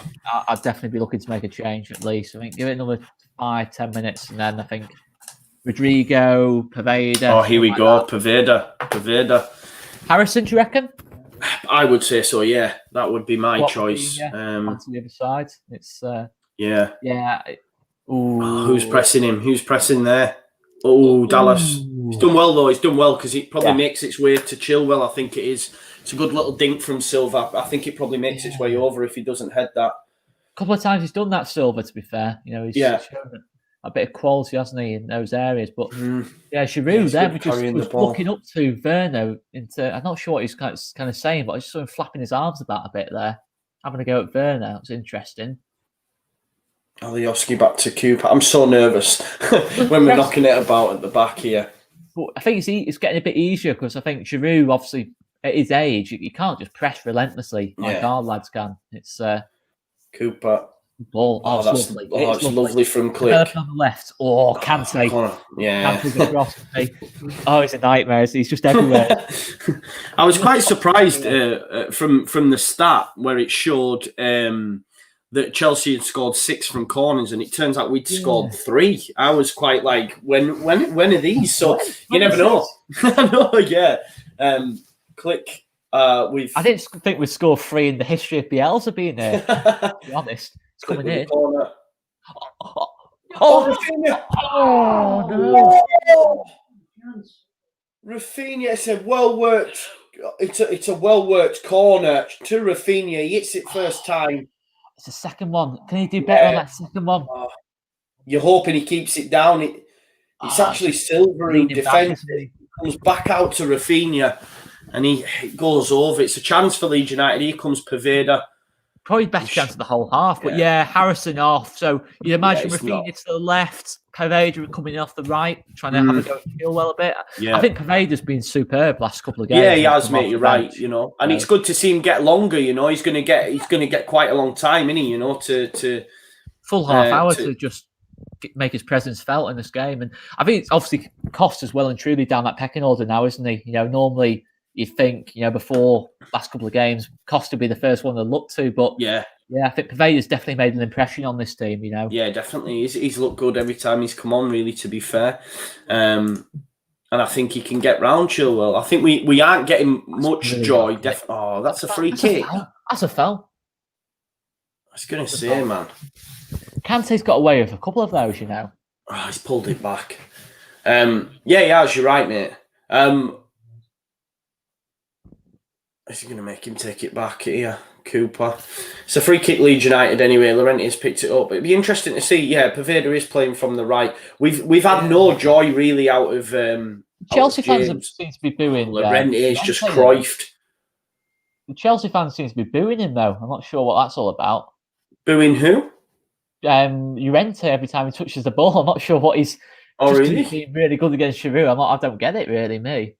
I'd definitely be looking to make a change at least. I think give it another 5-10 minutes, and then I think Rodrigo, Poveda. Oh, here we go, Poveda. Harrison, do you reckon? I would say so. Yeah, that would be my choice. On the other side, it's yeah. Ooh. Oh, who's pressing him? Who's pressing there? Oh, Dallas. He's done well though. He's done well because it probably makes its way to Chilwell. I think it is. It's a good little dink from Silva. I think it probably makes its way over if he doesn't head that. couple of times he's done that, Silva, to be fair. You know, he's shown a bit of quality, hasn't he, in those areas? But yeah, Giroud there was looking up to Werner into. I'm not sure what he's kind of saying, but I just saw him flapping his arms about a bit there, having a go at Werner. It was interesting. Alioski back to Cooper. I'm so nervous when we're knocking it about at the back here. But I think it's getting a bit easier because I think Giroud, obviously, at his age, you can't just press relentlessly like our lads can. It's Cooper. Ball. Oh, it's lovely. It's lovely from Click. On the left. Oh, Kante. Yeah. Oh, it's a nightmare. He's just everywhere. I was quite surprised from the start where it showed that Chelsea had scored 6 from corners, and it turns out we'd scored 3. I was quite like, when are these? So you never know. No, yeah. Click. I didn't think we'd score 3 in the history of Bielsa being there. To be honest, it's coming in. Rafinha! Oh no! Rafinha, it's a well worked. It's a well worked corner to Rafinha. He hits it first time. It's the second one. Can he do better on that second one? You're hoping he keeps it down. It's actually silvery defence. It comes back out to Rafinha, and he goes over. It's a chance for Leeds United. Here comes Paveda. Probably best chance of the whole half, but Harrison off. So you imagine Rafinha to the left, Paveda coming off the right, trying to have a go at Chilwell a bit. Yeah. I think Paveda's been superb last couple of games. Yeah, he has, mate. You're right. You know, and it's good to see him get longer. You know, he's going to get quite a long time, isn't he? You know, to full half hour to just make his presence felt in this game. And I think it's obviously cost as well and truly down that pecking order now, isn't he? You know, normally you'd think, you know, before last couple of games, Costa would be the first one to look to. But yeah, I think Paveda's definitely made an impression on this team, you know. Yeah, definitely. He's looked good every time he's come on, really, to be fair. And I think he can get round Chilwell. I think we aren't getting much joy. That's a free kick. That's a foul. I was going to say, man. Kante's got away with a couple of those, you know. Oh, he's pulled it back. He has. You're right, mate. Is he going to make him take it back here? Cooper. It's a free kick, Leeds United anyway. Laurentiis picked it up. It'd be interesting to see. Yeah, Paveda is playing from the right. We've had no joy really out of Chelsea fans seem to be booing. Laurentiis just Cruyffed. The Chelsea fans seem to be booing him though. I'm not sure what that's all about. Booing who? Llorente every time he touches the ball. I'm not sure what he's. Really? Being really good against Giroud. I don't get it really, me.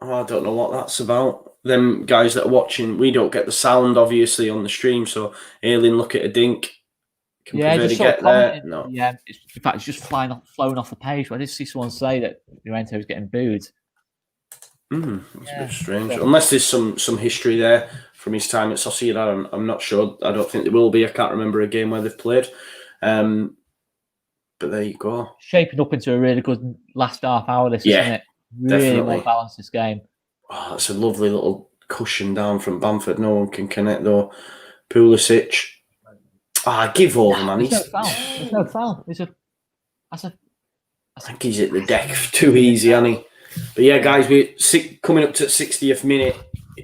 Oh, I don't know what that's about. Them guys that are watching, we don't get the sound obviously on the stream. So, Aileen, look at a dink. Can just get there? No. Yeah, in fact, it's just flown off the page. But I did see someone say that Llorente was getting booed. It's a bit strange. Unless there's some history there from his time at Sociedad, I'm not sure. I don't think there will be. I can't remember a game where they've played. But there you go. Shaping up into a really good last half hour, isn't it? Really definitely. well balanced this game. Oh, that's a lovely little cushion down from Bamford. No one can connect though. Pulisic. Give over, man. There's no foul. I think he's at the deck too easy, hasn't he? But yeah, guys, we're coming up to the 60th minute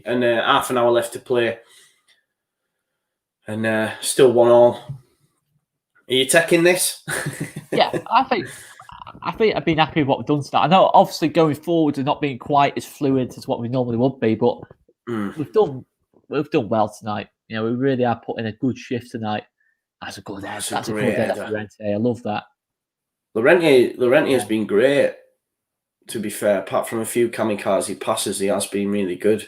and half an hour left to play. And still 1-1. Are you taking this? Yeah, I think I've been happy with what we've done tonight. I know, obviously, going forward and not being quite as fluid as what we normally would be, but we've done well tonight. You know, we really are putting a good shift tonight. That's a good head. That's a good head. I love that. Laurentiis has been great. To be fair, apart from a few kamikaze passes, he has been really good.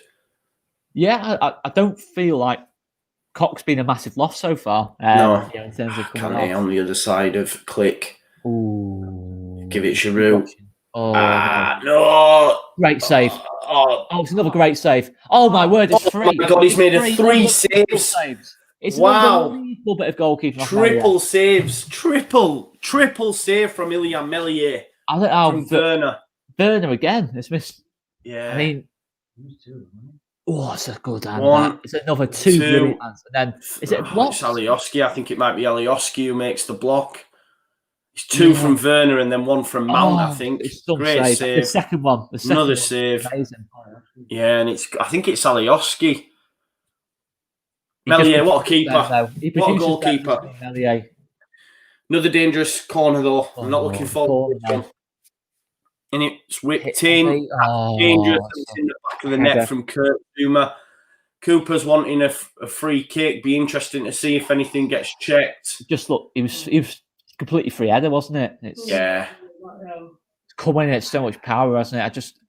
Yeah, I don't feel like Cock's been a massive loss so far. No, you know, in terms of Kante on the other side of Click. Ooh. Give it Giroud. No. Great save. It's another great save. Oh, my word, it's free. Oh, my God, he's made three saves. It's an unbelievable bit of goalkeeping. Triple saves. Triple save from Ilian Meslier. From Werner. Werner again. It's missed. Yeah. I mean, it's a good hand. It's another two brilliant hands. And then, is it a block? It's Alioski. I think it might be Alioski who makes the block. It's two from Werner and then one from Mount, I think. Great save. The second one. Another save. Amazing. Yeah, and I think it's Alioski. Meslier, what a keeper. He What a produces goalkeeper. better, Meslier. Another dangerous corner, though. I'm not looking forward to this one. And it's whipped in. Dangerous. It's in the back of the net from Kurt Zuma. Cooper's wanting a free kick. Be interesting to see if anything gets checked. Just look, he was completely free header, wasn't it? It's coming in at so much power, hasn't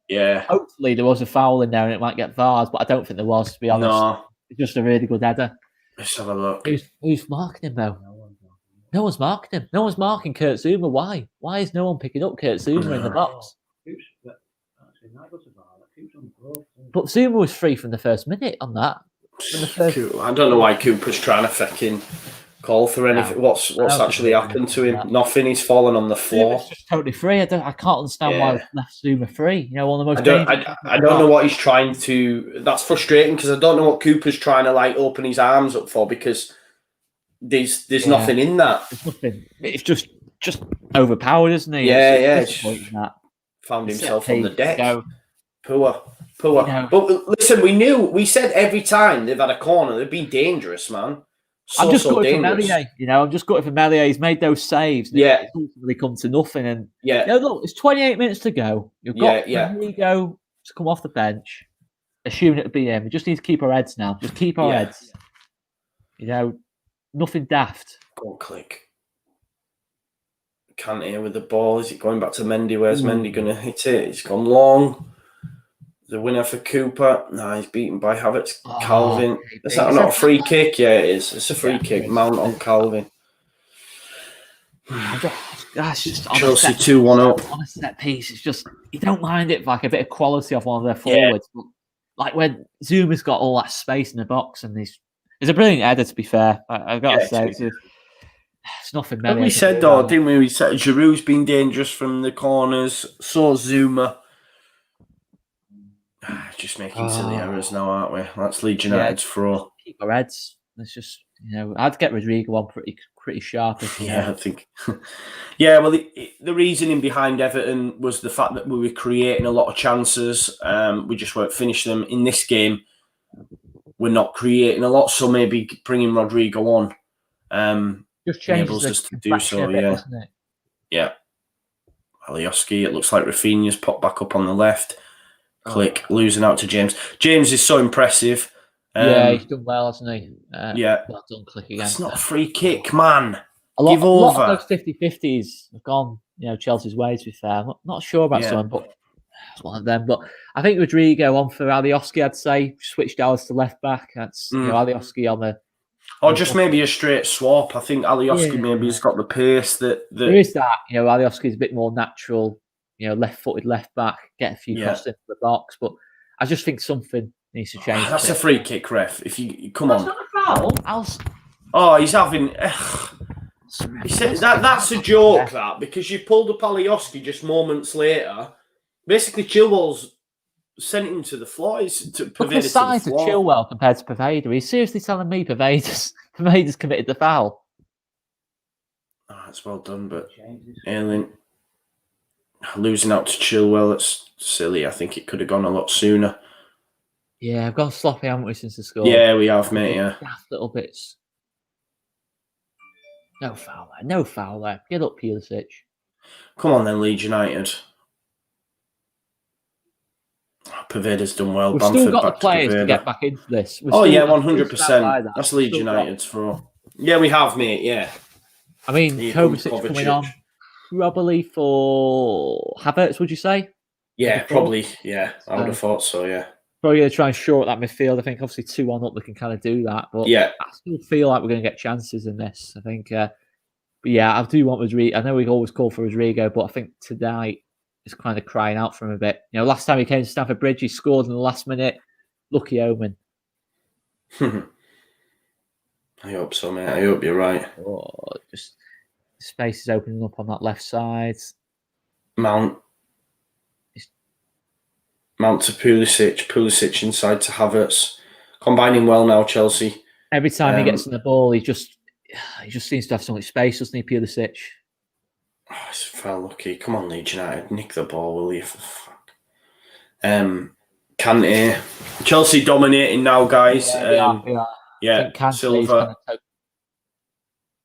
it? Hopefully there was a foul in there and it might get VAR'd, but I don't think there was, to be honest. No. It's just a really good header. Let's have a look. Who's marking him though? No one's marking him. No one's marking Kurt Zuma. Why? Why is no one picking up Kurt Zuma in the box? But Zuma was free from the first minute on that. I don't know why Cooper's trying to fucking call for anything. What's actually happened to him? Nothing. He's fallen on the floor. He's just totally free. I can't understand why he left Zuma free. One of the most. I don't know what he's trying to. That's frustrating because I don't know what Cooper's trying to open his arms up for because there's nothing in that. There's nothing. It's just overpowered, isn't he? Found himself on the deck. Poor. But listen, we said every time they've had a corner, they've been dangerous, man. I'm just gutted for Meslier. I'm just gutted for Meslier. He's made those saves. It's ultimately come to nothing. And look, it's 28 minutes to go. You've got Rodrigo to come off the bench, assuming it'll be him. We just need to keep our heads now. Just keep our heads. Nothing daft. Go click. Can't hear with the ball. Is it going back to Mendy? Where's Mendy going to hit it? It's gone long. The winner for Cooper. No, he's beaten by Havertz. Calvin. Is that not a free kick? Yeah, it is. It's a free kick. Mount on Calvin. That's just Chelsea 2-1 up. On a set piece, it's just you don't mind it a bit of quality off one of their forwards. But when Zuma's got all that space in the box and it's a brilliant header, to be fair. I've got to say, it's nothing. Like we said though, didn't we? We said Giroud's been dangerous from the corners. So Zuma. Just making silly errors now, aren't we? That's Leeds United's throw. Keep our heads. It's just I'd get Rodrigo on pretty sharp. I think. Well, the reasoning behind Everton was the fact that we were creating a lot of chances. We just weren't finishing them. In this game, we're not creating a lot, so maybe bringing Rodrigo on just enables us to do so. Doesn't it? Yeah. Alioski, it looks like Rafinha's popped back up on the left. Click, losing out to James. James is so impressive. He's done well, hasn't he? Well done, Click again. It's not a free kick, man. Give over. A lot of those 50-50s have gone, Chelsea's way, to be fair. I'm not sure about someone, but it's one of them. But I think Rodrigo on for Alioski, I'd say. Switched hours to left back. That's Alioski on the... Or just maybe a straight swap. I think Alioski maybe has got the pace that... There is that. Alioski's a bit more natural, left-footed left back, get a few crosses into the box. But I just think something needs to change. That's a free kick, ref. If you come on. That's not a foul. Oh, he's having... He said that's a joke, that, because you pulled up Alioski just moments later. Basically, Chilwell's sent him to the floor. Look at the size of Chilwell compared to Paveda. He's seriously telling me Paveda's committed the foul. That's well done, but Ailing losing out to Chilwell, that's silly. I think it could have gone a lot sooner. Yeah, I've gone sloppy, haven't we, since the score? Yeah, we have, mate, Daft little bits. No foul there. Get up, Pulisic. Come on then, Leeds United. Paveda's done well. We've Bamford still got the players to get back into this. 100%. That's Leeds United's throw. Yeah, we have, mate, yeah. I mean, Kovacic coming on probably for Havertz, would you say? Yeah, probably, yeah. I would have thought so, yeah. Probably going to try and short that midfield. I think obviously 2-1 up, we can kind of do that. But I still feel like we're going to get chances in this. I think, but yeah, I do want Rodrigo. I know we always call for Rodrigo, but I think tonight is kind of crying out for him a bit. Last time he came to Stamford Bridge, he scored in the last minute. Lucky omen. I hope so, mate. I hope you're right. Just space is opening up on that left side. Mount to Pulisic inside to Havertz. Combining well now, Chelsea. Every time he gets in the ball, he just seems to have so much space, doesn't he, Pulisic? It's fell lucky. Come on, Leeds United. Nick the ball, will you? For fuck. Kante. Chelsea dominating now, guys. Yeah, I think Cantley's Silva. kind of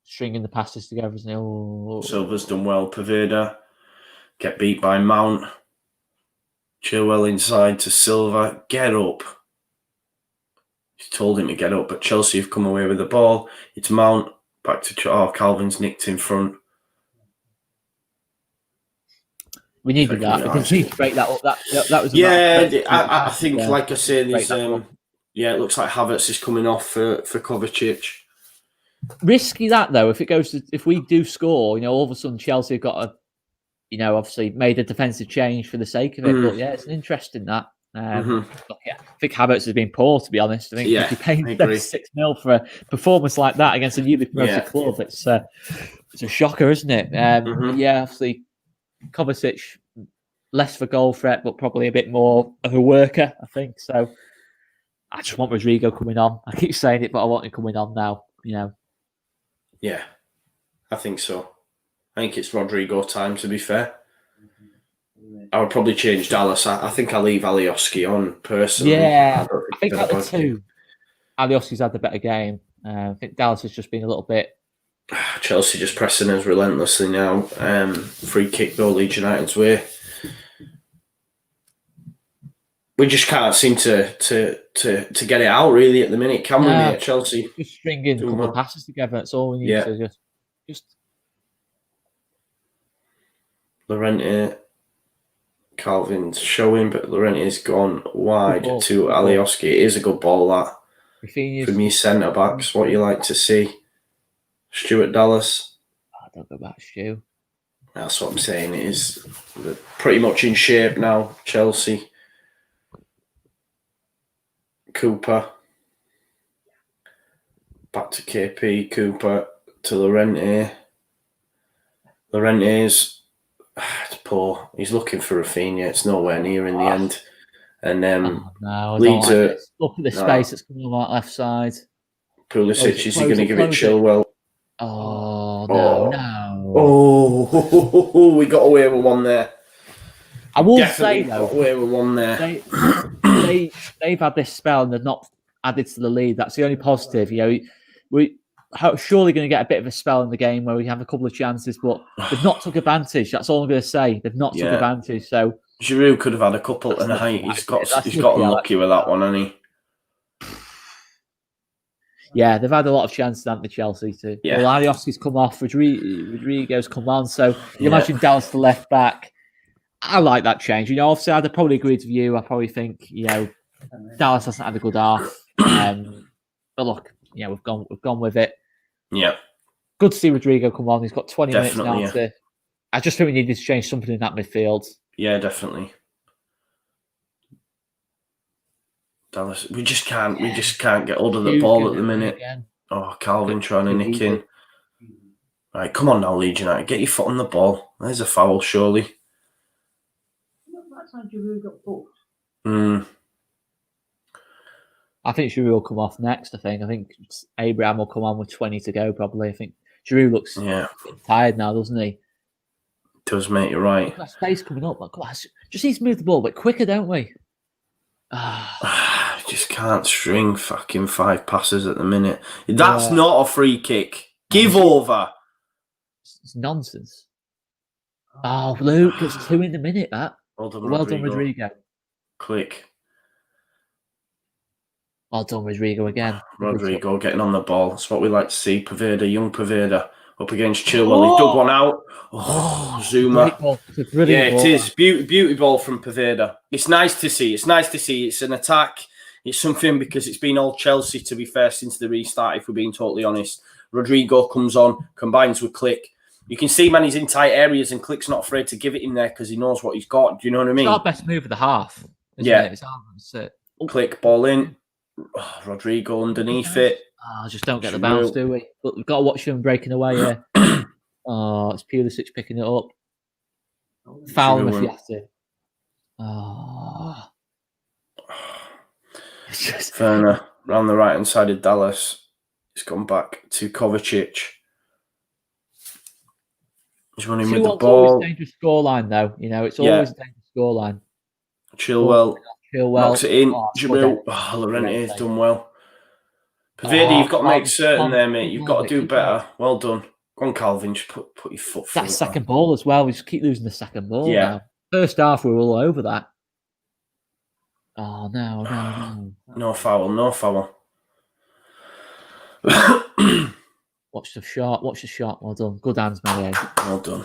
stringing the passes together, isn't he? Oh. Silva's done well. Poveda get beat by Mount. Chilwell inside to Silva. Get up. He's told him to get up, but Chelsea have come away with the ball. It's Mount. Back to Calvin's nicked in front. We needed that. We didn't need to break that up. That was I think, like I say, there's it looks like Havertz is coming off for Kovacic. Risky that though. If we do score, all of a sudden Chelsea have got obviously made a defensive change for the sake of it. But yeah, it's an interesting that. I think Havertz has been poor, to be honest. I think if you're paying 6-0 for a performance like that against a newly promoted club, it's a shocker, isn't it? Yeah, obviously Kovacic less of a goal threat, but probably a bit more of a worker, I think. So I just want Rodrigo coming on. I keep saying it, but I want him coming on now. Yeah, I think so. I think it's Rodrigo time, to be fair. I would probably change Dallas. I think I'll leave Alioski on, personally. Yeah, I think out of the two, Alioski's had the better game. I think Dallas has just been a little bit... Chelsea just pressing us relentlessly now. Free kick though, Leeds United's way. We just can't seem to get it out really at the minute, can we, mate? Chelsea just stringing a couple of passes together. That's all we need to just. Llorente, Calvin's showing, but Llorente's gone wide to Alioski. It is a good ball, that. From your centre backs, what you like to see. Stuart Dallas. I don't know about Stu. That's what I'm saying. It is pretty much in shape now, Chelsea. Cooper. Back to KP. Cooper to Llorente. Llorente's it's poor. He's looking for Rafinha. It's nowhere near in the end. And Leeds look at the space that's coming on that left side. Pulisic, is he going to give it Chilwell? Oh, no. Oh, we got away with one there. I will say, though, got away with one there. They've had this spell and they've not added to the lead. That's the only positive. We're surely going to get a bit of a spell in the game where we have a couple of chances, but they've not took advantage. That's all I'm going to say. They've not took advantage. So Giroud could have had a couple tonight. He's got unlucky with that one, hasn't he? Yeah, they've had a lot of chances, haven't they, Chelsea? Well, Alioski's come off, Rodrigo's come on. So you imagine Dallas to left back. I like that change. Obviously, I'd probably agree with you. I probably think, Dallas hasn't had a good half. But look, we've gone with it. Yeah. Good to see Rodrigo come on. He's got 20 minutes now to... I just think we needed to change something in that midfield. Yeah, definitely. Dallas, we just can't get hold of the ball at the minute. Again. Oh, Calvin trying to nick in. Right, come on now, Leeds United. Get your foot on the ball. There's a foul, surely. I think Giroud will come off next. I think Abraham will come on with 20 to go, probably. I think Giroud looks tired now, doesn't he? Does, mate, you're right. That space coming up. Like, just needs to move the ball a bit quicker, don't we? Just can't string fucking 5 passes at the minute. That's not a free kick. Give over. It's nonsense. Oh, Luke, it's 2 in the minute, that. Well done, Rodrigo. Click. Well done, Rodrigo, again. Rodrigo getting on the ball. That's what we like to see. Poveda, young Poveda, up against Chilwell. He dug one out. Oh, Zuma. Brilliant ball. It is. Beauty ball from Poveda. It's nice to see. It's an attack. It's something because it's been all Chelsea, to be fair, since the restart, if we're being totally honest. Rodrigo comes on, combines with Click. You can see, man, he's in tight areas and Click's not afraid to give it in there because he knows what he's got. Do you know what I mean? It's our best move of the half. It's Click, ball in. Oh, Rodrigo underneath it. Just don't get the bounce, do we? But we've got to watch him breaking away here. It's Pulisic picking it up. Foul him if you have to. Werner round the right hand side of Dallas. He's gone back to Kovacic. He's running with the ball. Always a dangerous scoreline, though. It's always a dangerous scoreline. Chilwell knocks it in. Giroud. Llorente's done well. Pavidi, you've got to make Calvin, certain there, mate. keep You've on, got to mate, do keep on. better. Well done. Go on, Calvin. Just put your foot through That it, second man. ball as well. We just keep losing the second ball Yeah. now. First half, we were all over that. Oh, no. No foul, no foul. Watch the shot. Well done. Good hands, Marriot. Well done.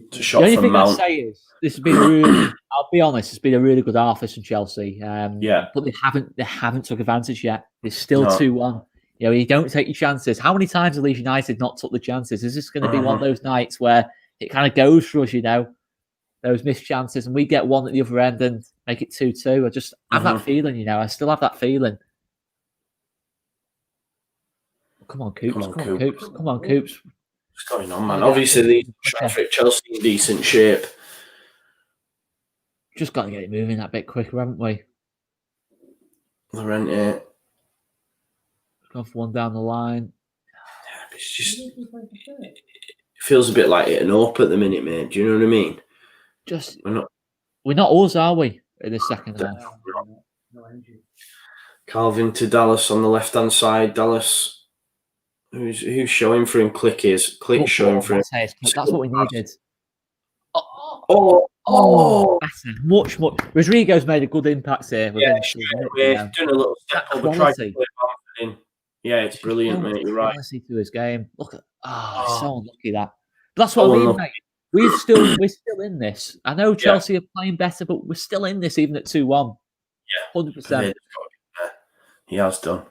It's a The shot only from thing Mount. I'd say is this has been a really. I'll be honest, it's been a really good half from Chelsea. Yeah. But they haven't took advantage yet. It's still No. 2-1. You know, you don't take your chances. How many times have Leeds United not took the chances? Is this going to be one of those nights where it kind of goes for us? You know, those missed chances, and we get one at the other end and make it 2-2. I just have that feeling. You know, I still have that feeling. Come on, Coops. Come on, Coops. What's going on, man? Obviously, Chelsea in decent shape. Just got to get it moving that bit quicker, haven't we? Llorente. Gone for one down the line. It's just, it feels a bit like it an up at the minute, mate. Do you know what I mean? Just we're not us, are we? In the second half. Calvin to Dallas on the left hand side. Dallas. Who's showing for him? Click showing for him. That's what we needed. Better. Much. Rodrigo's made a good impact here. Yeah, doing a little step over, trying to play Bamford in. Yeah, it's brilliant, mate. You're right. To his game. Look at so unlucky that. But that's what I mean, mate. We're still in this. I know Chelsea are playing better, but we're still in this even at 2-1. Yeah, 100%. He has done.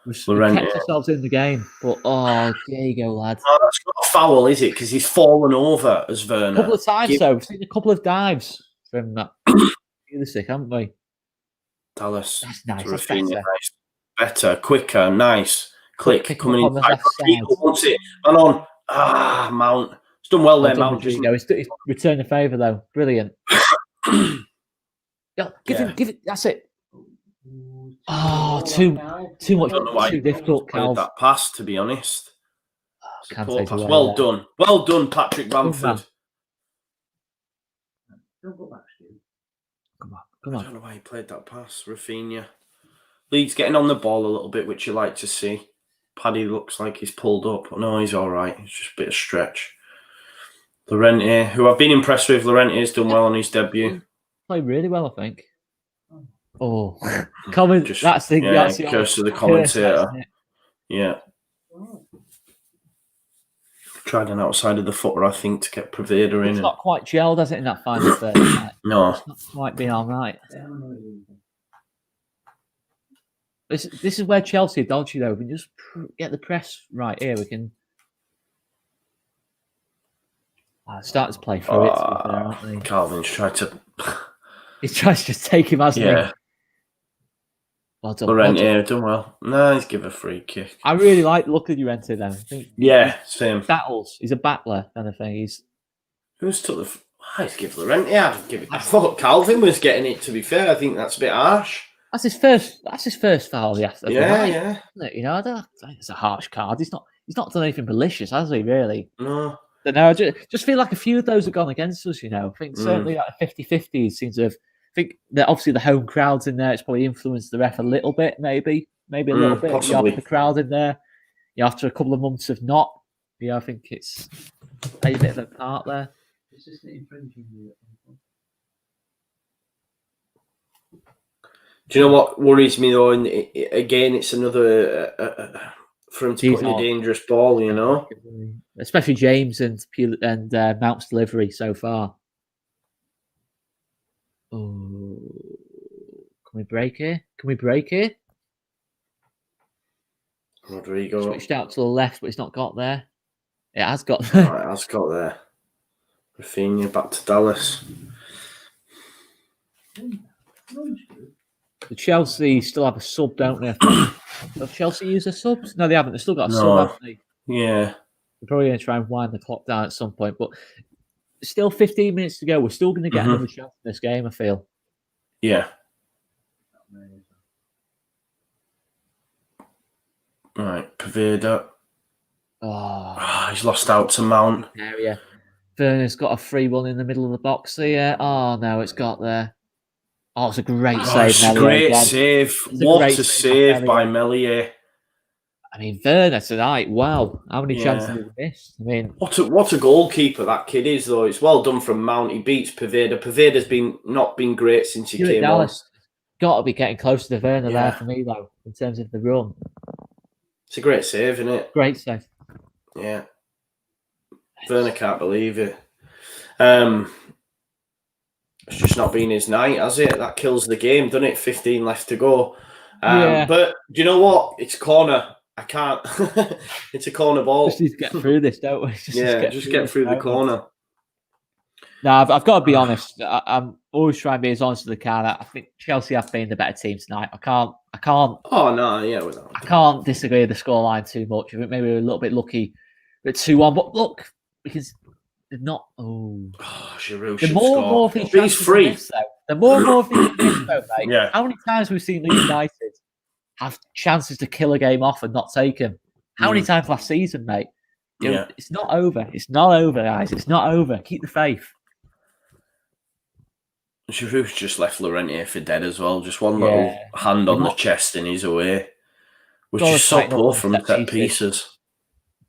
We kept ourselves in the game, but there you go, lad. Oh, that's not a foul, is it? Because he's fallen over as Werner. A couple of times, though. We've seen a couple of dives from that. Haven't we? Dallas. That's nice. That's better. Better, quicker, nice. Click coming inside. Rodrigo wants it. And on. Mount. It's done well there, Mount. He's returned the favour, though. Brilliant. Give it. That's it. Too much. Too difficult. That pass, to be honest. Pass. Well done, Patrick Bamford. Come on. I don't know why he played that pass, Rafinha. Leeds getting on the ball a little bit, which you like to see. Paddy looks like he's pulled up. No, he's all right. It's just a bit of stretch. Llorente, who I've been impressed with. Llorente's done well on his debut. Played really well, I think. Comment. That's the curse of the commentator. Yeah. Tried an outside of the footer, I think, to get Pavida in. It's not quite gelled, has it, in that final third? No. It's not quite been all right. This is where Chelsea are dodgy, though. We just get the press right here. We can start to play through it. To be fair, aren't we? Calvin's tried to. He's trying to just take him, hasn't he? Well done. Llorente done well. No, he's given a free kick. I really like the look of Llorente then. I think same. Battles. He's a battler kind of thing. Who's took the? He's given Llorente. I thought Calvin was getting it. To be fair, I think that's a bit harsh. That's his first foul. Yeah. You know, I don't think it's a harsh card. He's not done anything malicious, has he? Really? No. But no, I just feel like a few of those have gone against us. You know, I think certainly like 50-50 seems to have. I think that obviously the home crowd's in there. It's probably influenced the ref a little bit, maybe a little bit. Possibly. You have the crowd in there. After a couple of months of not, I think it's played a bit of a part there. It's just infringing. Do you know what worries me though? And again, it's another for him to put in a dangerous ball. You know, especially James and Mount's delivery so far. Oh, can we break here? Rodrigo switched out to the left, but it's not got there. It has got there. It has got there. Rafinha back to Dallas. The Chelsea still have a sub, don't they? Have Chelsea used a sub? No, they haven't. They've still got a sub, haven't they? Yeah. They're probably going to try and wind the clock down at some point, but still 15 minutes to go. We're still going to get another chance in this game, I feel. Yeah. Right, Pavida. He's lost out to Mount. Area. Werner's got a free one in the middle of the box here. Oh, no, it's got there. Oh, it's a great save. It's a great save. What a save by Marriot. I mean, Werner tonight, wow. How many chances did he miss? I mean... What a goalkeeper that kid is, though. It's well done from Mount. He beats Poveda. Poveda's not been great since he came on. Got to be getting close to the Werner there for me, though, in terms of the run. It's a great save, isn't it? Great save. Yeah. Werner can't believe it. It's just not been his night, has it? That kills the game, doesn't it? 15 left to go. But do you know what? It's corner. I can't. It's a corner ball. Just need to get through this, don't we? Just get through the corner. No, I've got to be honest. I'm always trying to be as honest as I can. I think Chelsea have been the better team tonight. I can't. Oh no, yeah, I can't disagree with the scoreline too much. I think maybe we're a little bit lucky with 2-1. But look, because they're not. Giroud the should more score. and more of these He's free. Miss, the more and more of these miss, though, mate. Yeah. How many times we've seen Leeds United have chances to kill a game off and not take them? How many times last season, mate? You know, it's not over. It's not over, guys. It's not over. Keep the faith. Giroud's just left Llorente for dead as well. Just one little hand on the chest and he's away. Which is so poor from set pieces.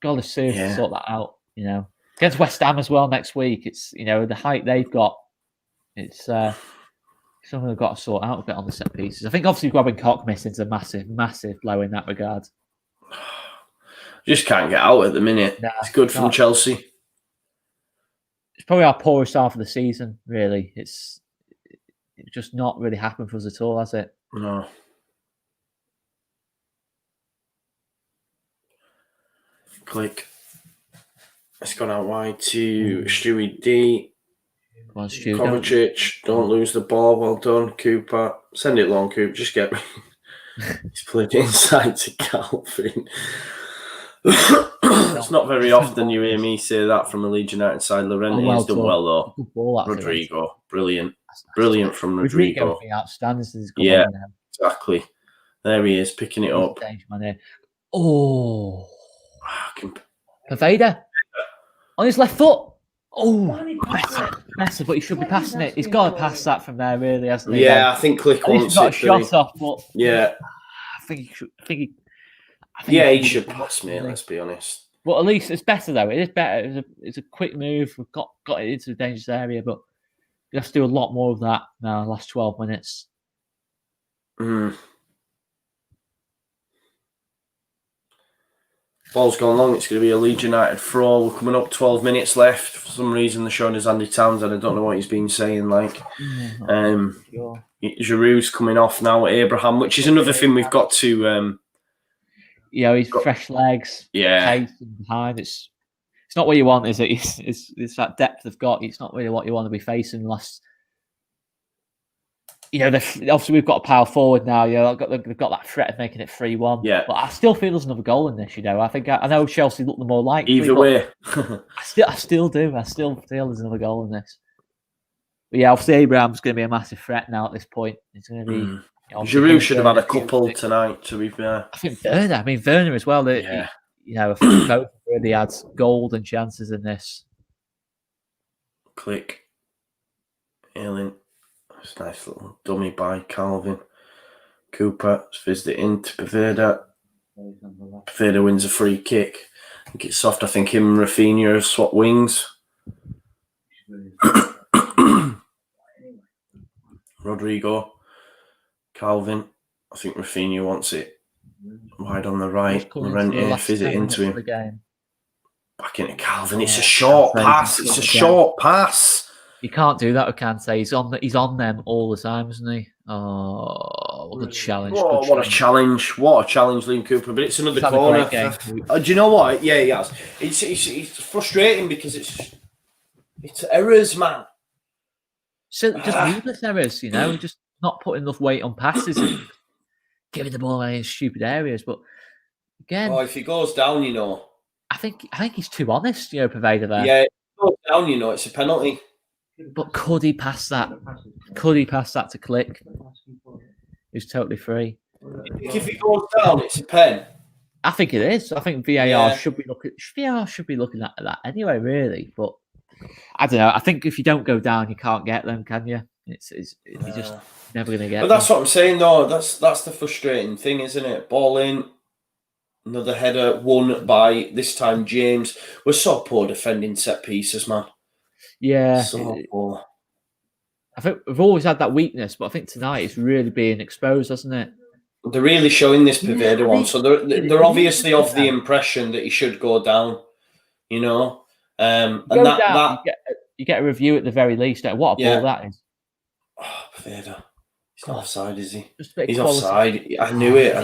Got to seriously sort that out, you know. Against West Ham as well next week. It's, you know, the height they've got. It's something they've got to sort out a bit on the set pieces. I think obviously Robin Koch missing is a massive, massive blow in that regard. Just can't get out at the minute. It's good from Chelsea. It's probably our poorest half of the season, really. It's just not really happened for us at all, has it? No. Click. It's gone out wide to Stewie D. Come on, Stu. Kovacic, don't lose the ball. Well done, Cooper. Send it long, Cooper. Just get... He's played inside to Calvin. It's not very often you hear me say that from a Leeds United side. Llorente has done well, though. Rodrigo, brilliant. Brilliant from Rodrigo. Outstanding since he's come on now. Exactly. There he is, picking it up. Oh. Poveda on his left foot. Oh, better, but he should be passing it. He's got to pass that from there, really, hasn't he? Yeah, I think Click wants got a shot off, but yeah, I think he should. He should pass, mate. Let's be honest. But at least it's better, though. It is better. It's a quick move. We've got it into the dangerous area, but we have to do a lot more of that now. The last 12 minutes. Ball's gone long. It's going to be a Leeds United throw. We're coming up 12 minutes left. For some reason, they're showing us Andy Townsend. I don't know what he's been saying. Giroud's coming off now. Abraham, which is another thing we've got to. He's fresh legs. Yeah. Pace behind. It's not what you want, is it? It's that depth they've got. It's not really what you want to be facing unless. Obviously we've got a power forward now. They've got that threat of making it 3-1. Yeah, but I still feel there's another goal in this. I think I know Chelsea look the more likely. Either way, I still do. I still feel there's another goal in this. But yeah, obviously Abraham's going to be a massive threat now at this point. It's going to be. Giroud should have had a couple tonight. To be fair, I think Werner. Werner as well. I think both really had golden chances in this. Click. Ailing. It's a nice little dummy by Calvin. Cooper fizzed it into Poveda. Poveda wins a free kick. I think it's soft. I think him and Rafinha have swapped wings. Rodrigo. Calvin. I think Rafinha wants it wide on the right. Llorente fizz it into him. Back into Calvin. It's a short pass. It's a short pass. You can't do that with Kante. He's on them all the time, isn't he? Oh, what a challenge! What a challenge! What a challenge, Liam Cooper. But it's another corner. Do you know what? Yeah, he has. It's frustrating because it's errors, man. So just needless errors, just not putting enough weight on passes and giving the ball in stupid areas. But again, if he goes down, I think he's too honest. Poveda there. Yeah, if he goes down, it's a penalty. But could he pass that? Could he pass that to Click? He's totally free. If he goes down, it's a pen. I think it is. I think VAR should be looking at that anyway, really. But I don't know. I think if you don't go down, you can't get them, can you? You're just never going to get. But that's what I'm saying, though. That's the frustrating thing, isn't it? Ball in, Another header won by, this time, James. We're so poor defending set pieces, man. Yeah. So poor. I think we've always had that weakness, but I think tonight it's really being exposed, hasn't it? They're really showing this Paveda one. So they're obviously of the impression that he should go down, you know? And that you get a review at the very least. What a ball that is. Oh, Paveda. He's not offside, is he? He's offside. I knew it.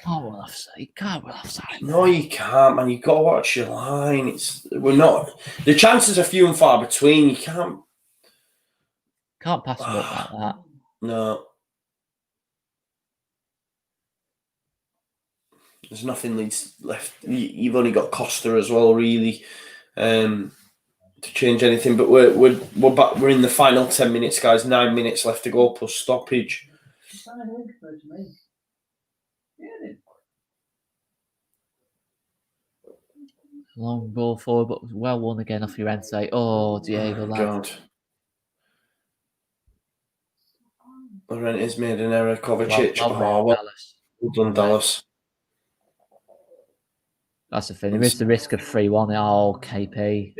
Come on. You can't run offside. No, you can't, man. You've got to watch your line. The chances are few and far between. You can't pass them up like that. No. There's nothing Leeds left. You've only got Costa as well, really, to change anything. But we're back. We're in the final 10 minutes, guys. 9 minutes left to go plus stoppage. Long ball forward, but well won again off Llorente. Oh, Diego, God. Llorente's made an error. Kovacic. Well done, Dallas. That's the thing. There is the risk of 3-1. Oh, KP.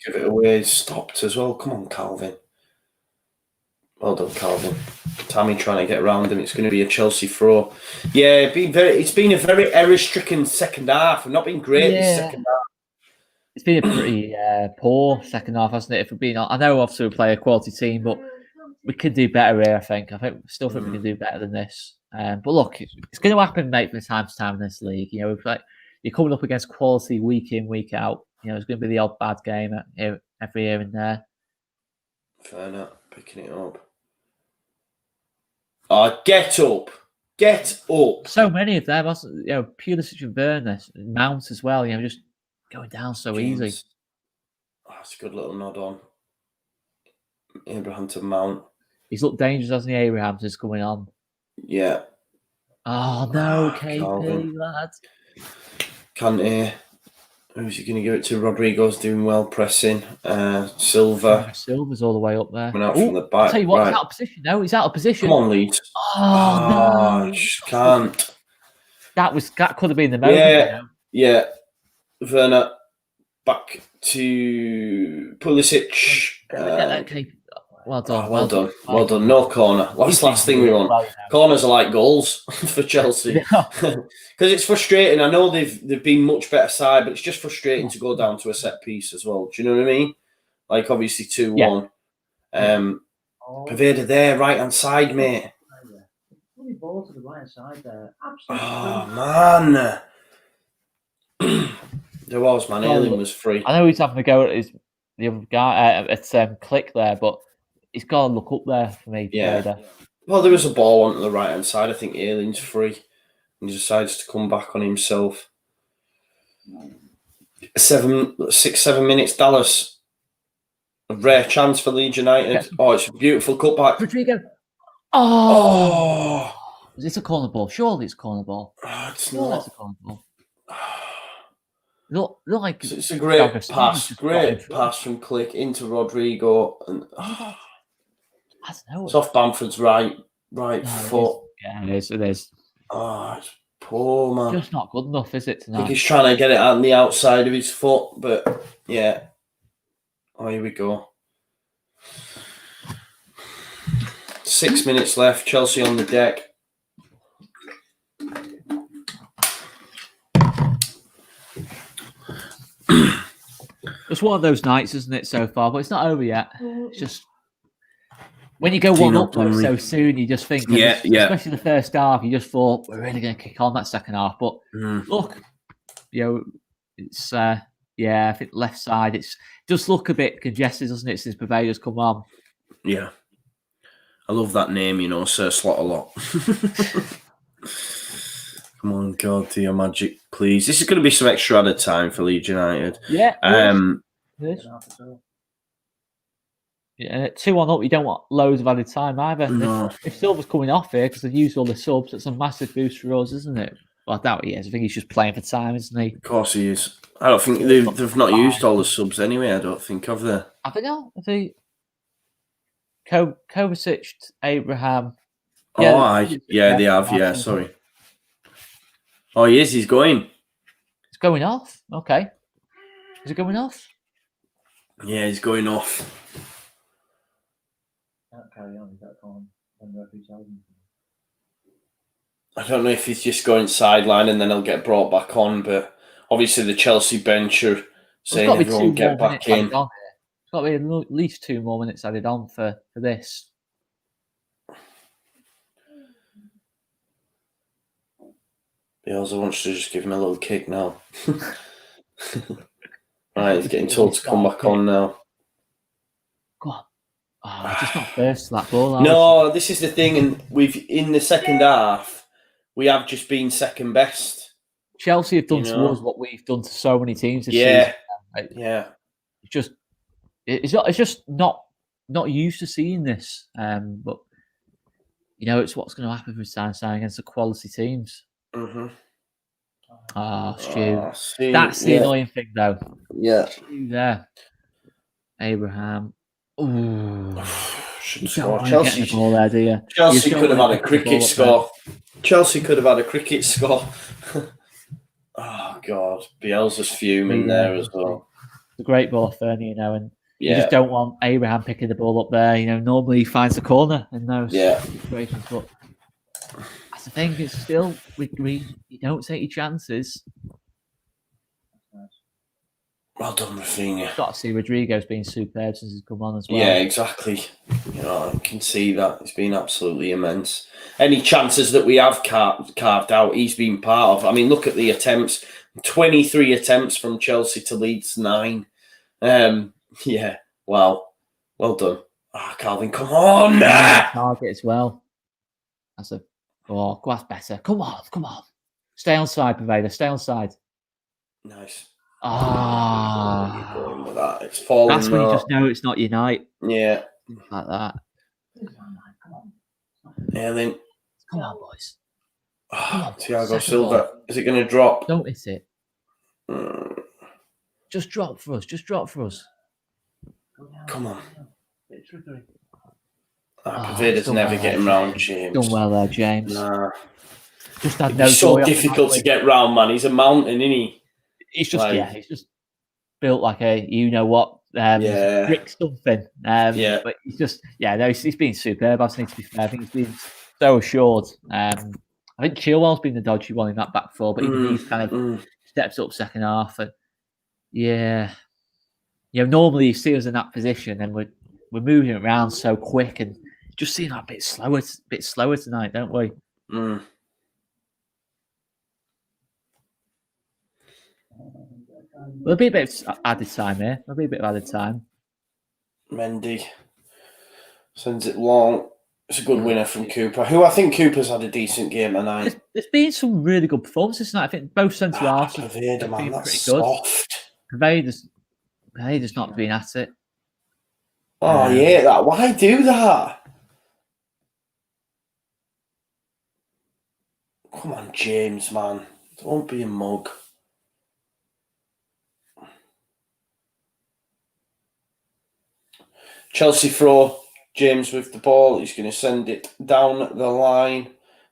Give it away. Stopped as well. Come on, Calvin. Well done, Calvin. Tammy trying to get around him. It's going to be a Chelsea throw. Yeah, it's been a very error-stricken second half. We've not been great this second half. It's been a pretty poor second half, hasn't it? If we're being honest. I know obviously we play a quality team, but we could do better here, I think. Still think we can do better than this. But look, it's going to happen, mate, from time to time in this league. You know, you're coming up against quality week in, week out. You know, it's going to be the odd bad game every here and there. Fair enough. Picking it up. Get up. Get up. So many of them, you know, Pulisic and Werner, Mount as well, you know, just going down so easy. That's a good little nod on. Abraham to Mount. He's looked dangerous, hasn't he, Abraham, since coming on? Yeah. Oh, no, KP, lad. Kante. Who's he going to give it to? Rodrigo's doing well, pressing. Silva. Silva's all the way up there. Coming out from the back. I'll tell you what, he's out of position. No, he's out of position. Come on, Leeds. Oh, no. Just can't. That could have been the moment. Yeah. Werner back to Pulisic. Well done. Well done. No corner. Last thing we want. Corners are like goals for Chelsea. Because it's frustrating. I know they've been much better side, but it's just frustrating to go down to a set piece as well. Do you know what I mean? Like obviously 2-1. Paveda there, right hand side, mate. Ball to the right hand side there. Oh man. There was, man. Alien was free. I know he's having a go at the other guy at Click there, but he's got to look up there for me. Yeah. Well, there was a ball onto the right hand side. I think Alien's free, and he decides to come back on himself. 6-7 minutes. Dallas, a rare chance for Leeds United. Okay. Oh, it's a beautiful cutback. Rodrigo. Oh. Is this a corner ball? Surely it's a corner ball. It's not. It's a corner ball. Look like it's a great pass. Great pass from Click into Rodrigo. And it's off Bamford's right foot. It is. Oh, it's poor, man. Just not good enough, is it, tonight? I think he's trying to get it on the outside of his foot, but yeah. Oh, here we go. 6 minutes left. Chelsea on the deck. It's one of those nights, isn't it, so far? But it's not over yet. It's just when you go 1-up so soon, you just think, especially the first half, you just thought we're really going to kick on that second half. But look, you know, it's I think left side, it does look a bit congested, doesn't it, since Paveda's come on? Yeah, I love that name, you know, Sir Slot a lot. Come on, God, to your magic, please. This is going to be some extra added time for Leeds United. Yeah. Yeah, 2-1 up, you don't want loads of added time either. No. If Silva's coming off here because they've used all the subs, it's a massive boost for us, isn't it? Well, I doubt he is. I think he's just playing for time, isn't he? Of course he is. I don't think they've not used all the subs anyway, I don't think, have they? I think not. I think Kovacic, Abraham. They have, yeah, sorry. Oh, he is. He's going. It's going off. Okay. Is it going off? Yeah, he's going off. Can't carry on. Is that on? When the referee tells him to. I don't know if he's just going sideline and then he'll get brought back on, but obviously the Chelsea bench are saying everyone get back in. It's got to be at least 2 more minutes added on for this. Bielsa wants to just give him a little kick now. Right, he's getting told to come back on now. Go on. Oh, just not first to that ball. No, this is the thing, and in the second half, we have just been second best. Chelsea have done to us what we've done to so many teams this season. Yeah. It's just not used to seeing this. But it's what's going to happen from signing against the quality teams. Mm-hmm. Stu. That's the annoying thing, though. Yeah. Stu there. Abraham. Ooh. Shouldn't score. Chelsea, the ball there, do you? Chelsea could have had a cricket score. Chelsea could have had a cricket score. Oh, God. Bielsa's fuming there as well. It's a great ball, Fernie, and you just don't want Abraham picking the ball up there. Normally he finds the corner in those situations, but that's the thing. It's still, you don't take your chances. Well done, Rafinha. Got to see Rodrigo's been superb since he's come on as well. Yeah, exactly. I can see that. It's been absolutely immense. Any chances that we have carved out, he's been part of. I mean, look at the attempts. 23 attempts from Chelsea to Leeds 9. Yeah, wow. Well done. Calvin, come on! Target as well. That's better. Come on. Stay on side, Pervader. Stay on side. Nice. You're going with that. It's falling. That's when you just know it's not your night. Yeah. Like that. Yeah, then. Come on, boys. Thiago Silva. Is it going to drop? Don't hit it. Just drop for us. Come on. Pervader's never getting round James. Done well there, James. Nah. Just had no joy. It's so difficult to get round, man. He's a mountain, isn't he? He's just he's just built like a brick something. But he's just he's been superb. I think, to be fair, I think he's been so assured. I think Chilwell's been the dodgy one in that back four, but even he's kind of steps up second half. And normally you see us in that position, and we're moving around so quick, and just seeing that a bit slower tonight, don't we? There'll be a bit of added time here. Mendy sends it long. It's a good winner from Cooper, who I think Cooper's had a decent game tonight. There's been some really good performances tonight. I think both centre halves have been pretty good. Soft. Pervader's not been at it. Oh, that. Why do that? Come on, James, man. Don't be a mug. Chelsea throw. James with the ball. He's going to send it down the line.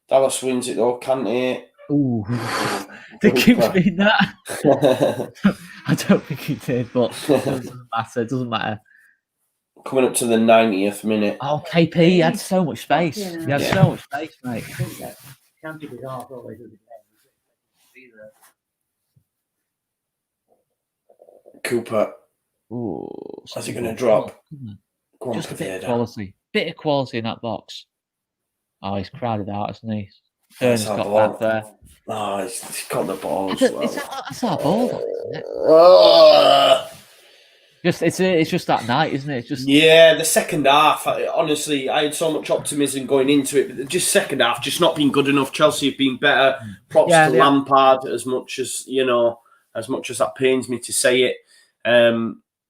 Dallas wins it though. Kante. Ooh. Did keep doing that? I don't think he did, but it doesn't matter. Coming up to the 90th minute. Oh, KP, he had so much space. He had so much space, mate. Kante was half always at the end. Cooper. Ooh. Is he going to drop? Go on, just a bit of quality in that box. Oh, he's crowded out, isn't he? Turner's got that there. Oh, he's got the ball as well. That's our ball, isn't it? It's just that night, isn't it? It's just the second half. Honestly, I had so much optimism going into it, but just second half, just not been good enough. Chelsea have been better. Props to Lampard, as much as that pains me to say it.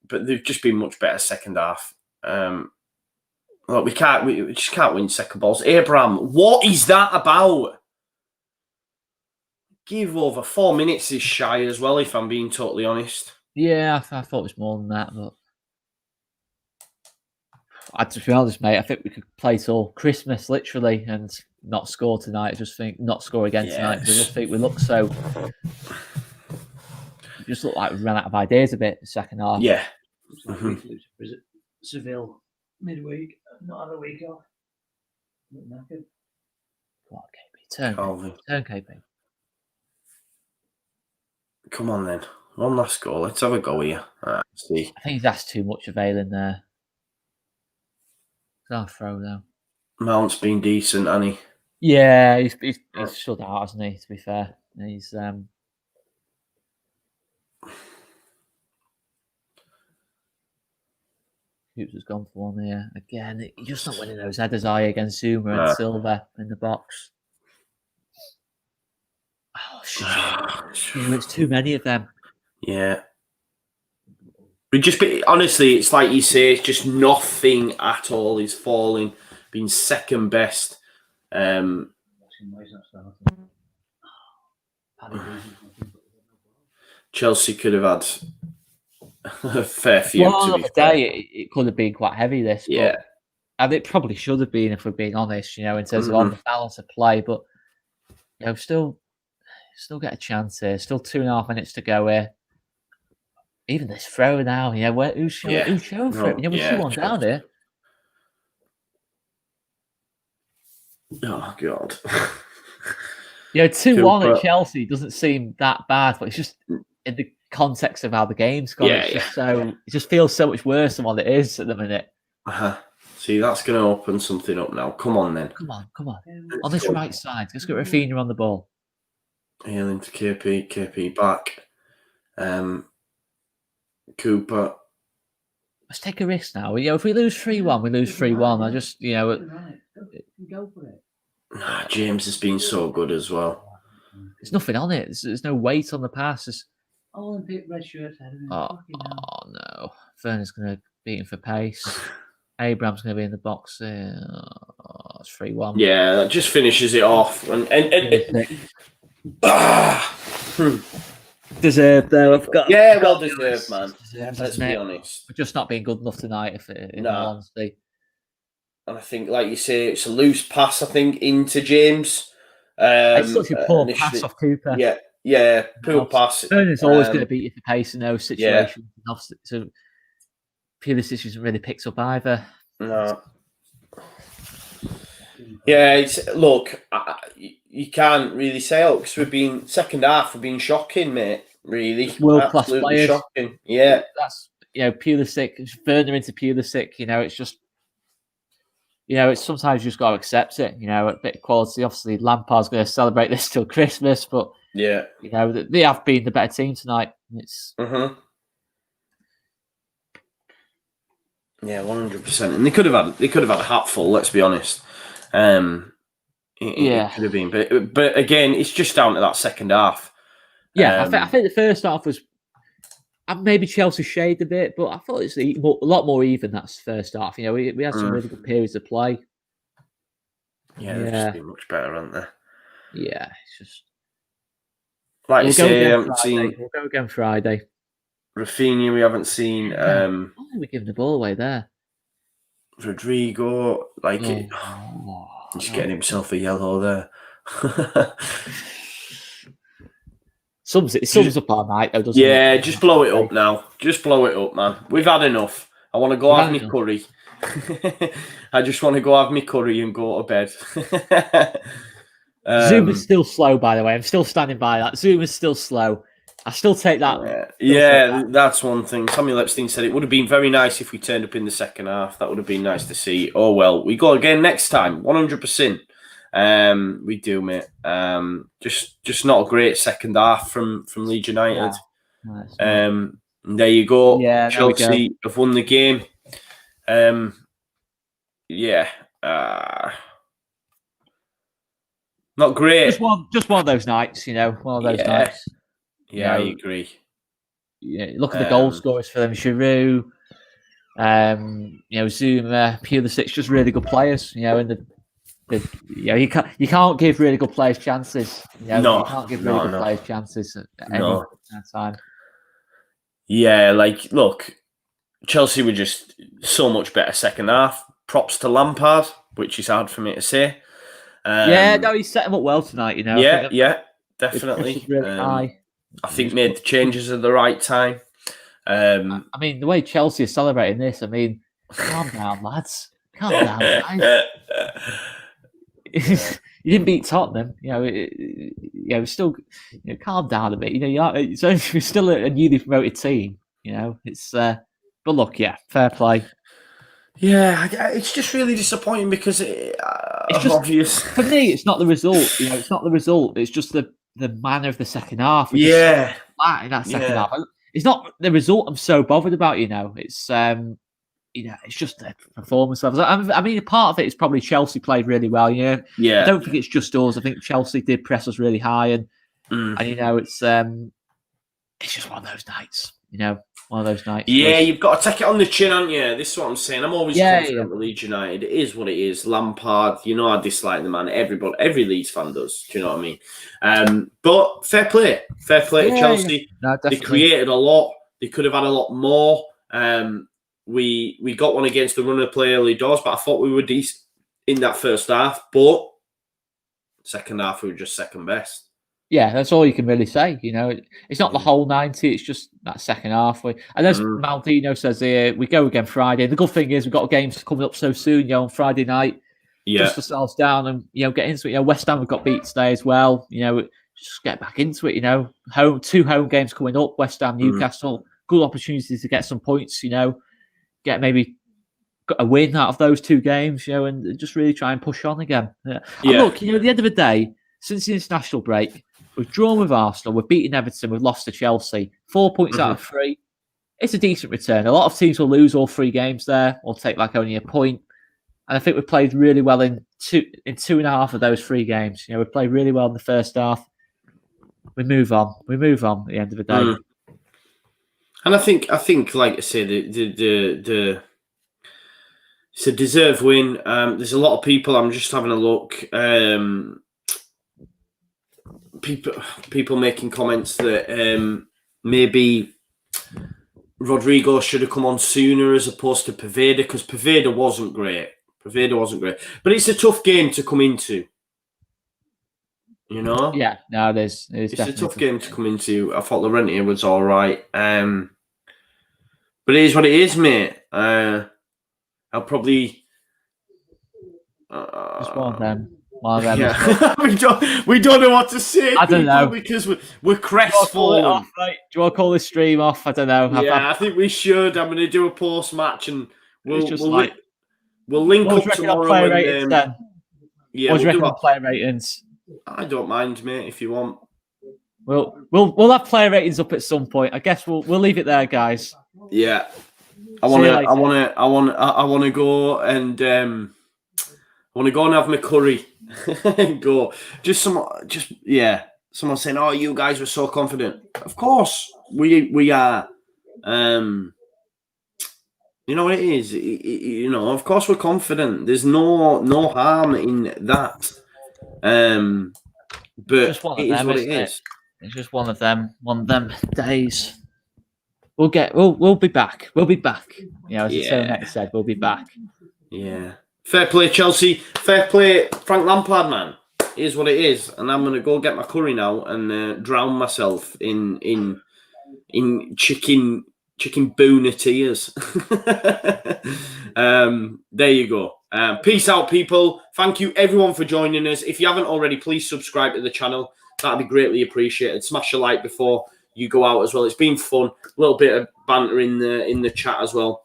But they've just been much better second half. We just can't win second balls. Abraham, what is that about? Give over 4 minutes is shy as well, if I'm being totally honest. Yeah, I thought it was more than that, but to be honest, mate, I think we could play till Christmas, literally, and not score tonight. I just think not score again tonight because I just think we look so. Just look like we ran out of ideas a bit the second half. Yeah. Seville midweek, not had a week off. Knackered. Come on, KP. Turn KP. Come on then. One last goal. Let's have a go here. See. I think he's asked too much of Valen there. It's our throw though. Mount's been decent, hasn't he? Yeah, he's stood out, hasn't he? To be fair, he's Hoops has gone for one here again. You're just not winning those headers, are you, against Zuma and Silva in the box? Oh shit! It's too many of them. Yeah. But honestly, it's like you say, it's just nothing at all is falling. Being second best. Chelsea could have had a fair few. Well, on the day, it could have been quite heavy, this. Yeah. And it probably should have been, if we're being honest, in terms of on the balance of play. But, still get a chance here. Still 2.5 minutes to go here. Even this throw now, who's showing for it? We see one down here. Oh, God. 2-1 at Chelsea doesn't seem that bad, but it's just in the context of how the game's gone. It just feels so much worse than what it is at the minute. See, that's going to open something up now. Come on, then. Come on. On this right side, let's get Rafinha on the ball. Healing to KP back. Cooper. Let's take a risk now. If we lose 3-1, we lose 3-1. I just, Go for it. James has been so good as well. There's nothing on it. There's no weight on the pass. Olympic red shirts. Oh no. Werner's going to beat him for pace. Abraham's going to be in the box. It's 3-1. Yeah, that just finishes it off. Deserved though. I've got. Yeah, well deserved, man. Let's be honest. We're just not being good enough tonight, in all honesty. And I think, like you say, it's a loose pass, I think, into James. It's such a poor pass off Cooper. Yeah, poor pass. Werner's always going to beat you for pace in those situations. Yeah. So Pulisic hasn't really picked up either. No. Yeah, you can't really say because we've been second half. We've been shocking, mate. Really, world class players. Shocking. Yeah, that's Pulisic. Werner into Pulisic. It's just. It's sometimes you just got to accept it. A bit of quality. Obviously, Lampard's going to celebrate this till Christmas, but they have been the better team tonight. It's yeah, 100%. And they could have had a hatful. Let's be honest. It could have been, but again, it's just down to that second half. Yeah, I think the first half was. Maybe Chelsea shaded a bit, but I thought it's a lot more even. That's first half. We had some really good periods of play. Yeah, they've just been much better, haven't they? Yeah, it's just like you say, I haven't seen. We'll go again Friday. Rafinha, we haven't seen. We're giving the ball away there. Rodrigo, just getting himself a yellow there. It sums up our night, though, doesn't it? Yeah, just blow it up now. Just blow it up, man. We've had enough. I want to go have me curry. I just want to go have me curry and go to bed. Zuma's still slow, by the way. I'm still standing by that. Zuma's still slow. I still take that. Yeah, that's one thing. Samuel Epstein said it would have been very nice if we turned up in the second half. That would have been nice to see. Oh, well, we go again next time, 100%. We do, mate. Just not a great second half from Leeds United. There you go. Yeah, Chelsea have won the game. Not great. Just one of those nights, One of those nights. Yeah, I agree. Yeah, look at the goal scorers for them. Giroud, Zuma, Pulisic, just really good players. You can't give really good players chances. You can't give really good players chances at any time. Yeah, look, Chelsea were just so much better second half. Props to Lampard, which is hard for me to say. Yeah, no, he's set him up well tonight. You know. Yeah, His definitely. pressure's really high. I think made the changes at the right time. I mean, the way Chelsea are celebrating this, I mean, calm down, lads. Calm down, guys. You didn't beat Tottenham, still, calm down a bit. You're still a newly promoted team. It's. But look, yeah, fair play. Yeah, it's just really disappointing because it's just obvious. For me, it's not the result. It's not the result. It's just the manner of the second half. Yeah, flat in that second half. It's not the result I'm so bothered about. It's it's just the performance levels. I mean, a part of it is probably Chelsea played really well. Yeah. I don't think it's just us. I think Chelsea did press us really high, and it's just one of those nights. One of those nights. Yeah, you've got to take it on the chin, haven't you? This is what I'm saying. I'm always confident with Leeds United. It is what it is. Lampard, I dislike the man. Every Leeds fan does. Do you know what I mean? But fair play to Chelsea. No, they created a lot. They could have had a lot more. We got one against the runner play early doors, but I thought we were decent in that first half. But second half, we were just second best. Yeah, that's all you can really say. It's not the whole 90. It's just that second half. And as Maldino says here, we go again Friday. The good thing is we've got games coming up so soon. On Friday night, dust ourselves down and get into it. West Ham have got beat today as well. Just get back into it. Two home games coming up. West Ham, Newcastle. Good opportunities to get some points. Get maybe a win out of those two games. And just really try and push on again. And look, at the end of the day, since the international break, we've drawn with Arsenal, we've beaten Everton, we've lost to Chelsea. 4 points out of 3. It's a decent return. A lot of teams will lose all 3 games there, or take only a point. And I think we've played really well in 2.5 of those 3 games. We played really well in the first half. We move on. At the end of the day. And I think, like I say, the it's a deserved win. There's a lot of people. I'm just having a look. People making comments that maybe Rodrigo should have come on sooner as opposed to Poveda, because Poveda wasn't great. But it's a tough game to come into. Yeah, no, it's a tough game to come into. I thought Llorente was all right. But it is what it is, mate. I'll probably just one of them. Yeah. we don't know what to say. I don't know, because we're crestfallen. Do you want to call this stream off? I don't know. I think we should. I'm going to do a post match, and we'll link up tomorrow. Player ratings, then? Yeah, what do you reckon on player ratings? I don't mind, mate. If you want, we'll have player ratings up at some point. I guess we'll leave it there, guys. Yeah, I want to go and have my curry. Go. Someone saying, "Oh, you guys were so confident." Of course, we are. You know what it is. Of course we're confident. There's no harm in that. But just one of it them, is what it is. It's just one of them days. We'll be back. We'll be back. As the next said, we'll be back. Yeah. Fair play, Chelsea. Fair play, Frank Lampard, man. It is what it is. And I'm gonna go get my curry now and drown myself in chicken boona tears. There you go. Peace out, people. Thank you, everyone, for joining us. If you haven't already, please subscribe to the channel. That'd be greatly appreciated. Smash a like before you go out as well. It's been fun. A little bit of banter in the chat as well.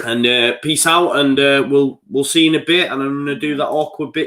And peace out, and we'll see you in a bit. And I'm going to do that awkward bit now.